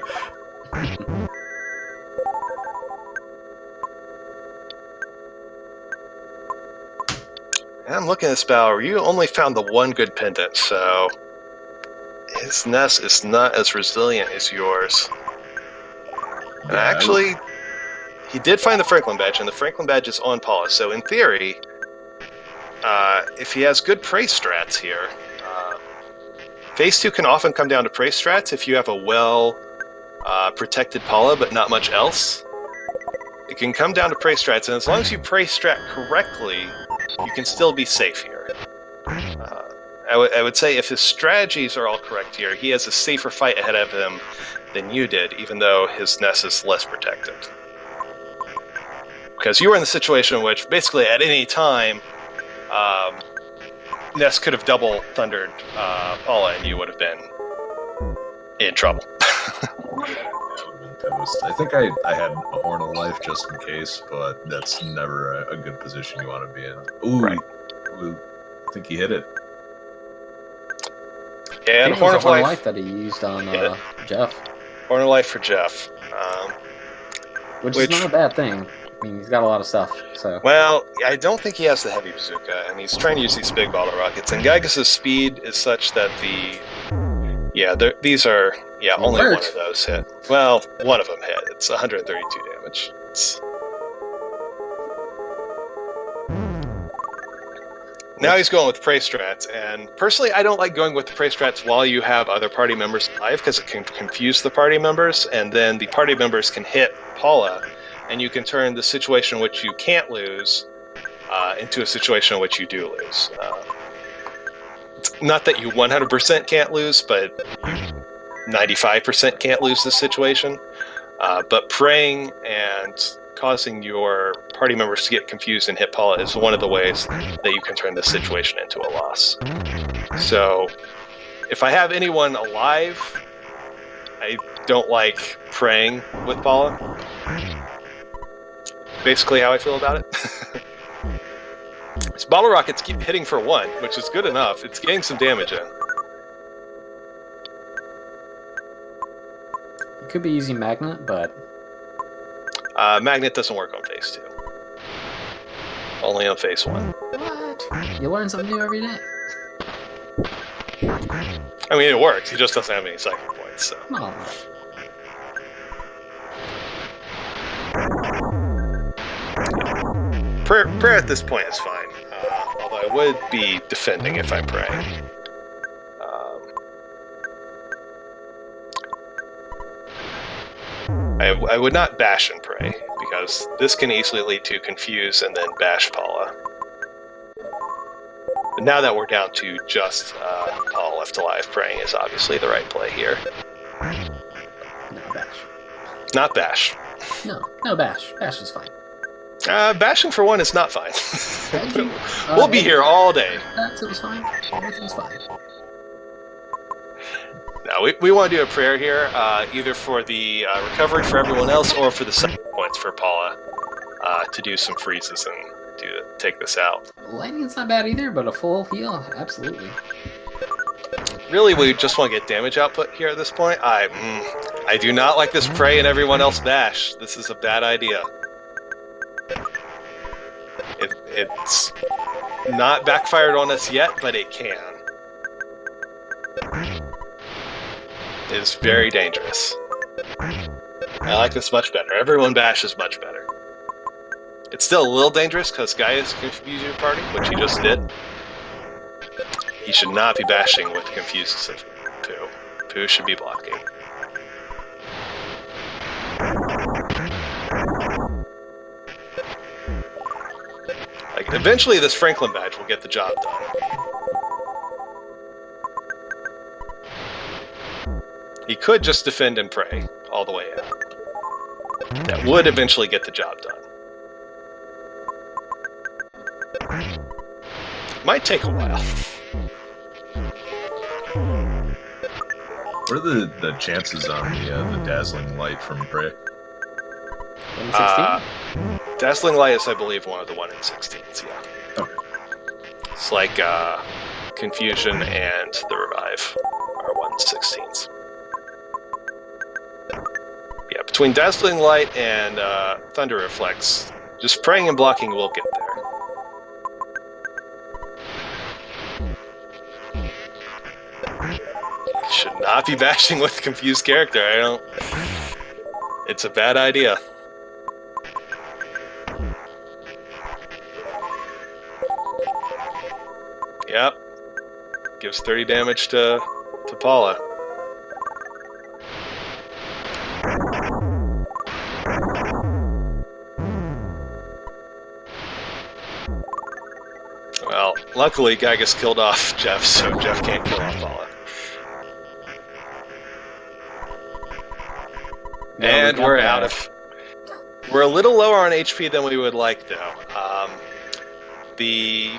I'm looking at this battle. You only found the one good pendant, so his nest is not as resilient as yours. And actually, he did find the Franklin badge, and the Franklin badge is on Paula. So in theory, if he has good prey strats here, Phase 2 can often come down to prey strats if you have a well-protected Paula, but not much else. It can come down to prey strats, and as long as you prey strat correctly, you can still be safe here. I would say if his strategies are all correct here, he has a safer fight ahead of him than you did, even though his nest is less protected. Because you were in the situation in which, basically, at any time, Ness could have double thundered Paula, and you would have been in trouble. I think I had a horn of life just in case, but that's never a good position you want to be in. Ooh, right. Ooh, I think he hit it. Yeah, and Horn of Life that he used on Jeff. Horn of Life for Jeff. Which is not a bad thing. I mean, he's got a lot of stuff, so... Well, I don't think he has the heavy bazooka, and he's trying to use these big bottle rockets, and Gigas' speed is such that these are... Yeah, only one of those hit. Well, one of them hit. It's 132 damage. Now he's going with prey strats, and personally, I don't like going with the prey strats while you have other party members alive, because it can confuse the party members, and then the party members can hit Paula, and you can turn the situation in which you can't lose into a situation in which you do lose. Not that you 100% can't lose, but 95% can't lose this situation. But praying and causing your party members to get confused and hit Paula is one of the ways that you can turn this situation into a loss. So, if I have anyone alive, I don't like praying with Paula. Basically how I feel about it. These bottle rockets keep hitting for 1, which is good enough. It's getting some damage in. You could be using Magnet, but... Magnet doesn't work on Phase 2. Only on Phase 1. What? You learn something new every day. I mean, it works. He just doesn't have any cycle points, so... Oh. Prayer at this point is fine, although I would be defending if I'm praying. I would not bash and pray, because this can easily lead to confuse and then bash Paula. But now that we're down to just Paula left alive, praying is obviously the right play here. No, bash. Not bash. No, bash. Bash is fine. Bashing for 1 is not fine. We'll be here all day. That was fine. Everything's fine. No, we want to do a prayer here, either for the recovery for everyone else or for the cycle points for Paula to do some freezes and take this out. Lightning's not bad either, but a full heal, absolutely. Really, we just want to get damage output here at this point. I do not like this pray and everyone else bash. This is a bad idea. It's not backfired on us yet, but it can. It is very dangerous. I like this much better. Everyone bash is much better. It's still a little dangerous because Gaius confused your party, which he just did. He should not be bashing with confuses of Pooh. Pooh should be blocking. Like, eventually this Franklin badge will get the job done. He could just defend and pray all the way out. That would eventually get the job done. Might take a while. What are the chances on the dazzling light from Prey? 116? Dazzling Light is, I believe, one of the 1 in 16s, yeah. Okay. It's like Confusion and the Revive are 1 in 16s. Yeah, between Dazzling Light and Thunder Reflex, just praying and blocking will get there. Should not be bashing with confused character. It's a bad idea. Yep. Gives 30 damage to Paula. Well, luckily Gigas killed off Jeff, so Jeff can't kill off Paula. And we're out of... We're a little lower on HP than we would like, though. The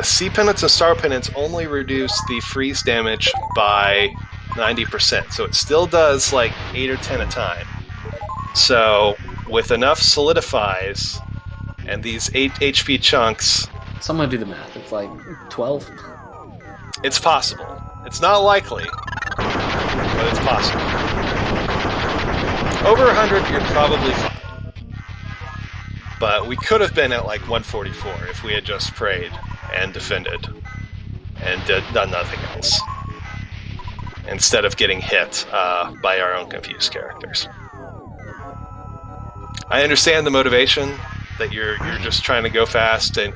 C Penance and Star Penance only reduce the freeze damage by 90%, so it still does like 8 or 10 a time. So, with enough solidifies and these 8 HP chunks... Someone do the math. It's like 12? It's possible. It's not likely, but it's possible. Over 100, you're probably fine. But we could have been at like 144 if we had just prayed and defended and done nothing else, instead of getting hit by our own confused characters. I understand the motivation that you're just trying to go fast and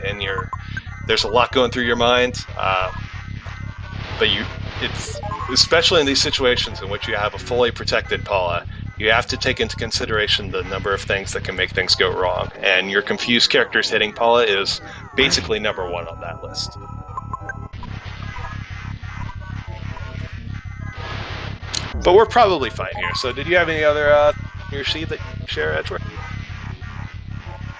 there's a lot going through your mind, but it's especially in these situations in which you have a fully protected Paula, you have to take into consideration the number of things that can make things go wrong, and your confused characters hitting Paula is basically number 1 on that list. But we're probably fine here. So did you have any other your sheet that you share, Edgeworth?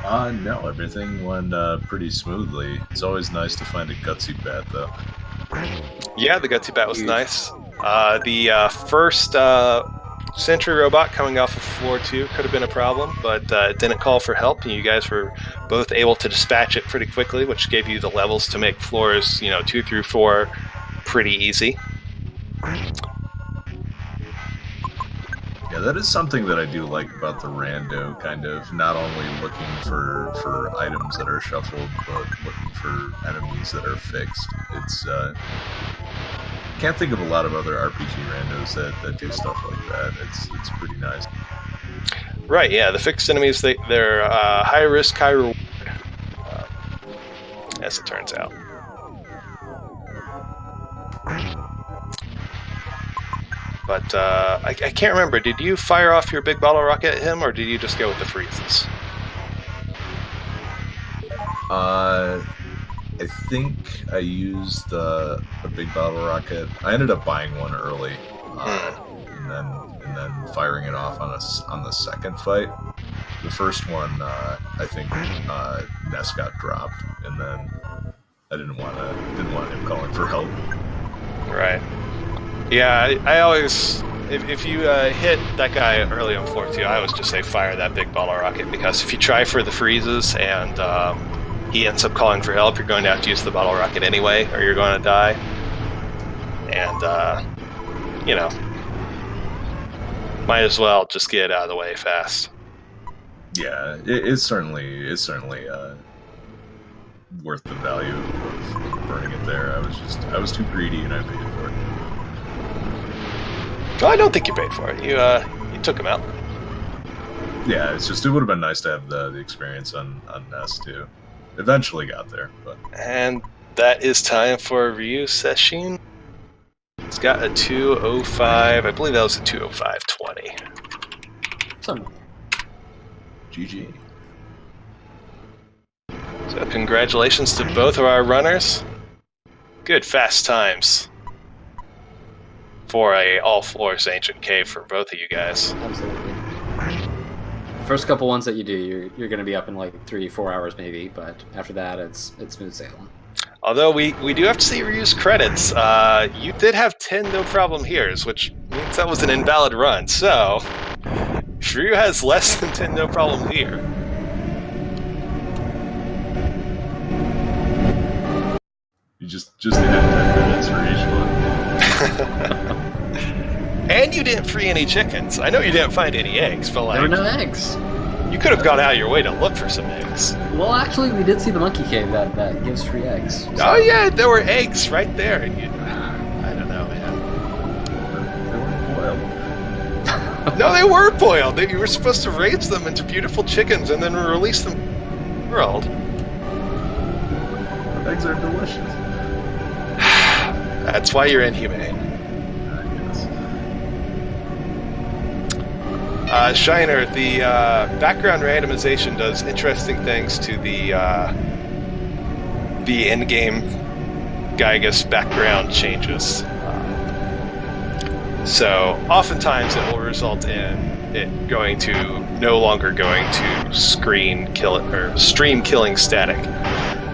No, everything went pretty smoothly. It's always nice to find a gutsy bat, though. Yeah, the gutsy bat was nice. The first sentry robot coming off of floor 2 could have been a problem, but it didn't call for help, and you guys were both able to dispatch it pretty quickly, which gave you the levels to make floors, 2 through 4 pretty easy. Yeah, that is something that I do like about the rando, kind of not only looking for items that are shuffled, but looking for enemies that are fixed. It's can't think of a lot of other RPG randos that do stuff like that. It's pretty nice. Right, yeah, the fixed enemies, they're high risk, high reward, as it turns out. But I can't remember, did you fire off your big bottle rocket at him, or did you just go with the freezes? I think I used a big bottle rocket. I ended up buying one early, and then firing it off on the second fight. The first one, I think Ness got dropped, and then I didn't want him calling for help. Right. Yeah, I always, if you hit that guy early on floor 2, I always just say fire that big bottle rocket, because if you try for the freezes and he ends up calling for help, you're going to have to use the bottle rocket anyway, or you're going to die. And, might as well just get it out of the way fast. Yeah, it's certainly worth the value of burning it there. I was too greedy and I paid for it. Well, I don't think you paid for it. You took him out. Yeah, it's just, it would have been nice to have the experience on Ness too. Eventually got there, but... And that is time for RyuSeishin. It's got a 205. I believe that was a 205.20. Some. GG. So congratulations to both of our runners. Good fast times for a all floors ancient cave for both of you guys. Absolutely. First couple ones that you do, you're going to be up in like 3-4 hours maybe, but after that it's smooth sailing. Although we do have to see Ryu's credits. You did have 10 no problem here's, which means that was an invalid run. So Ryu has less than 10 no problem here. You just had 10 minutes for each one. And you didn't free any chickens. I know you didn't find any eggs, but There were no eggs. You could have gone out of your way to look for some eggs. Well, actually, we did see the monkey cave that gives free eggs. So. Oh yeah, there were eggs right there. And I don't know, man. No, they were boiled. You were supposed to raise them into beautiful chickens and then release them to the world. Eggs are delicious. That's why you're inhumane. Shiner, the background randomization does interesting things to the in-game Gigas background changes. So oftentimes it will result in it no longer going to stream killing static.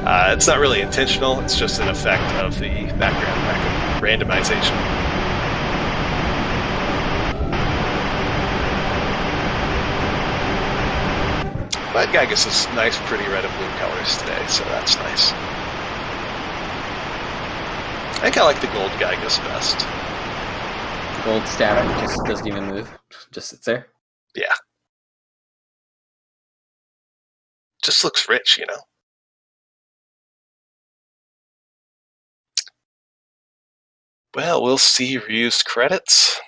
It's not really intentional, it's just an effect of the background randomization. But Gigas is nice, pretty red and blue colors today, so that's nice. I think I like the gold Gigas best. Gold static just doesn't even move. Just sits there. Yeah. Just looks rich, you know. Well, we'll see Ryu's credits.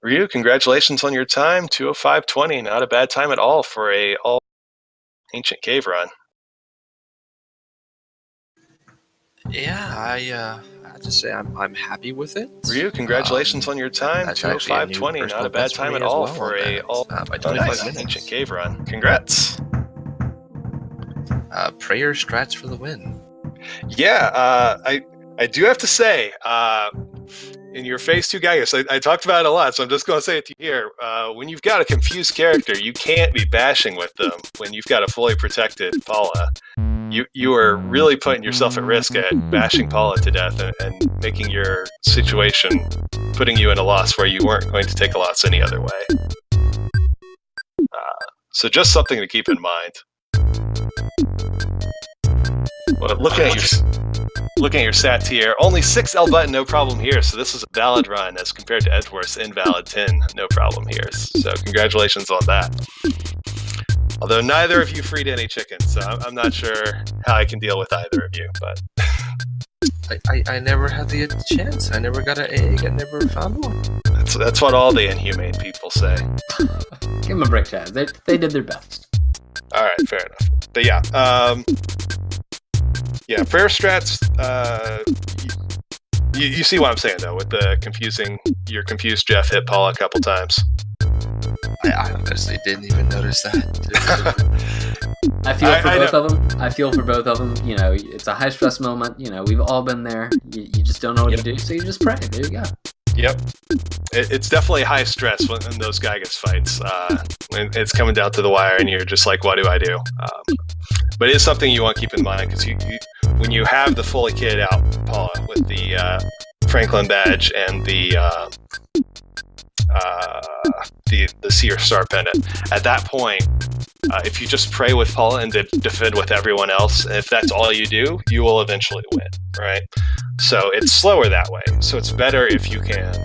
Ryu, congratulations on your time. 2:05:20. Not a bad time at all for a all ancient cave run. Yeah, I have to say I'm happy with it. Ryu, congratulations on your time. 2:05:20. Not a bad time at all for a all ancient cave run. Congrats. Prayer strats for the win. Yeah, I do have to say, in your Phase 2 Gigas, I talked about it a lot, so I'm just going to say it to you here. When you've got a confused character, you can't be bashing with them when you've got a fully protected Paula. You are really putting yourself at risk at bashing Paula to death and making your situation, putting you in a loss where you weren't going to take a loss any other way. So just something to keep in mind. Well, looking at your stats here, only 6 L button, no problem here. So this is a valid run as compared to Edgeworth's invalid 10, no problem here. So congratulations on that. Although neither of you freed any chickens, so I'm not sure how I can deal with either of you. But I never had the chance. I never got an egg. I never found one. That's what all the inhumane people say. Give them a break, Chad. They did their best. All right, fair enough. But yeah, prayer strats. You see what I'm saying though, with the your confused Jeff hit Paul a couple times. I honestly didn't even notice that. I feel for both of them. I feel for both of them. You know, it's a high stress moment. You know, we've all been there. You just don't know what to do, so you just pray. There you go. Yep. It's definitely high stress in those Gigas fights. When it's coming down to the wire and you're just like, what do I do? But it is something you want to keep in mind because when you have the fully kitted out Paula with the Franklin badge and the Seer Star Pendant, at that point, if you just pray with Paula and defend with everyone else, if that's all you do, you will eventually win, right? So it's slower that way. So it's better if you can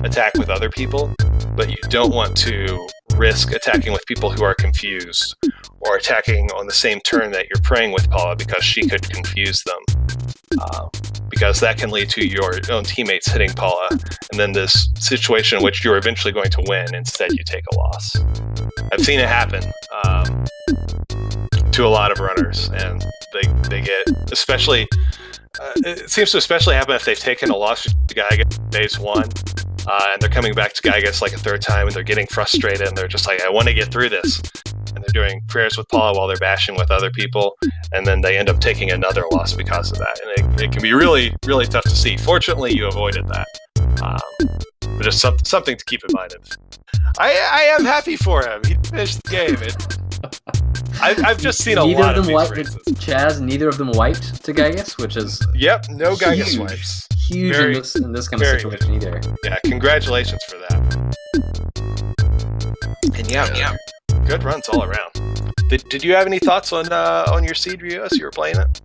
attack with other people, but you don't want to risk attacking with people who are confused or attacking on the same turn that you're praying with Paula because she could confuse them. Because that can lead to your own teammates hitting Paula, and then this situation in which you're eventually going to win, instead you take a loss. I've seen it happen to a lot of runners, and they get, especially, it seems to especially happen if they've taken a loss to Gigas Phase 1, and they're coming back to Gigas like a third time, and they're getting frustrated, and they're just like, I want to get through this. And they're doing prayers with Paula while they're bashing with other people, and then they end up taking another loss because of that. And it can be really, really tough to see. Fortunately, you avoided that. But just something to keep in mind. I am happy for him. He finished the game. I've just seen a lot of these races. Chaz, neither of them wiped to Gigas, which is yep, no Gigas wipes. Huge in this kind of situation either. Yeah, congratulations for that. And yeah. Good runs all around. Did you have any thoughts on your seed, Ryu, as you were playing it?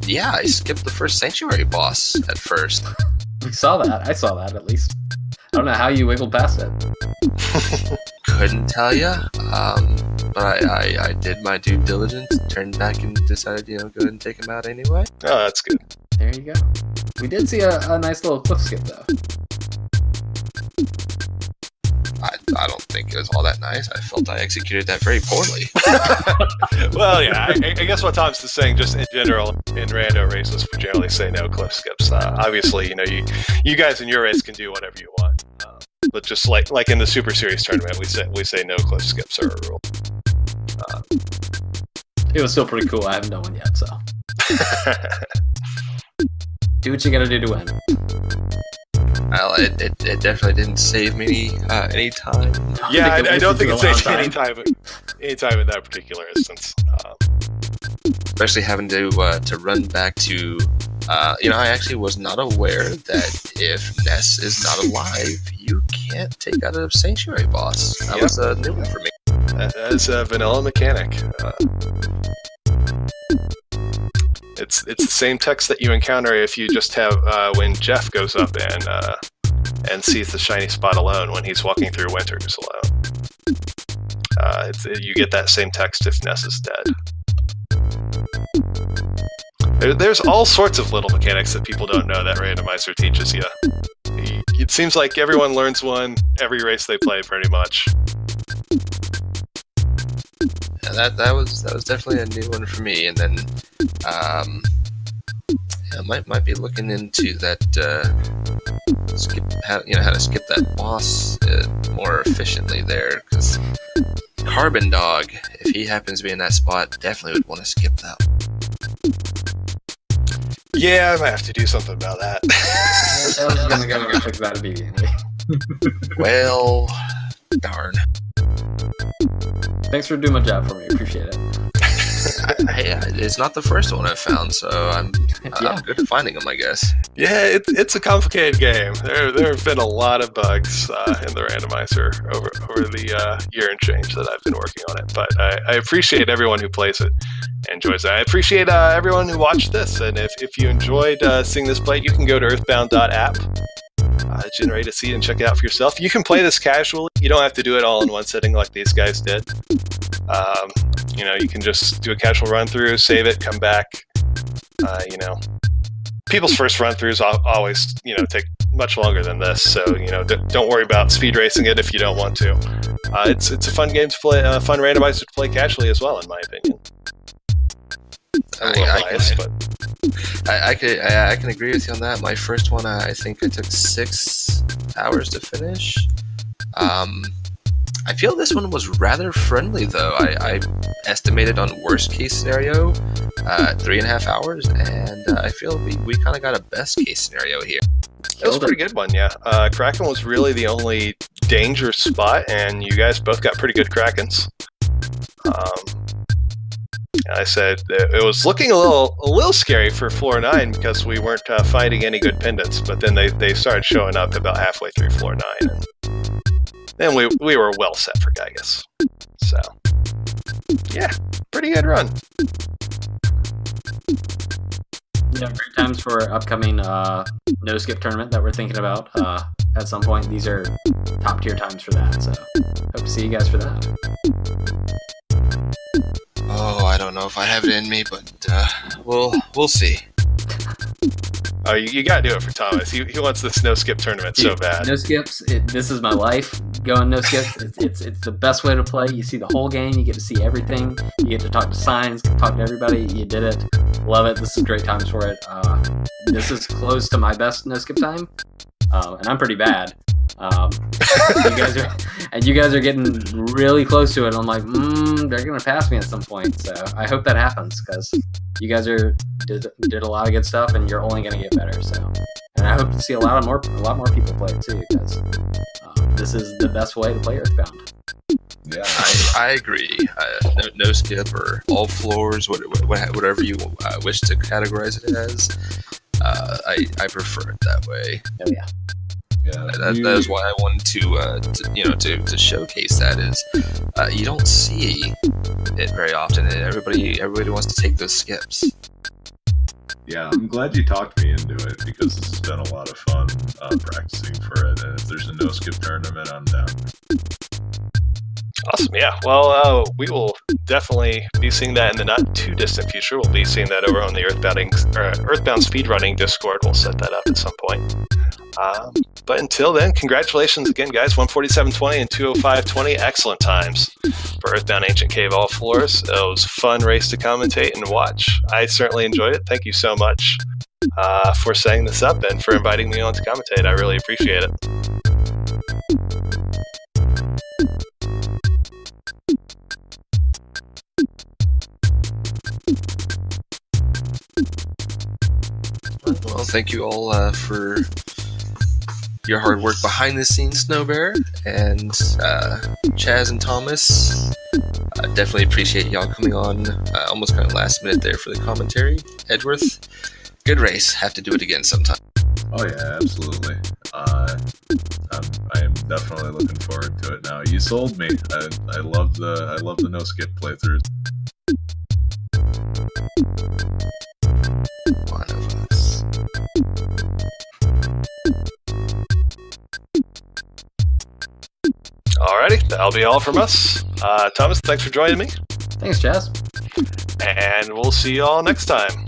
Yeah, I skipped the first Sanctuary boss at first. We saw that. I saw that at least. I don't know how you wiggled past it. Couldn't tell you. But I did my due diligence, turned back and decided, go ahead and take him out anyway. Oh, that's good. There you go. We did see a nice little cliff skip, though. I don't think it was all that nice. I felt I executed that very poorly. Well, yeah, I guess what Tom's just saying, just in general, in rando races, we generally say no cliff skips. Obviously, you guys in your race can do whatever you want, but just like in the Super Series tournament, we say no cliff skips are a rule. It was still pretty cool. I haven't done one yet, so do what you gotta do to win. Well, it definitely didn't save me any time. Yeah, I don't think it saved any time in that particular instance. Especially having to run back to, I actually was not aware that if Ness is not alive, you can't take out a Sanctuary boss. That was a new one for me. As a vanilla mechanic. It's the same text that you encounter if you just have when Jeff goes up and sees the shiny spot alone when he's walking through Winters alone. You get that same text if Ness is dead. There's all sorts of little mechanics that people don't know that Randomizer teaches you. It seems like everyone learns one every race they play, pretty much. Yeah, that was definitely a new one for me. And then might be looking into that how to skip that boss more efficiently there, because Carbon Dog, if he happens to be in that spot, definitely would want to skip that. Yeah, I might have to do something about that. I was gonna go fix that immediately. Well, darn. Thanks for doing my job for me. Appreciate it. Hey, it's not the first one I've found, so I'm good at finding them, I guess. Yeah, it's a complicated game. There have been a lot of bugs in the Randomizer over the year and change that I've been working on it. But I appreciate everyone who plays it and enjoys it. I appreciate everyone who watched this. And if you enjoyed seeing this played, you can go to earthbound.app, generate a seed, and check it out for yourself. You can play this casually. You don't have to do it all in one sitting like these guys did. You can just do a casual run through, save it, come back. People's first run throughs always, take much longer than this. So, don't worry about speed racing it if you don't want to. It's a fun game to play, a fun randomizer to play casually as well, in my opinion. I can agree with you on that. My first one, I think I took 6 hours to finish. I feel this one was rather friendly, though. I estimated on worst case scenario 3.5 hours, and I feel we kind of got a best case scenario here. It was a pretty good one, yeah. Kraken was really the only danger spot, and you guys both got pretty good Krakens. I said it was looking a little scary for floor 9 because we weren't finding any good pendants, but then they started showing up about halfway through floor 9, and then we were well set for Gigas. So, yeah, pretty good run. Yeah, great times for upcoming no skip tournament that we're thinking about at some point. These are top tier times for that, so hope to see you guys for that. Oh, I don't know if I have it in me, but we'll see. Oh, you gotta do it for Thomas. He wants this no skip tournament so bad. No skips. This is my life. Going no skips. It's the best way to play. You see the whole game. You get to see everything. You get to talk to signs, talk to everybody. You did it. Love it. This is great times for it. This is close to my best no skip time, and I'm pretty bad. You guys are getting really close to it. I'm like, they're gonna pass me at some point. So I hope that happens because you guys did a lot of good stuff, and you're only gonna get better. So, and I hope to see a lot more people play it too because this is the best way to play Earthbound. Yeah, I agree. No skip or all floors, whatever you wish to categorize it as. I prefer it that way. Oh yeah. Yeah, that is why I wanted to showcase that is you don't see it very often, and everybody wants to take those skips. Yeah, I'm glad you talked me into it because this has been a lot of fun practicing for it. And if there's a no skip tournament, I'm down. Awesome, yeah. Well, we will definitely be seeing that in the not too distant future. We'll be seeing that over on the Earthbound Speedrunning Discord. We'll set that up at some point. But until then, congratulations again, guys. 147.20 and 205.20. Excellent times for Earthbound Ancient Cave All Floors. It was a fun race to commentate and watch. I certainly enjoyed it. Thank you so much for setting this up and for inviting me on to commentate. I really appreciate it. Well, thank you all for your hard work behind the scenes, Snowbear, and Chaz and Thomas. Definitely appreciate y'all coming on almost kind of last minute there for the commentary. Edgeworth, good race. Have to do it again sometime. Oh yeah, absolutely. I am definitely looking forward to it now. You sold me. I love the no skip playthroughs. One of us. Alrighty, that'll be all from us. Thomas, thanks for joining me. Thanks, Jazz. And we'll see you all next time.